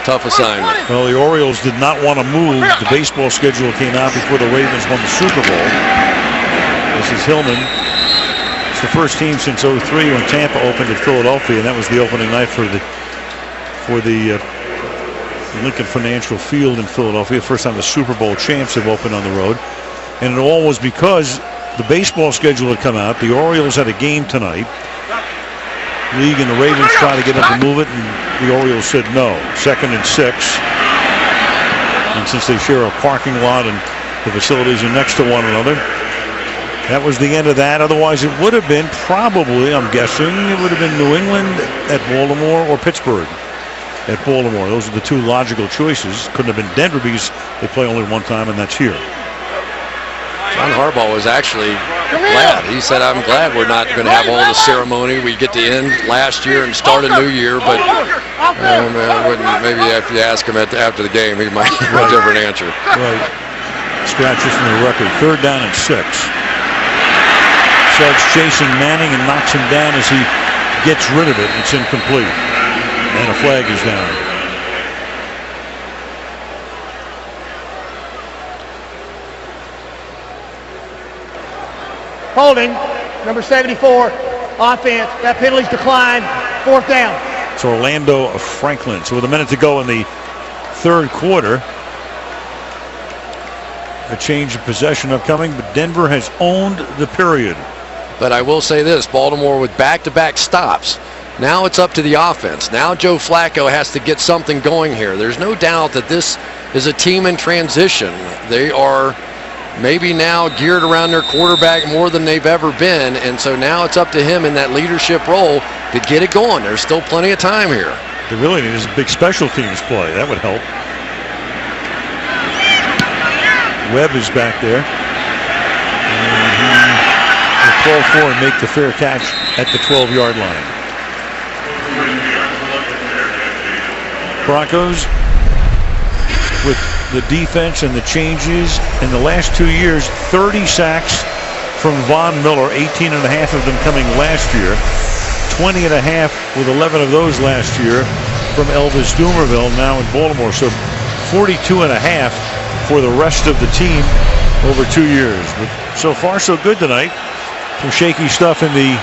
Tough assignment. Well, the Orioles did not want to move. The baseball schedule came out before the Ravens won the Super Bowl. This is Hillman. It's the first team since '03 when Tampa opened at Philadelphia, and that was the opening night for the Lincoln Financial Field in Philadelphia. First time the Super Bowl champs have opened on the road. And it all was because the baseball schedule had come out. The Orioles had a game tonight. League and the Ravens tried to get them to move it, and the Orioles said no. 2nd and 6. And since they share a parking lot and the facilities are next to one another, that was the end of that. Otherwise, it would have been probably, I'm guessing, it would have been New England at Baltimore or Pittsburgh at Baltimore. Those are the two logical choices. Couldn't have been Denver because they play only one time, and that's here. John Harbaugh was actually glad. He said, I'm glad we're not going to have all the ceremony. We get to end last year and start a new year, but maybe if you ask him after the game, he might give a different answer. Right. Scratches from the record. 3rd down and 6. Suggs chasing Manning and knocks him down as he gets rid of it. It's incomplete. And a flag is down. Holding, number 74, offense. That penalty's declined. 4th down. It's Orlando Franklin. So with a minute to go in the 3rd quarter, a change of possession upcoming, but Denver has owned the period. But I will say this, Baltimore with back-to-back stops. Now it's up to the offense. Now Joe Flacco has to get something going here. There's no doubt that this is a team in transition. They are maybe now geared around their quarterback more than they've ever been, and so now it's up to him in that leadership role to get it going. There's still plenty of time here. They really need a big special teams play. That would help. Webb is back there. And he will call for and make the fair catch at the 12-yard line. Broncos with the defense and the changes in the last 2 years, 30 sacks from Von Miller, 18 and a half of them coming last year, 20 and a half with 11 of those last year from Elvis Dumervil, now in Baltimore. So 42 and a half for the rest of the team over 2 years. But so far so good tonight. Some shaky stuff in the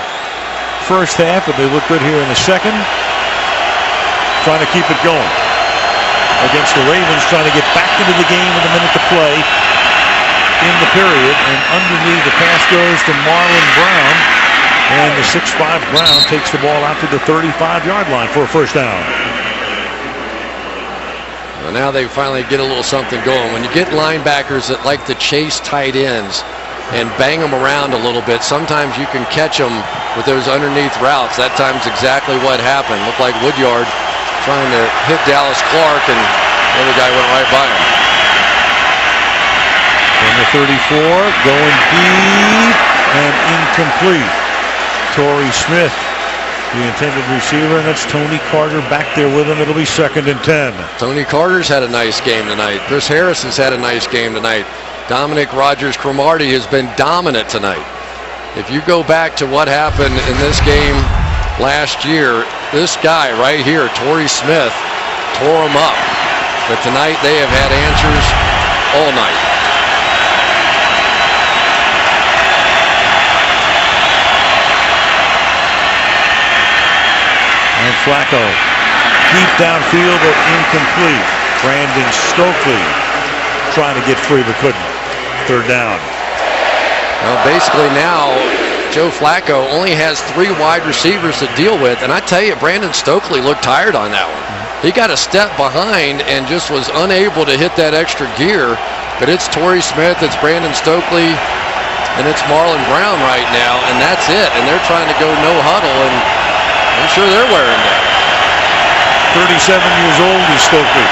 first half, but they look good here in the second. Trying to keep it going against the Ravens, trying to get back into the game with a minute to play in the period. And underneath, the pass goes to Marlon Brown, and the 6'5" Brown takes the ball out to the 35-yard line for a first down. Well, now they finally get a little something going. When you get linebackers that like to chase tight ends and bang them around a little bit, sometimes you can catch them with those underneath routes. That time's exactly what happened. Looked like Woodyard trying to hit Dallas Clark, and the other guy went right by him. Number 34 going deep and incomplete. Torrey Smith, the intended receiver, and that's Tony Carter back there with him. It'll be 2nd and 10. Tony Carter's had a nice game tonight. Chris Harris has had a nice game tonight. Dominic Rodgers-Cromartie has been dominant tonight. If you go back to what happened in this game last year, this guy right here, Torrey Smith, tore him up. But tonight they have had answers all night. And Flacco, deep downfield but incomplete. Brandon Stokely trying to get free but couldn't. 3rd down. Well, basically now Joe Flacco only has 3 wide receivers to deal with, and I tell you, Brandon Stokely looked tired on that one. He got a step behind and just was unable to hit that extra gear. But it's Torrey Smith, it's Brandon Stokely, and it's Marlon Brown right now, and that's it. And they're trying to go no huddle, and I'm sure they're wearing that. 37 years old is Stokely.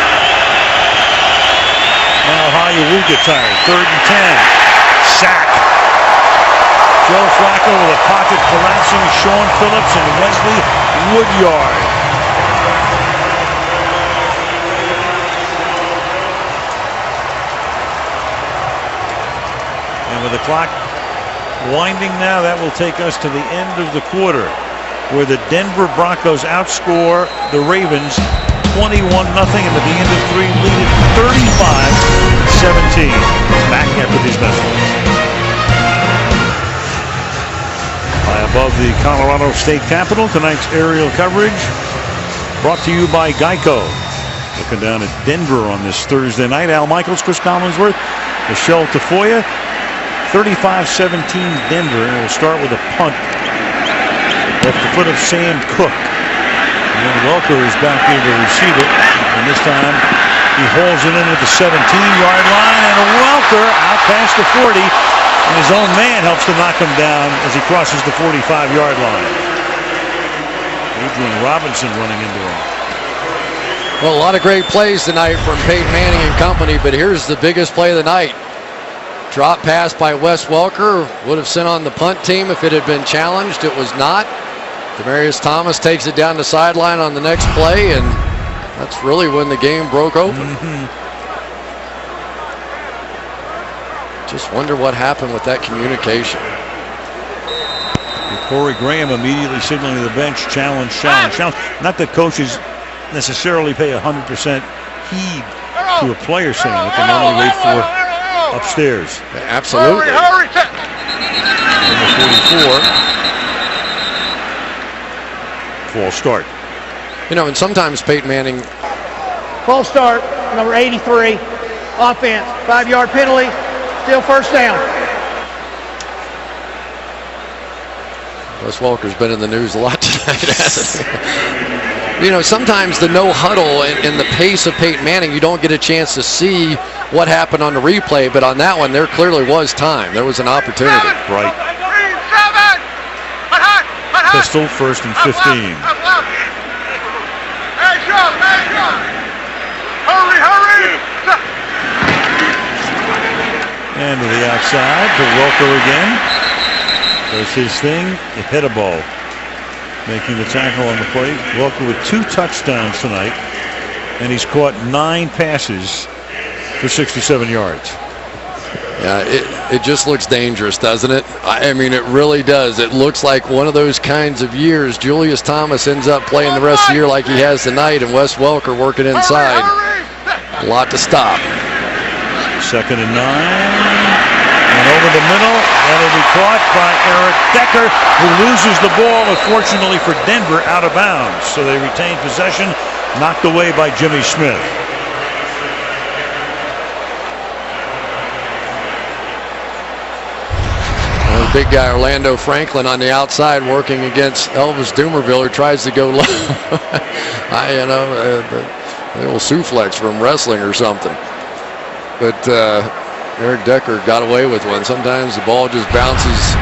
Now Ohio will get tired. 3rd and 10. Sack. Joe Flacco with a pocket collapsing. Sean Phillips and Wesley Woodyard. with the clock winding now, that will take us to the end of the quarter, where the Denver Broncos outscore the Ravens 21-0, and at the end of 3 lead it 35-17. Back after these messages. High above the Colorado State Capitol, tonight's aerial coverage brought to you by Geico. Looking down at Denver on this Thursday night. Al Michaels, Chris Collinsworth, Michelle Tafoya. 35-17 Denver, and we'll start with a punt off the foot of Sam Cook. And then Welker is back here to receive it, and this time he hauls it in at the 17-yard line, and Welker out past the 40, and his own man helps to knock him down as he crosses the 45-yard line. Adrian Robinson running into him. Well, a lot of great plays tonight from Peyton Manning and company, but here's the biggest play of the night. Drop pass by Wes Welker, would have sent on the punt team if it had been challenged. It was not. Demaryius Thomas takes it down the sideline on the next play, and that's really when the game broke open. Just wonder what happened with that communication. Corey Graham immediately signaling to the bench, challenge. Not that coaches necessarily pay 100% heed to a player saying it. They normally wait for upstairs. Absolutely. Hurry. Number 44. False start. You know, and sometimes Peyton Manning. False start, number 83. Offense, 5-yard penalty, still first down. Wes Welker's been in the news a lot tonight, hasn't he? You know, sometimes the no huddle and the pace of Peyton Manning, you don't get a chance to see what happened on the replay, but on that one, there clearly was time. There was an opportunity. Right. Pistol, 1st and 15. Hurry. And to the outside to Welker again. Does his thing, it hit a ball. Making the tackle on the play. Welker with 2 touchdowns tonight, and he's caught 9 passes for 67 yards. Yeah, it just looks dangerous, doesn't it? I mean, it really does. It looks like one of those kinds of years. Julius Thomas ends up playing the rest of the year like he has tonight, and Wes Welker working inside. A lot to stop. 2nd and 9. And over the middle, that'll be caught by Eric Decker, who loses the ball, unfortunately for Denver, out of bounds. So they retain possession, knocked away by Jimmy Smith. Well, the big guy Orlando Franklin on the outside working against Elvis Dumerville, who tries to go low. A little souflex from wrestling or something. But Eric Decker got away with one. Sometimes the ball just bounces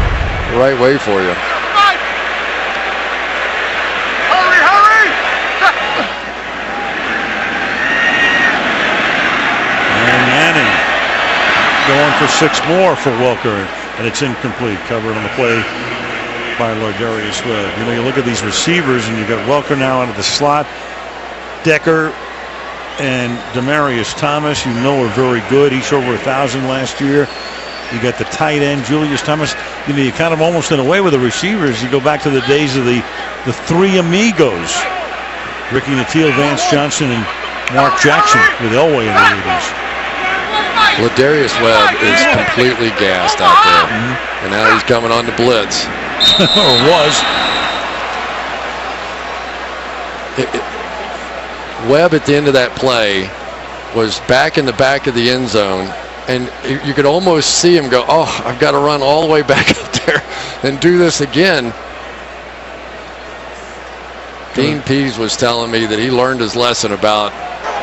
the right way for you. Hurry. And Manning going for 6 more for Welker, and it's incomplete. Covered on the play by Lardarius Webb. You know, you look at these receivers, and you got Welker now out of the slot. Decker and Demaryius Thomas, you know, are very good. Each over 1,000 last year. You got the tight end, Julius Thomas. You know, you kind of almost in a way with the receivers. You go back to the days of the 3 amigos. Ricky Nattiel, Vance Johnson, and Mark Jackson with Elway in the 80s. Ladarius Webb is completely gassed out there. And now he's coming on the blitz. Or was. Webb at the end of that play was back in the back of the end zone, and you could almost see him go, oh, I've got to run all the way back up there and do this again. Dean Pease was telling me that he learned his lesson about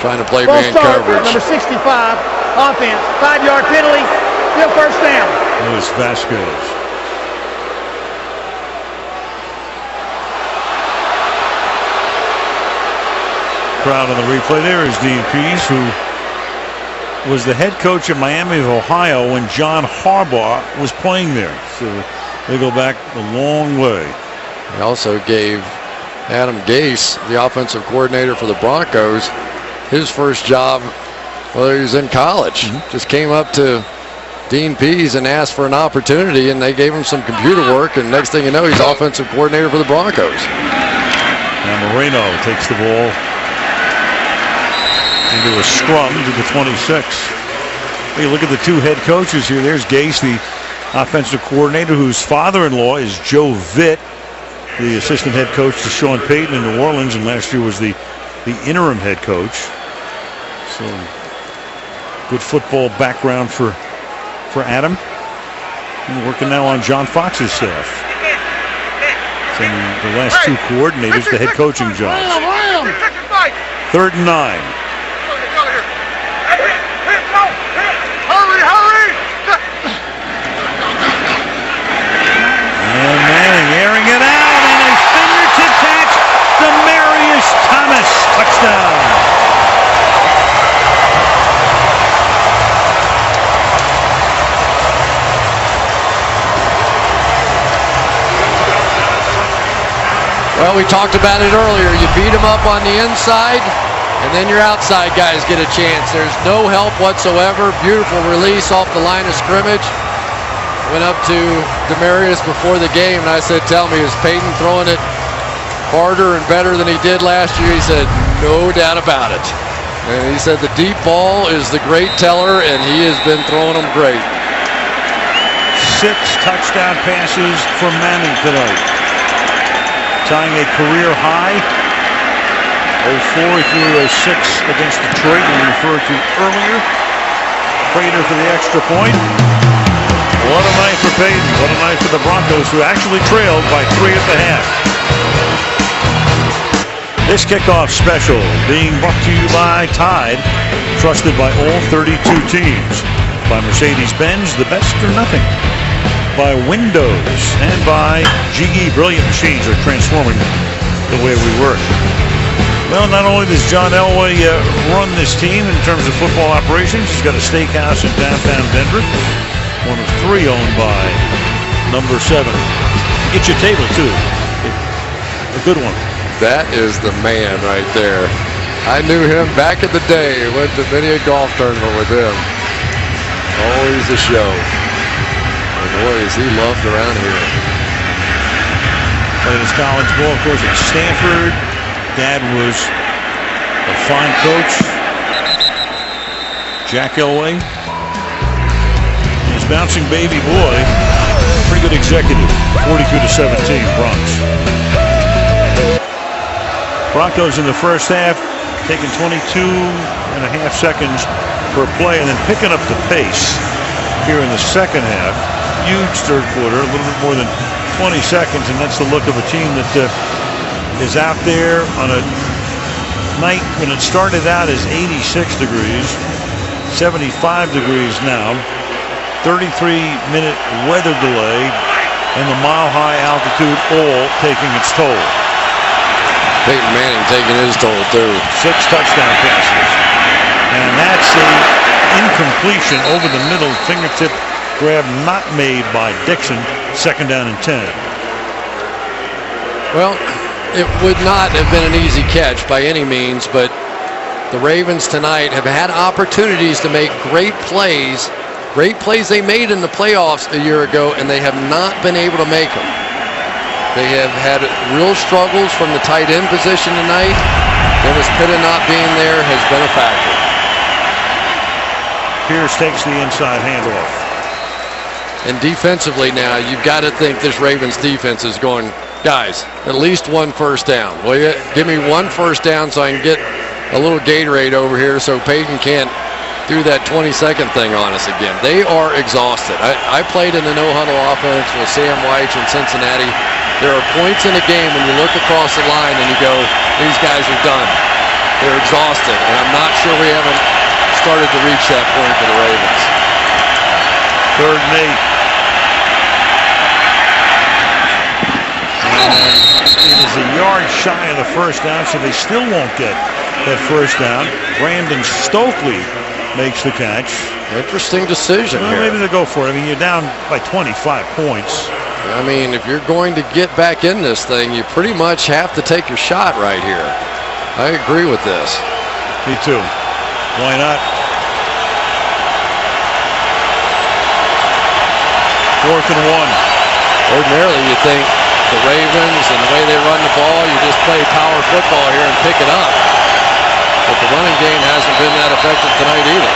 trying to play man coverage. Number 65, offense, 5-yard penalty, still first down. Luis Vasquez. Crowd on the replay. There is Dean Pease, who was the head coach at Miami of Ohio when John Harbaugh was playing there. So they go back a long way. He also gave Adam Gase, the offensive coordinator for the Broncos, his first job while he was in college. Just came up to Dean Pease and asked for an opportunity, and they gave him some computer work, and next thing you know, he's offensive coordinator for the Broncos. Now Moreno takes the ball into a scrum to the 26. Hey, look at the two head coaches here. There's Gase, the offensive coordinator, whose father-in-law is Joe Vitt, the assistant head coach to Sean Payton in New Orleans, and last year was the interim head coach. So good football background for Adam. And working now on John Fox's staff. And the last two coordinators, the head coaching jobs. 3rd and 9. And Manning airing it out, and a fingertip catch. Demaryius Thomas, touchdown. Well, we talked about it earlier. You beat them up on the inside, and then your outside guys get a chance. There's no help whatsoever. Beautiful release off the line of scrimmage. Went up to Demaryius before the game, and I said, tell me, is Peyton throwing it harder and better than he did last year? He said, no doubt about it. And he said the deep ball is the great teller, and he has been throwing them great. 6 touchdown passes for Manning tonight, tying a career high. 04, he threw a 6 against Detroit, we referred to earlier. Prater for the extra point. What a night for Peyton. What a night for the Broncos, who actually trailed by 3 at the half. This kickoff special being brought to you by Tide, trusted by all 32 teams. By Mercedes-Benz, the best or nothing. By Windows, and by GE. Brilliant machines are transforming the way we work. Well, not only does John Elway run this team in terms of football operations, he's got a steakhouse in downtown Denver, one of 3 owned by number 7. Get your table too, a good one. That is the man right there. I knew him back in the day. Went to many a golf tournament with him. Always a show. And boy, is he loved around here. Played his college ball, of course, at Stanford. Dad was a fine coach, Jack Elway. His bouncing baby boy, pretty good executive. 42-17 Bronx. Broncos in the first half taking 22.5 seconds per play, and then picking up the pace here in the second half. Huge third quarter, a little bit more than 20 seconds, and that's the look of a team that is out there on a night when it started out as 86 degrees, 75 degrees now, 33-minute weather delay, and the mile-high altitude all taking its toll. Peyton Manning taking his toll, too. 6 touchdown passes. And that's an incompletion over the middle, fingertip grab not made by Dixon. 2nd down and 10. Well, it would not have been an easy catch by any means, but the Ravens tonight have had opportunities to make great plays they made in the playoffs a year ago, and they have not been able to make them. They have had real struggles from the tight end position tonight. Dennis Pitta not being there has been a factor. Pierce takes the inside handoff. And defensively now, you've got to think this Ravens defense is going, guys, at least 1 first down. Will you give me 1 first down so I can get a little Gatorade over here so Peyton can't do that 20-second thing on us again. They are exhausted. I played in the no-huddle offense with Sam White in Cincinnati. There are points in a game when you look across the line and you go, these guys are done. They're exhausted, and I'm not sure we haven't started to reach that point for the Ravens. 3rd and 8. And it is a yard shy of the first down, so they still won't get that first down. Brandon Stokely makes the catch. Interesting decision well, here. Maybe they'll go for it. I mean, you're down by 25 points. I mean, if you're going to get back in this thing, you pretty much have to take your shot right here. I agree with this. Me too. Why not? 4th and 1. Ordinarily, you think the Ravens and the way they run the ball, you just play power football here and pick it up. But the running game hasn't been that effective tonight either.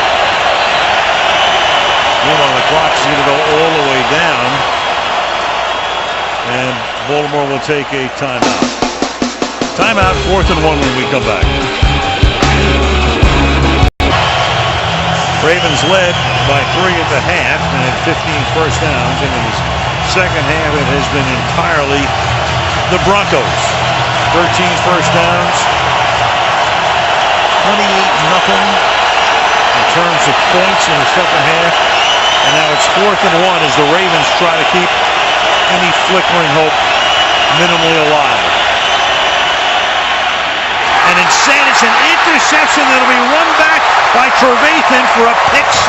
Meanwhile, the clock is going to go all the way down. And Baltimore will take a timeout. Timeout, 4th and 1 when we come back. Ravens led by 3 at the half and had 15 first downs. And in the second half, it has been entirely the Broncos. 13 first downs, 28-0 in terms of points in the second half. And now it's 4th and 1 as the Ravens try to keep any flickering hope minimally alive. And instead, it's an interception that'll be run back by Trevathan for a pick 6.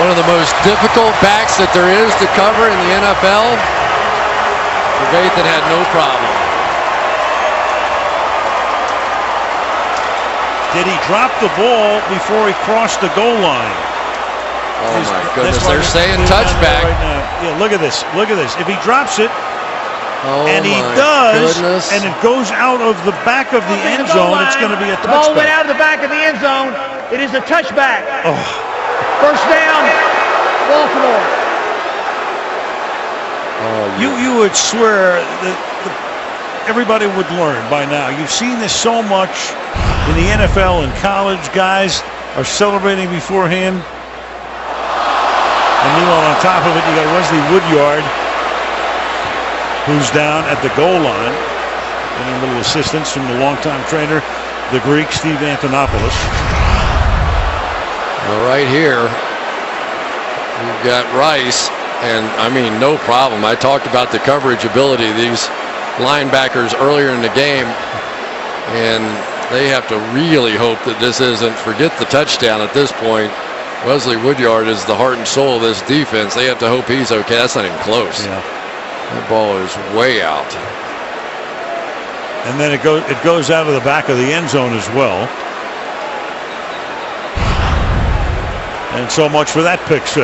One of the most difficult backs that there is to cover in the NFL. Trevathan had no problem. Did he drop the ball before he crossed the goal line? Oh my goodness, they're saying touchback. Right now. Yeah, look at this. Look at this. If he drops it, and he does, and it goes out of the back of the end zone, it's going to be a touchback. The ball went out of the back of the end zone. It is a touchback. Oh. First down, Baltimore. You would swear that everybody would learn by now. You've seen this so much in the NFL and college. Guys are celebrating beforehand. And meanwhile, on top of it, you got Wesley Woodyard, who's down at the goal line. And a little assistance from the longtime trainer, the Greek, Steve Antonopoulos. Well, right here, we've got Rice, and I mean, no problem. I talked about the coverage ability of these linebackers earlier in the game, and they have to really hope that this isn't, forget the touchdown at this point. Wesley Woodyard is the heart and soul of this defense. They have to hope he's okay. That's not even close. Yeah. That ball is way out. And then it goes out of the back of the end zone as well. And so much for that pick 6.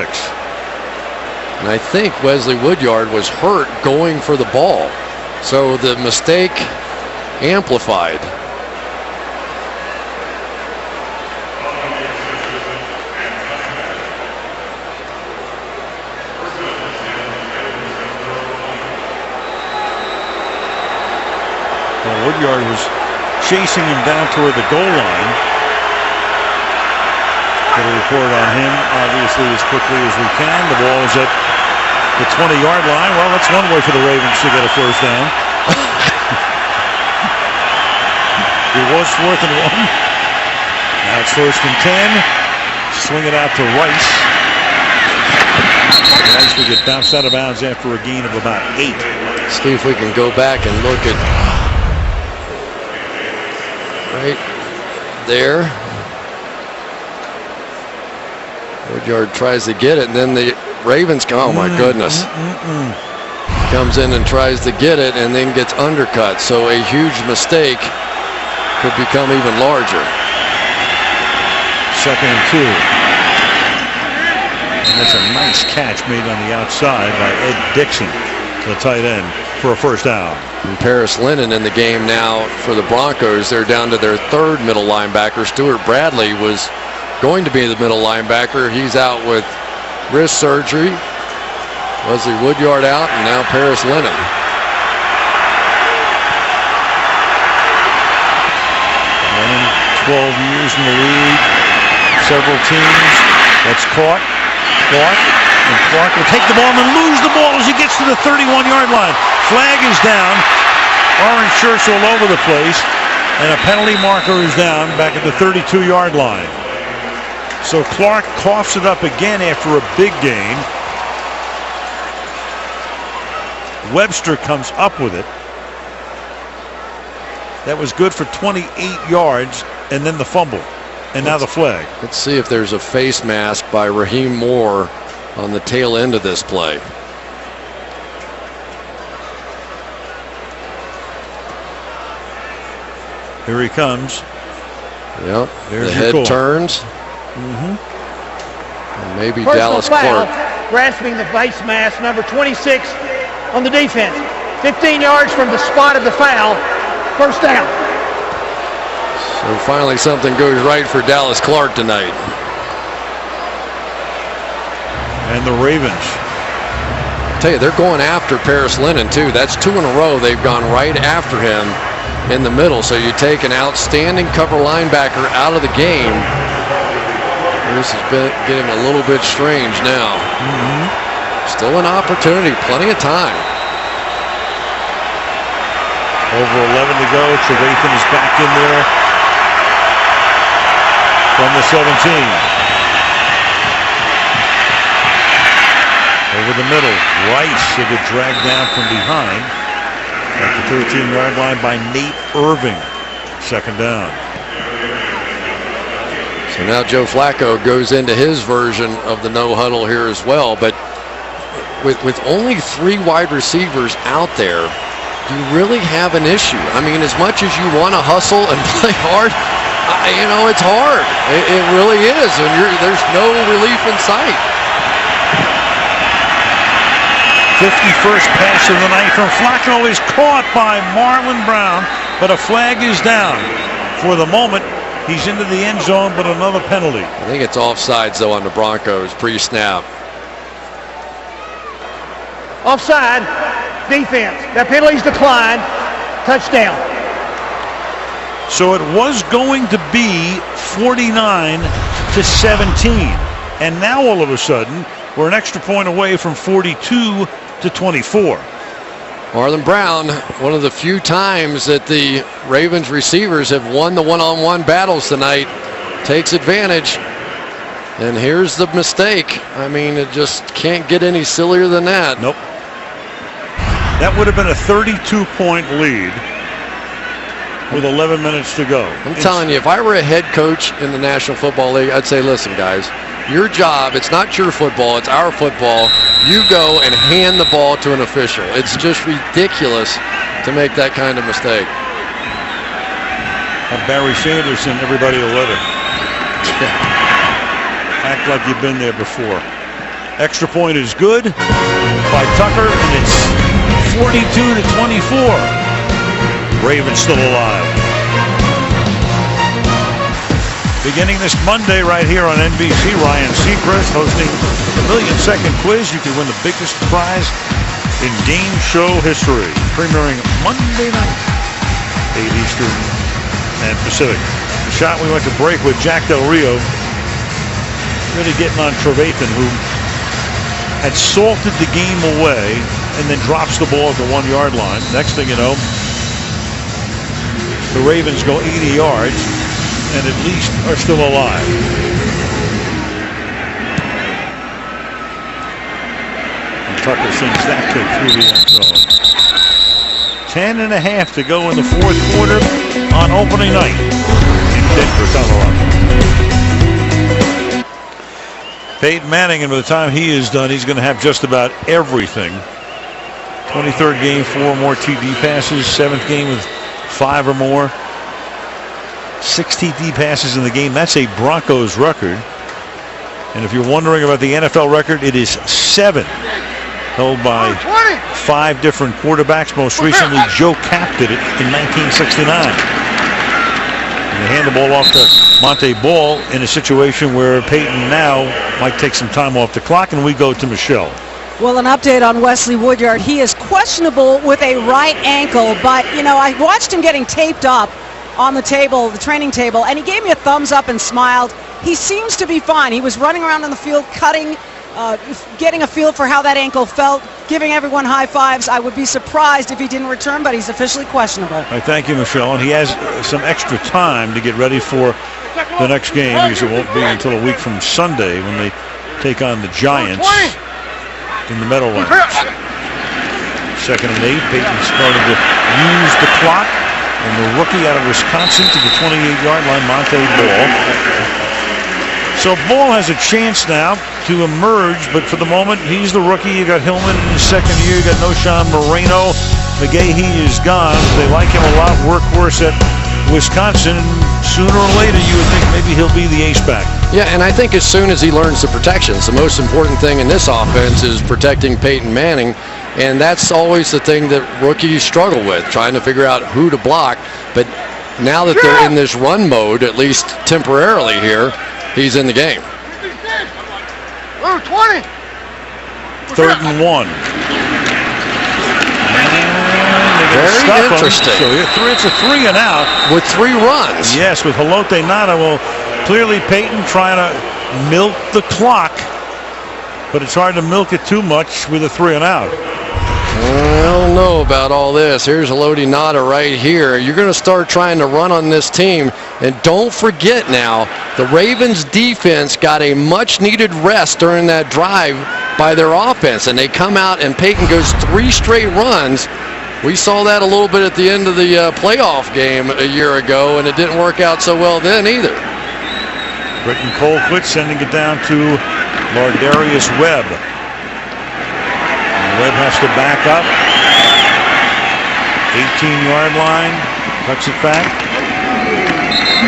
And I think Wesley Woodyard was hurt going for the ball. So the mistake amplified. Woodyard was chasing him down toward the goal line. Get a report on him, obviously, as quickly as we can. The ball is at the 20-yard line. Well, that's one way for the Ravens to get a first down. It was 4th and 1. Now it's 1st and 10. Swing it out to Rice. Rice will get bounced out of bounds after a gain of about 8. See if we can go back and look at right there. Woodyard tries to get it, and then the Ravens come. Oh my goodness! Comes in and tries to get it, and then gets undercut. So a huge mistake could become even larger. 2nd and 2. And that's a nice catch made on the outside by Ed Dixon, the tight end, for a first down. And Paris Lennon in the game now for the Broncos. They're down to their 3rd middle linebacker. Stuart Bradley was going to be the middle linebacker. He's out with wrist surgery. Wesley Woodyard out, and now Paris Lennon. Lennon, 12 years in the league, several teams. That's caught. And Clark will take the ball and then lose the ball as he gets to the 31-yard line. Flag is down. Orange shirts all over the place. And a penalty marker is down back at the 32-yard line. So Clark coughs it up again after a big gain. Webster comes up with it. That was good for 28 yards, and then the fumble. And now the flag. Let's see if there's a face mask by Raheem Moore on the tail end of this play. Here he comes. Yep. There's the head call. turns. And maybe Personal Dallas foul, Clark. grasping the face mask, number 26 on the defense. 15 yards from the spot of the foul. First down. So finally something goes right for Dallas Clark tonight. And the Ravens. I tell you, they're going after Paris Lennon too. That's 2 in a row. They've gone right after him in the middle. So you take an outstanding cover linebacker out of the game. This is getting a little bit strange now. Still an opportunity, plenty of time. Over 11 to go. Trevathan is back in there from the 17. Over the middle, Rice will get dragged down from behind at the 13-yard line by Nate Irving. Second down. So now Joe Flacco goes into his version of the no huddle here as well. But with only 3 wide receivers out there, you really have an issue. I mean, as much as you want to hustle and play hard, it's hard. It really is. And there's no relief in sight. 51st pass of the night from Flacco is caught by Marlon Brown, but a flag is down. For the moment, he's into the end zone, but another penalty. I think it's offsides, though, on the Broncos pre-snap. Offside, defense. That penalty's declined. Touchdown. So it was going to be 49-17. And now all of a sudden, we're an extra point away from 42-24. Marlon Brown, one of the few times that the Ravens receivers have won the one-on-one battles tonight, takes advantage. And here's the mistake. I mean, it just can't get any sillier than that. Nope. That would have been a 32-point lead with 11 minutes to go. I'm telling you, if I were a head coach in the National Football League, I'd say, listen, guys, your job, it's not your football, it's our football. You go and hand the ball to an official. It's just ridiculous to make that kind of mistake. Barry Sanders sent everybody a letter. Act like you've been there before. Extra point is good by Tucker, and it's 42-24. Ravens still alive. Beginning this Monday right here on NBC, Ryan Seacrest hosting the 1,000,000-second quiz. You can win the biggest prize in game show history. Premiering Monday night, 8 Eastern and Pacific. The shot we went to break with Jack Del Rio. Really getting on Trevathan, who had salted the game away and then drops the ball at the 1-yard line. Next thing you know, the Ravens go 80 yards and at least are still alive. And Tucker sends that kick through the end zone. 10.5 to go in the fourth quarter on opening night in Denver, Colorado. Peyton Manning, and by the time he is done, he's going to have just about everything. 23rd game, 4 more TD passes. 7th game with 5 or more. 6 TD passes in the game. That's a Broncos record. And if you're wondering about the NFL record, it is 7, held by 5 different quarterbacks. Most recently, Joe Kapp did it in 1969. And they hand the ball off to Monte Ball in a situation where Peyton now might take some time off the clock, and we go to Michelle. Well, an update on Wesley Woodyard. He is questionable with a right ankle, but, I watched him getting taped up on the table, the training table, and he gave me a thumbs up and smiled. He seems to be fine. He was running around on the field, cutting, getting a feel for how that ankle felt, giving everyone high fives. I would be surprised if he didn't return, but he's officially questionable. All right, thank you, Michelle. And he has some extra time to get ready for the next game, because it won't be until a week from Sunday when they take on the Giants in the Meadowlands. 2nd and 8. Peyton's starting to use the clock. And the rookie out of Wisconsin to the 28-yard line, Monte Ball. So Ball has a chance now to emerge, but for the moment, he's the rookie. You got Hillman in his 2nd year. You got Noshan Moreno. McGahee is gone. They like him a lot. Workhorse at Wisconsin. Sooner or later, you would think maybe he'll be the ace back. Yeah, and I think as soon as he learns the protections, the most important thing in this offense is protecting Peyton Manning, and that's always the thing that rookies struggle with, trying to figure out who to block. But now that they're in this run mode, at least temporarily here, he's in the game. 20. 3rd and 1. Very interesting. So it's a 3 and out. With 3 runs. Yes, with Haloti Ngata. Well, clearly Peyton trying to milk the clock, but it's hard to milk it too much with a 3 and out. I don't know about all this. Here's Haloti Ngata right here. You're going to start trying to run on this team. And don't forget now, the Ravens defense got a much-needed rest during that drive by their offense. And they come out and Peyton goes 3 straight runs. We saw that a little bit at the end of the playoff game a year ago, and it didn't work out so well then either. Britton Colquitt sending it down to Lardarius Webb. And Webb has to back up. 18-yard line. Cuts it back.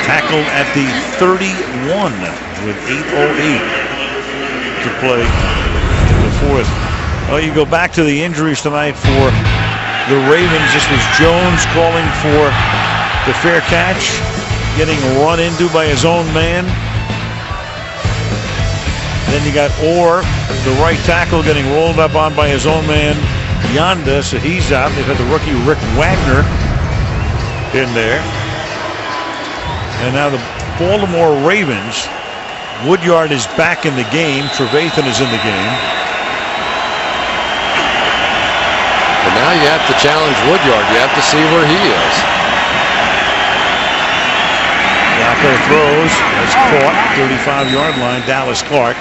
Tackled at the 31 with 8:08 to play in the 4th. Oh, you go back to the injuries tonight for the Ravens. This was Jones calling for the fair catch, getting run into by his own man. Then you got Orr, the right tackle, getting rolled up on by his own man, Yanda, so he's out. They've had the rookie Rick Wagner in there. And now the Baltimore Ravens, Woodyard is back in the game. Trevathan is in the game. But now you have to challenge Woodyard. You have to see where he is. Yako throws. That's caught. 35-yard line. Dallas Clark.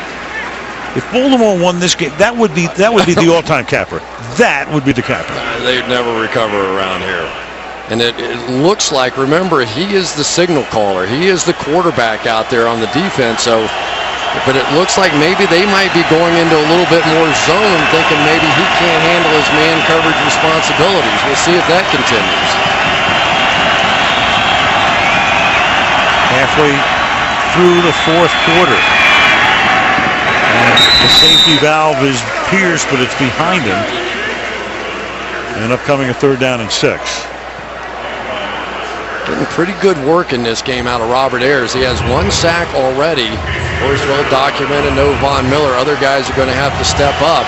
If Baltimore won this game, that would be the all-time capper. That would be the capper. They'd never recover around here. And it looks like, remember, he is the signal caller. He is the quarterback out there on the defense. So, but it looks like maybe they might be going into a little bit more zone, thinking maybe he can't handle his man coverage responsibilities. We'll see if that continues. Halfway through the 4th quarter. And the safety valve is Pierce, but it's behind him. And upcoming a 3rd down and 6. Getting pretty good work in this game out of Robert Ayers. He has 1 sack already. Always well documented, no Von Miller. Other guys are going to have to step up.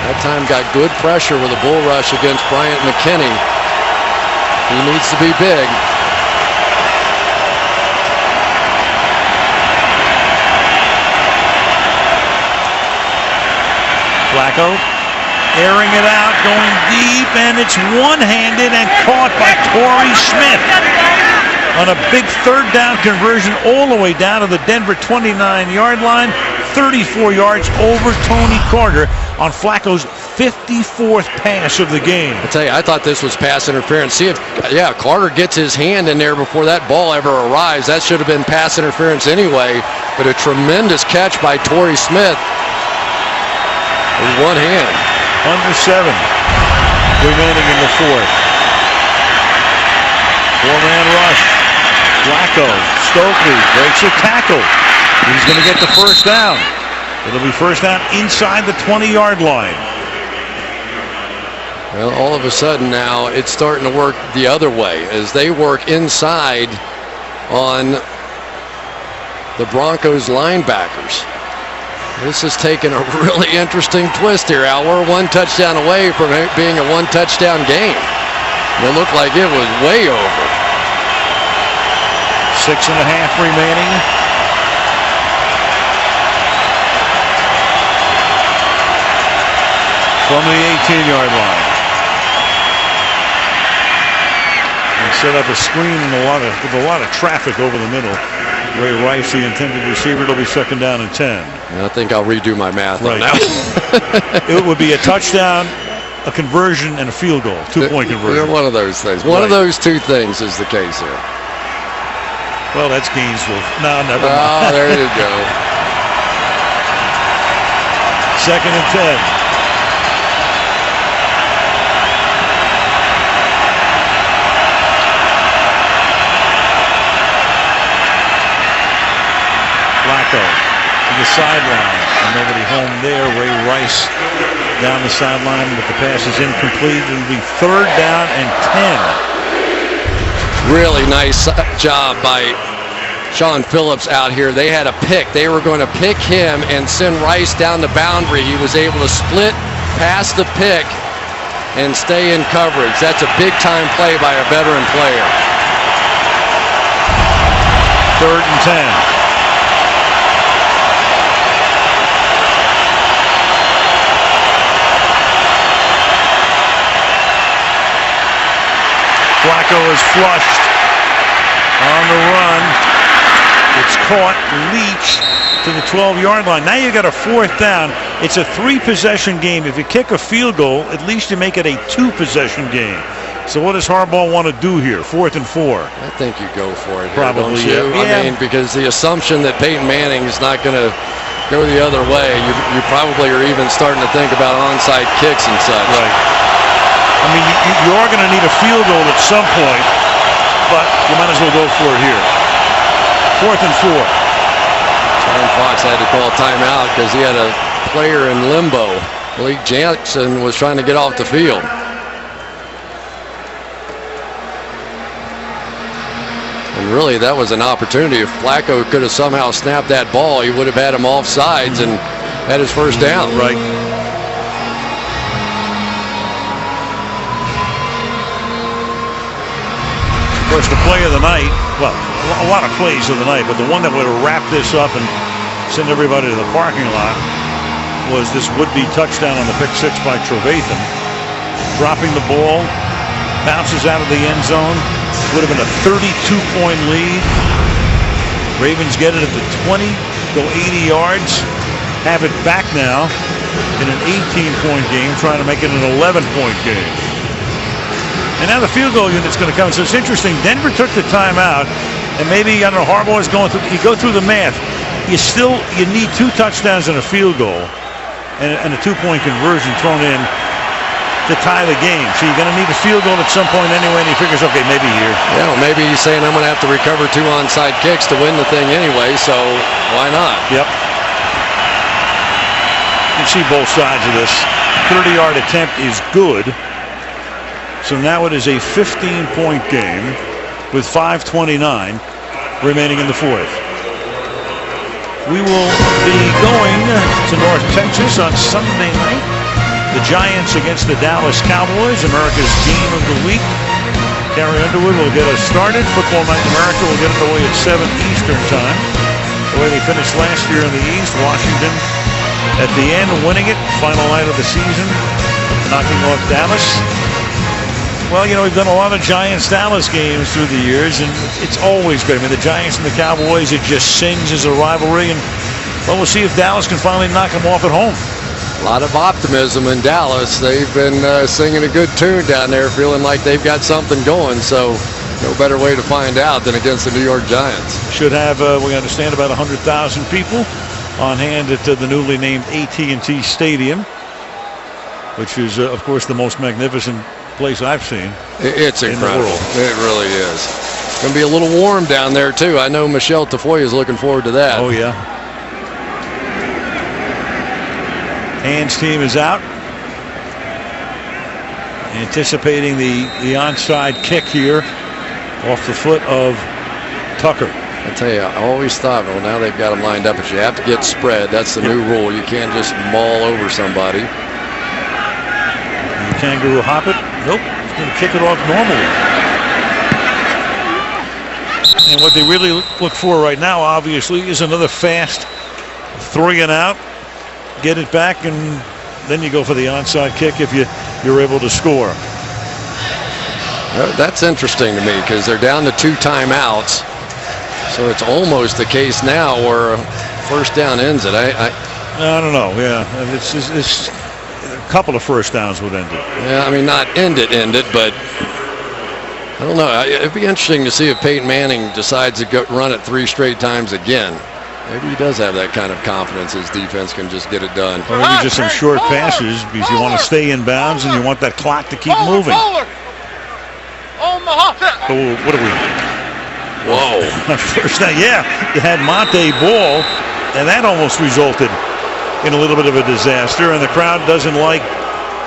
That time got good pressure with a bull rush against Bryant McKinney. He needs to be big. Flacco airing it out, going deep, and it's one-handed and caught by Torrey Smith on a big 3rd down conversion all the way down to the Denver 29-yard line, 34 yards over Tony Carter on Flacco's 54th pass of the game. I tell you, I thought this was pass interference. See if, Carter gets his hand in there before that ball ever arrives. That should have been pass interference anyway, but a tremendous catch by Torrey Smith with 1 hand. Under 7 remaining in the 4th. 4-man rush. Flacco, Stokely breaks a tackle. He's going to get the 1st down. It'll be 1st down inside the 20-yard line. Well, all of a sudden now it's starting to work the other way as they work inside on the Broncos linebackers. This has taken a really interesting twist here, Al. We're 1 touchdown away from it being a 1-touchdown game. It looked like it was way over. 6.5 remaining. From the 18-yard line. And set up a screen with a lot of traffic over the middle. Ray Rice, the intended receiver, it'll be 2nd down and 10. I think I'll redo my math on that. It would be a touchdown, a conversion, and a field goal. 2-point conversion. One of those things. One of those 2 things is the case here. Well, that's Gainesville. No, never mind. Oh, there you go. 2nd and 10. sideline. And nobody home there. Ray Rice down the sideline, but the pass is incomplete. It'll be 3rd down and 10. Really nice job by Sean Phillips out here. They had a pick. They were going to pick him and send Rice down the boundary. He was able to split past the pick and stay in coverage. That's a big-time play by a veteran player. 3rd and 10. Flacco is flushed on the run. It's caught. Leach to the 12-yard line. Now you got a 4th down. It's a 3-possession game. If you kick a field goal, at least you make it a 2-possession game. So what does Harbaugh want to do here? 4th and 4. I think you go for it here, Probably, don't you? yeah. I mean, because the assumption that Peyton Manning is not going to go the other way, you probably are even starting to think about onside kicks and such. Right. I mean, you are going to need a field goal at some point, but you might as well go for it here. 4th and 4. John Fox had to call timeout because he had a player in limbo. Malik Jackson was trying to get off the field. And really, that was an opportunity. If Flacco could have somehow snapped that ball, he would have had him off sides and had his 1st down. Right. Of course, the play of the night, well, a lot of plays of the night, but the one that would have wrapped this up and send everybody to the parking lot was this would-be touchdown on the pick 6 by Trevathan. Dropping the ball, bounces out of the end zone. Would have been a 32-point lead. Ravens get it at the 20, go 80 yards, have it back now in an 18-point game, trying to make it an 11-point game. And now the field goal unit's going to come. So it's interesting. Denver took the timeout, and maybe, I don't know, Harbaugh is going through. You go through the math. You need 2 touchdowns and a field goal, and a 2-point conversion thrown in to tie the game. So you're going to need a field goal at some point anyway, and he figures, okay, maybe here. Yeah, well, maybe he's saying I'm going to have to recover 2 onside kicks to win the thing anyway, so why not? Yep. You can see both sides of this. 30-yard attempt is good. So now it is a 15-point game with 5:29 remaining in the 4th. We will be going to North Texas on Sunday night. The Giants against the Dallas Cowboys, America's game of the week. Carrie Underwood will get us started. Football Night in America will get underway at 7 Eastern time. The way they finished last year in the East, Washington at the end winning it. Final night of the season, knocking off Dallas. Well, you know, we've done a lot of Giants-Dallas games through the years, and it's always great. I mean, the Giants and the Cowboys, it just sings as a rivalry, and, well, we'll see if Dallas can finally knock them off at home. A lot of optimism in Dallas. They've been singing a good tune down there, feeling like they've got something going, so no better way to find out than against the New York Giants. Should have, we understand, about 100,000 people on hand at the newly named AT&T Stadium, which is, of course, the most magnificent place I've seen. It's incredible. In the world. It really is. It's going to be a little warm down there too. I know Michelle Tafoya is looking forward to that. Oh yeah. Hans team is out, anticipating the onside kick here off the foot of Tucker. I tell you, I always thought, well, now they've got them lined up, but you have to get spread. That's the new rule. You can't just maul over somebody. And the Kangaroo hop it. Nope, he's going to kick it off normally. And what they really look for right now, obviously, is another fast 3 and out. Get it back, and then you go for the onside kick if you're able to score. That's interesting to me because they're down to 2 timeouts. So it's almost the case now where first down ends it. I don't know. Yeah, it's a couple of first downs would end it. Yeah, I mean, not end it, but I don't know. It'd be interesting to see if Peyton Manning decides to run it 3 straight times again. Maybe he does have that kind of confidence his defense can just get it done. Or maybe just some short passes because you want to stay in bounds and you want that clock to keep moving. On the hop. Oh, what are we? Whoa. First down, yeah. You had Monte Ball And that almost resulted in a little bit of a disaster, and the crowd doesn't like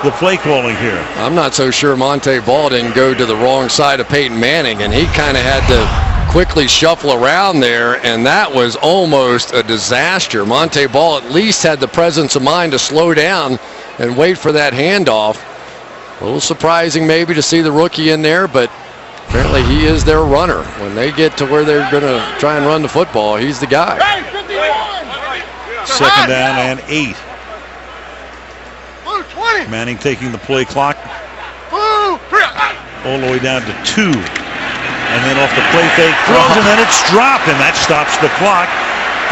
the play calling here. I'm not so sure Monte Ball didn't go to the wrong side of Peyton Manning, and he kind of had to quickly shuffle around there, and that was almost a disaster. Monte Ball at least had the presence of mind to slow down and wait for that handoff. A little surprising maybe to see the rookie in there, but apparently he is their runner. When they get to where they're going to try and run the football, he's the guy. Second down and 8. Manning taking the play clock all the way down to 2. And then off the play fake throws, and then it's dropped, and that stops the clock.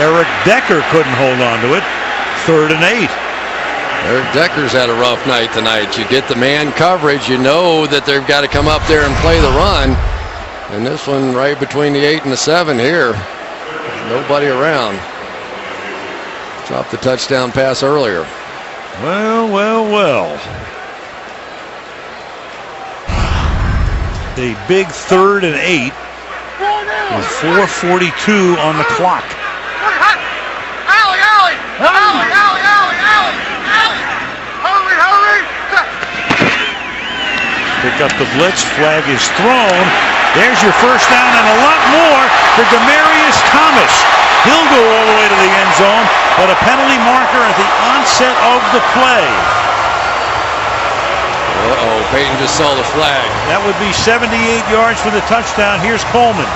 Eric Decker couldn't hold on to it. 3rd and 8. Eric Decker's had a rough night tonight. You get the man coverage, you know that they've got to come up there and play the run. And this one right between the 8 and the 7 here. Nobody around. Dropped the touchdown pass earlier. Well. A big 3rd and 8 with 4:42 on the clock. Pick up the blitz, flag is thrown. There's your first down and a lot more for Demaryius Thomas. He'll go all the way to the end zone, but a penalty marker at the onset of the play. Uh-oh, Peyton just saw the flag. That would be 78 yards for the touchdown. Here's Coleman.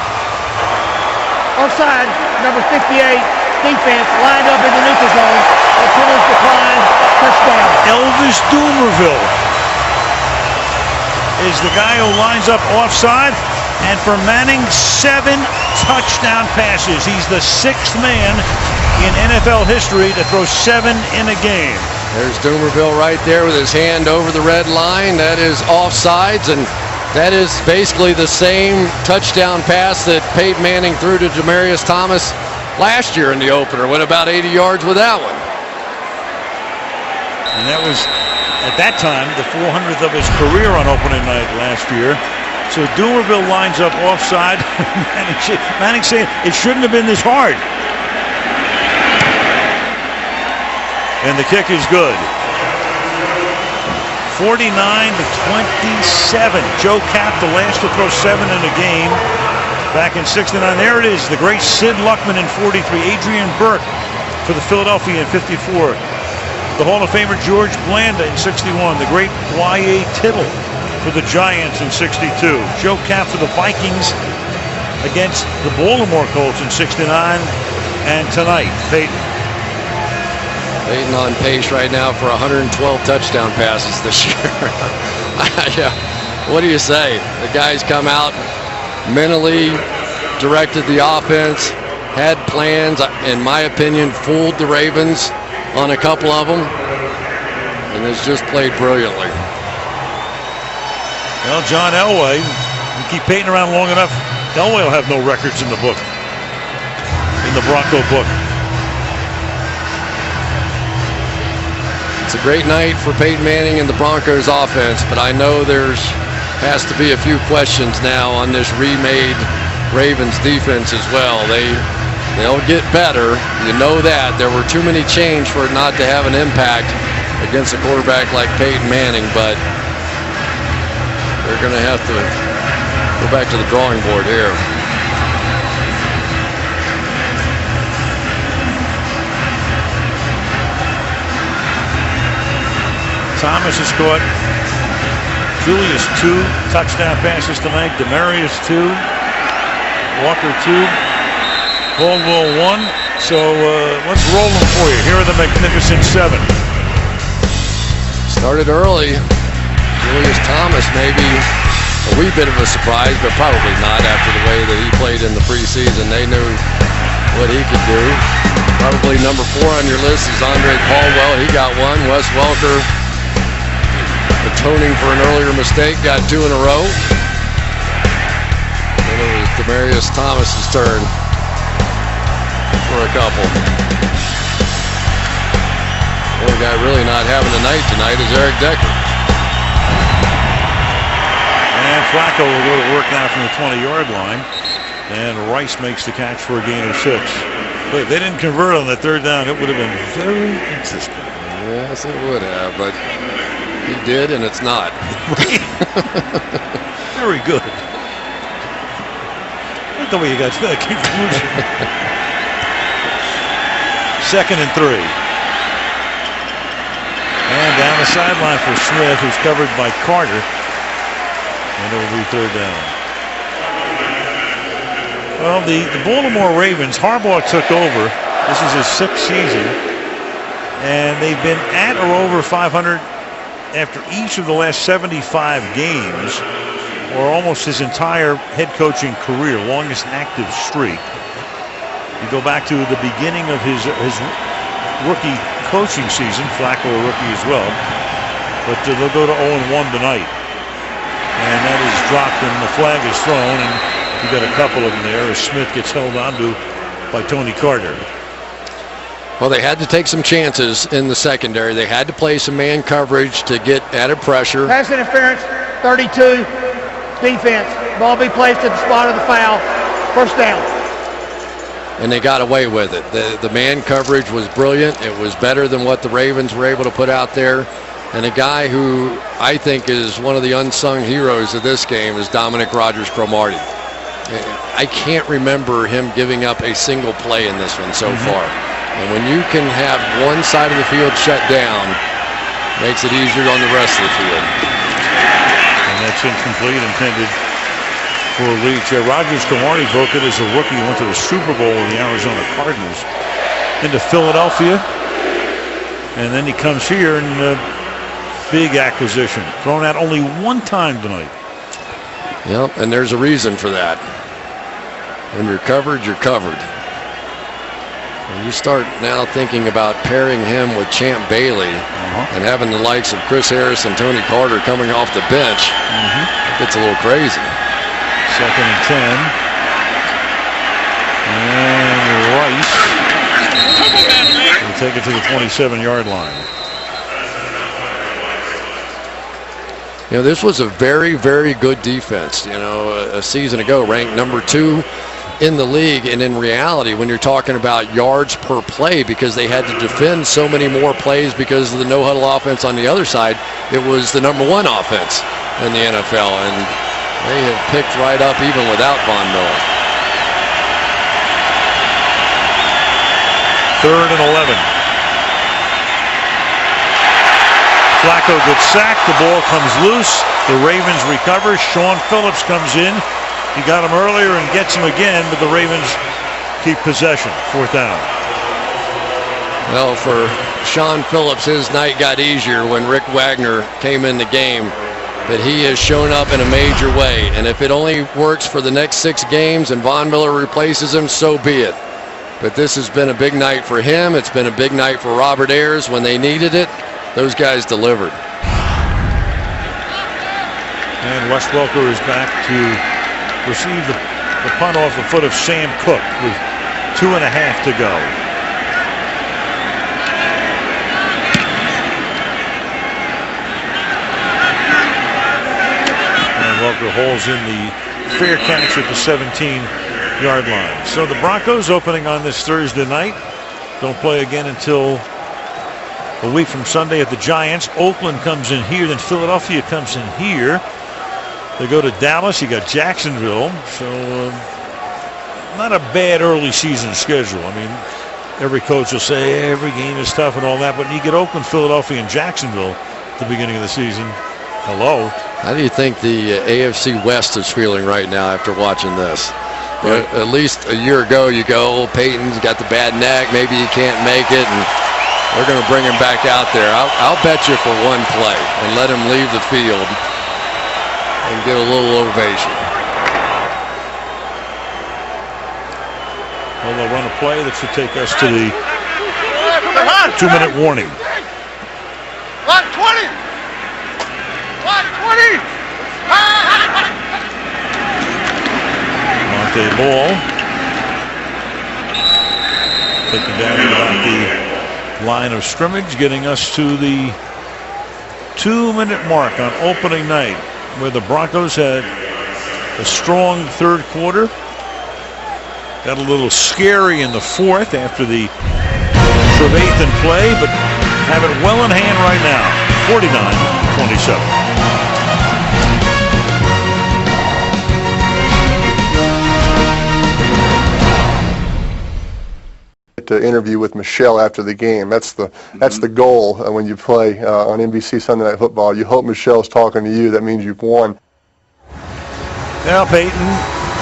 Offside, number 58, defense lined up in the neutral zone. The penalties decline, touchdown. Elvis Dumerville is the guy who lines up offside, and for Manning, 7 touchdown passes. He's the 6th man in NFL history to throw 7 in a game. There's Dumerville right there with his hand over the red line. That is offsides, and that is basically the same touchdown pass that Peyton Manning threw to Demaryius Thomas last year in the opener. Went about 80 yards with that one. And that was, at that time, the 400th of his career on opening night last year. So Dumerville lines up offside. Manning saying it shouldn't have been this hard. And the kick is good. 49-27. Joe Kapp, the last to throw 7 in a game back in '69. There it is, the great Sid Luckman in 43. Adrian Burke for the Philadelphia in 54. The Hall of Famer George Blanda in 61. The great Y.A. Tittle for the Giants in 62. Joe Kapp for the Vikings against the Baltimore Colts in 69. And tonight, Peyton on pace right now for 112 touchdown passes this year. Yeah. What do you say? The guys come out, mentally directed the offense, had plans, in my opinion, fooled the Ravens on a couple of them, and has just played brilliantly. Well, John Elway, you keep Peyton around long enough, Elway will have no records in the book, in the Bronco book. It's a great night for Peyton Manning and the Broncos offense, but I know has to be a few questions now on this remade Ravens defense as well. They'll get better. You know that. There were too many change for it not to have an impact against a quarterback like Peyton Manning, but they're going to have to go back to the drawing board here. Thomas has caught Julius 2 touchdown passes tonight. Demaryius 2. Walker 2. Caldwell 1. So let's roll them for you. Here are the Magnificent 7. Started early. Julius Thomas maybe a wee bit of a surprise, but probably not after the way that he played in the preseason. They knew what he could do. Probably number 4 on your list is Andre Caldwell. He got 1. Wes Welker, atoning for an earlier mistake, got 2 in a row. And it was Demaryius Thomas's turn for a couple. One guy really not having a night tonight is Eric Decker. And Flacco will go to work now from the 20-yard line. And Rice makes the catch for a gain of 6. But if they didn't convert on that third down, it would have been very interesting. Yes, it would have, but he did, and it's not. Very good. Not the way you got to that conclusion. 2nd and 3. And down the sideline for Smith, who's covered by Carter. And it will be 3rd down. Well, the Baltimore Ravens, Harbaugh took over. This is his 6th season. And they've been at or over 500 after each of the last 75 games, or almost his entire head coaching career, longest active streak. You go back to the beginning of his rookie coaching season, Flacco a rookie as well, but they'll go to 0-1 tonight. And that is dropped and the flag is thrown, and you got a couple of them there as Smith gets held onto by Tony Carter. Well, they had to take some chances in the secondary. They had to play some man coverage to get added pressure. Pass interference, 32, defense. Ball be placed at the spot of the foul. 1st down. And they got away with it. The man coverage was brilliant. It was better than what the Ravens were able to put out there. And a guy who I think is one of the unsung heroes of this game is Dominic Rodgers-Cromartie. I can't remember him giving up a single play in this one so far. And when you can have one side of the field shut down, makes it easier on the rest of the field. And that's incomplete, intended for Leach. Rodgers-Cromartie broke it as a rookie. He went to the Super Bowl with the Arizona Cardinals. Into Philadelphia. And then he comes here and big acquisition. Thrown out only one time tonight. Yep, and there's a reason for that. When you're covered, you're covered. When you start now thinking about pairing him with Champ Bailey and having the likes of Chris Harris and Tony Carter coming off the bench, it gets a little crazy. 2nd and 10. And Rice will take it to the 27-yard line. You know, this was a very, very good defense. You know, a season ago ranked number 2 in the league, and in reality, when you're talking about yards per play, because they had to defend so many more plays because of the no-huddle offense on the other side, it was the number 1 offense in the NFL, and they have picked right up even without Von Miller. 3rd and 11. Flacco gets sacked. The ball comes loose. The Ravens recover. Sean Phillips comes in. He got him earlier and gets him again, but the Ravens keep possession. 4th down. Well, for Sean Phillips, his night got easier when Rick Wagner came in the game, but he has shown up in a major way. And if it only works for the next 6 games and Von Miller replaces him, so be it. But this has been a big night for him. It's been a big night for Robert Ayers. When they needed it, those guys delivered. And Wes Welker is back to receive the punt off the foot of Sam Cook with 2.5 to go. And Welker holds in the fair catch at the 17-yard line. So the Broncos opening on this Thursday night. Don't play again until a week from Sunday at the Giants. Oakland comes in here, then Philadelphia comes in here. They go to Dallas. You got Jacksonville. So not a bad early season schedule. I mean, every coach will say every game is tough and all that, but when you get Oakland, Philadelphia, and Jacksonville at the beginning of the season, hello. How do you think the AFC West is feeling right now after watching this? Right. At least a year ago, you go, Peyton's got the bad neck, maybe he can't make it, and they're going to bring him back out there. I'll bet you for one play and let him leave the field and get a little ovation. Well, they'll run a play that should take us to the 2-minute warning. 120! 120! Monte Ball taken down at about the line of scrimmage, getting us to the 2-minute mark on opening night, where the Broncos had a strong third quarter. Got a little scary in the fourth after the Trevathan play, but have it well in hand right now. 49-27. To interview with Michelle after the game. That's the goal when you play on NBC Sunday Night Football. You hope Michelle's talking to you. That means you've won. Now Peyton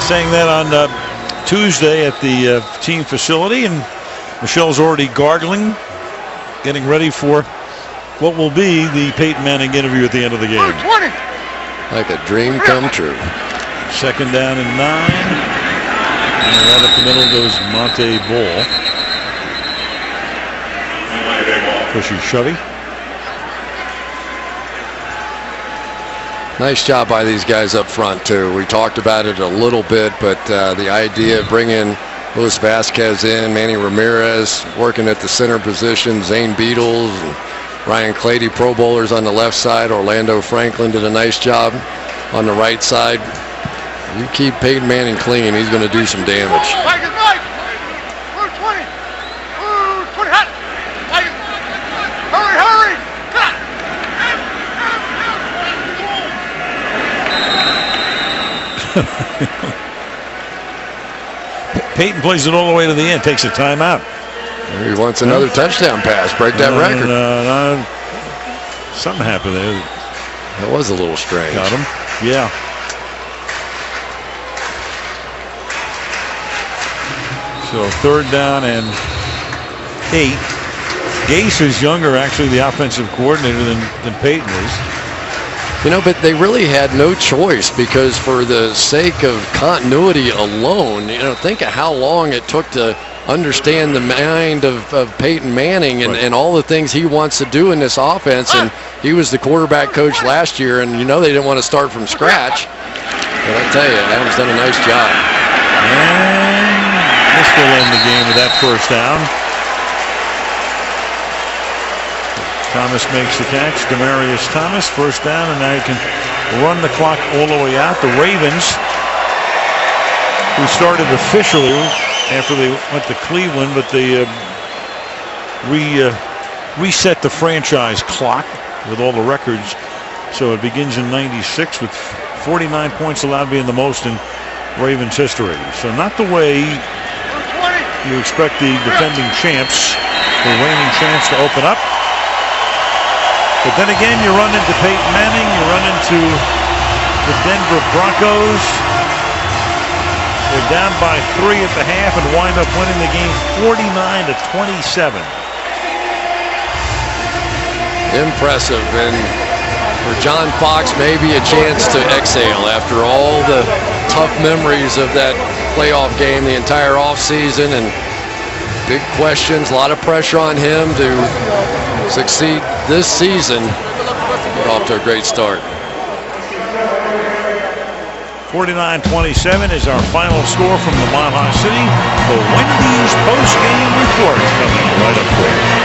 saying that on Tuesday at the team facility, and Michelle's already gargling, getting ready for what will be the Peyton Manning interview at the end of the game. Like a dream come true. Second down and 9. And right up the middle goes Monte Ball. Pushy shovey. Nice job by these guys up front, too. We talked about it a little bit, but the idea of bringing Luis Vasquez in, Manny Ramirez working at the center position, Zane Beadles, and Ryan Clady, Pro Bowlers on the left side. Orlando Franklin did a nice job on the right side. You keep Peyton Manning clean, he's going to do some damage. Peyton plays it all the way to the end, takes a timeout. He wants another touchdown pass, break that record. Something happened there. That was a little strange. Got him. Yeah. So 3rd down and 8. Gase is younger, actually, the offensive coordinator than Peyton is. You know, but they really had no choice, because for the sake of continuity alone, you know, think of how long it took to understand the mind of Peyton Manning and all the things he wants to do in this offense. And he was the quarterback coach last year, and you know they didn't want to start from scratch. But I tell you, Adam's done a nice job. And this will end the game with that first down. Thomas makes the catch. Demaryius Thomas, first down, and now you can run the clock all the way out. The Ravens, who started officially after they went to Cleveland, but they reset the franchise clock with all the records. So it begins in '96 with 49 points allowed being the most in Ravens history. So not the way you expect the defending champs, the reigning champs, to open up. But then again, you run into Peyton Manning, you run into the Denver Broncos. They're down by 3 at the half and wind up winning the game 49-27. Impressive, and for John Fox, maybe a chance to exhale after all the tough memories of that playoff game the entire offseason, and big questions, a lot of pressure on him to succeed this season. Get off to a great start. 49-27 is our final score from the Mile High City. The Wendy's post-game report coming right up for you.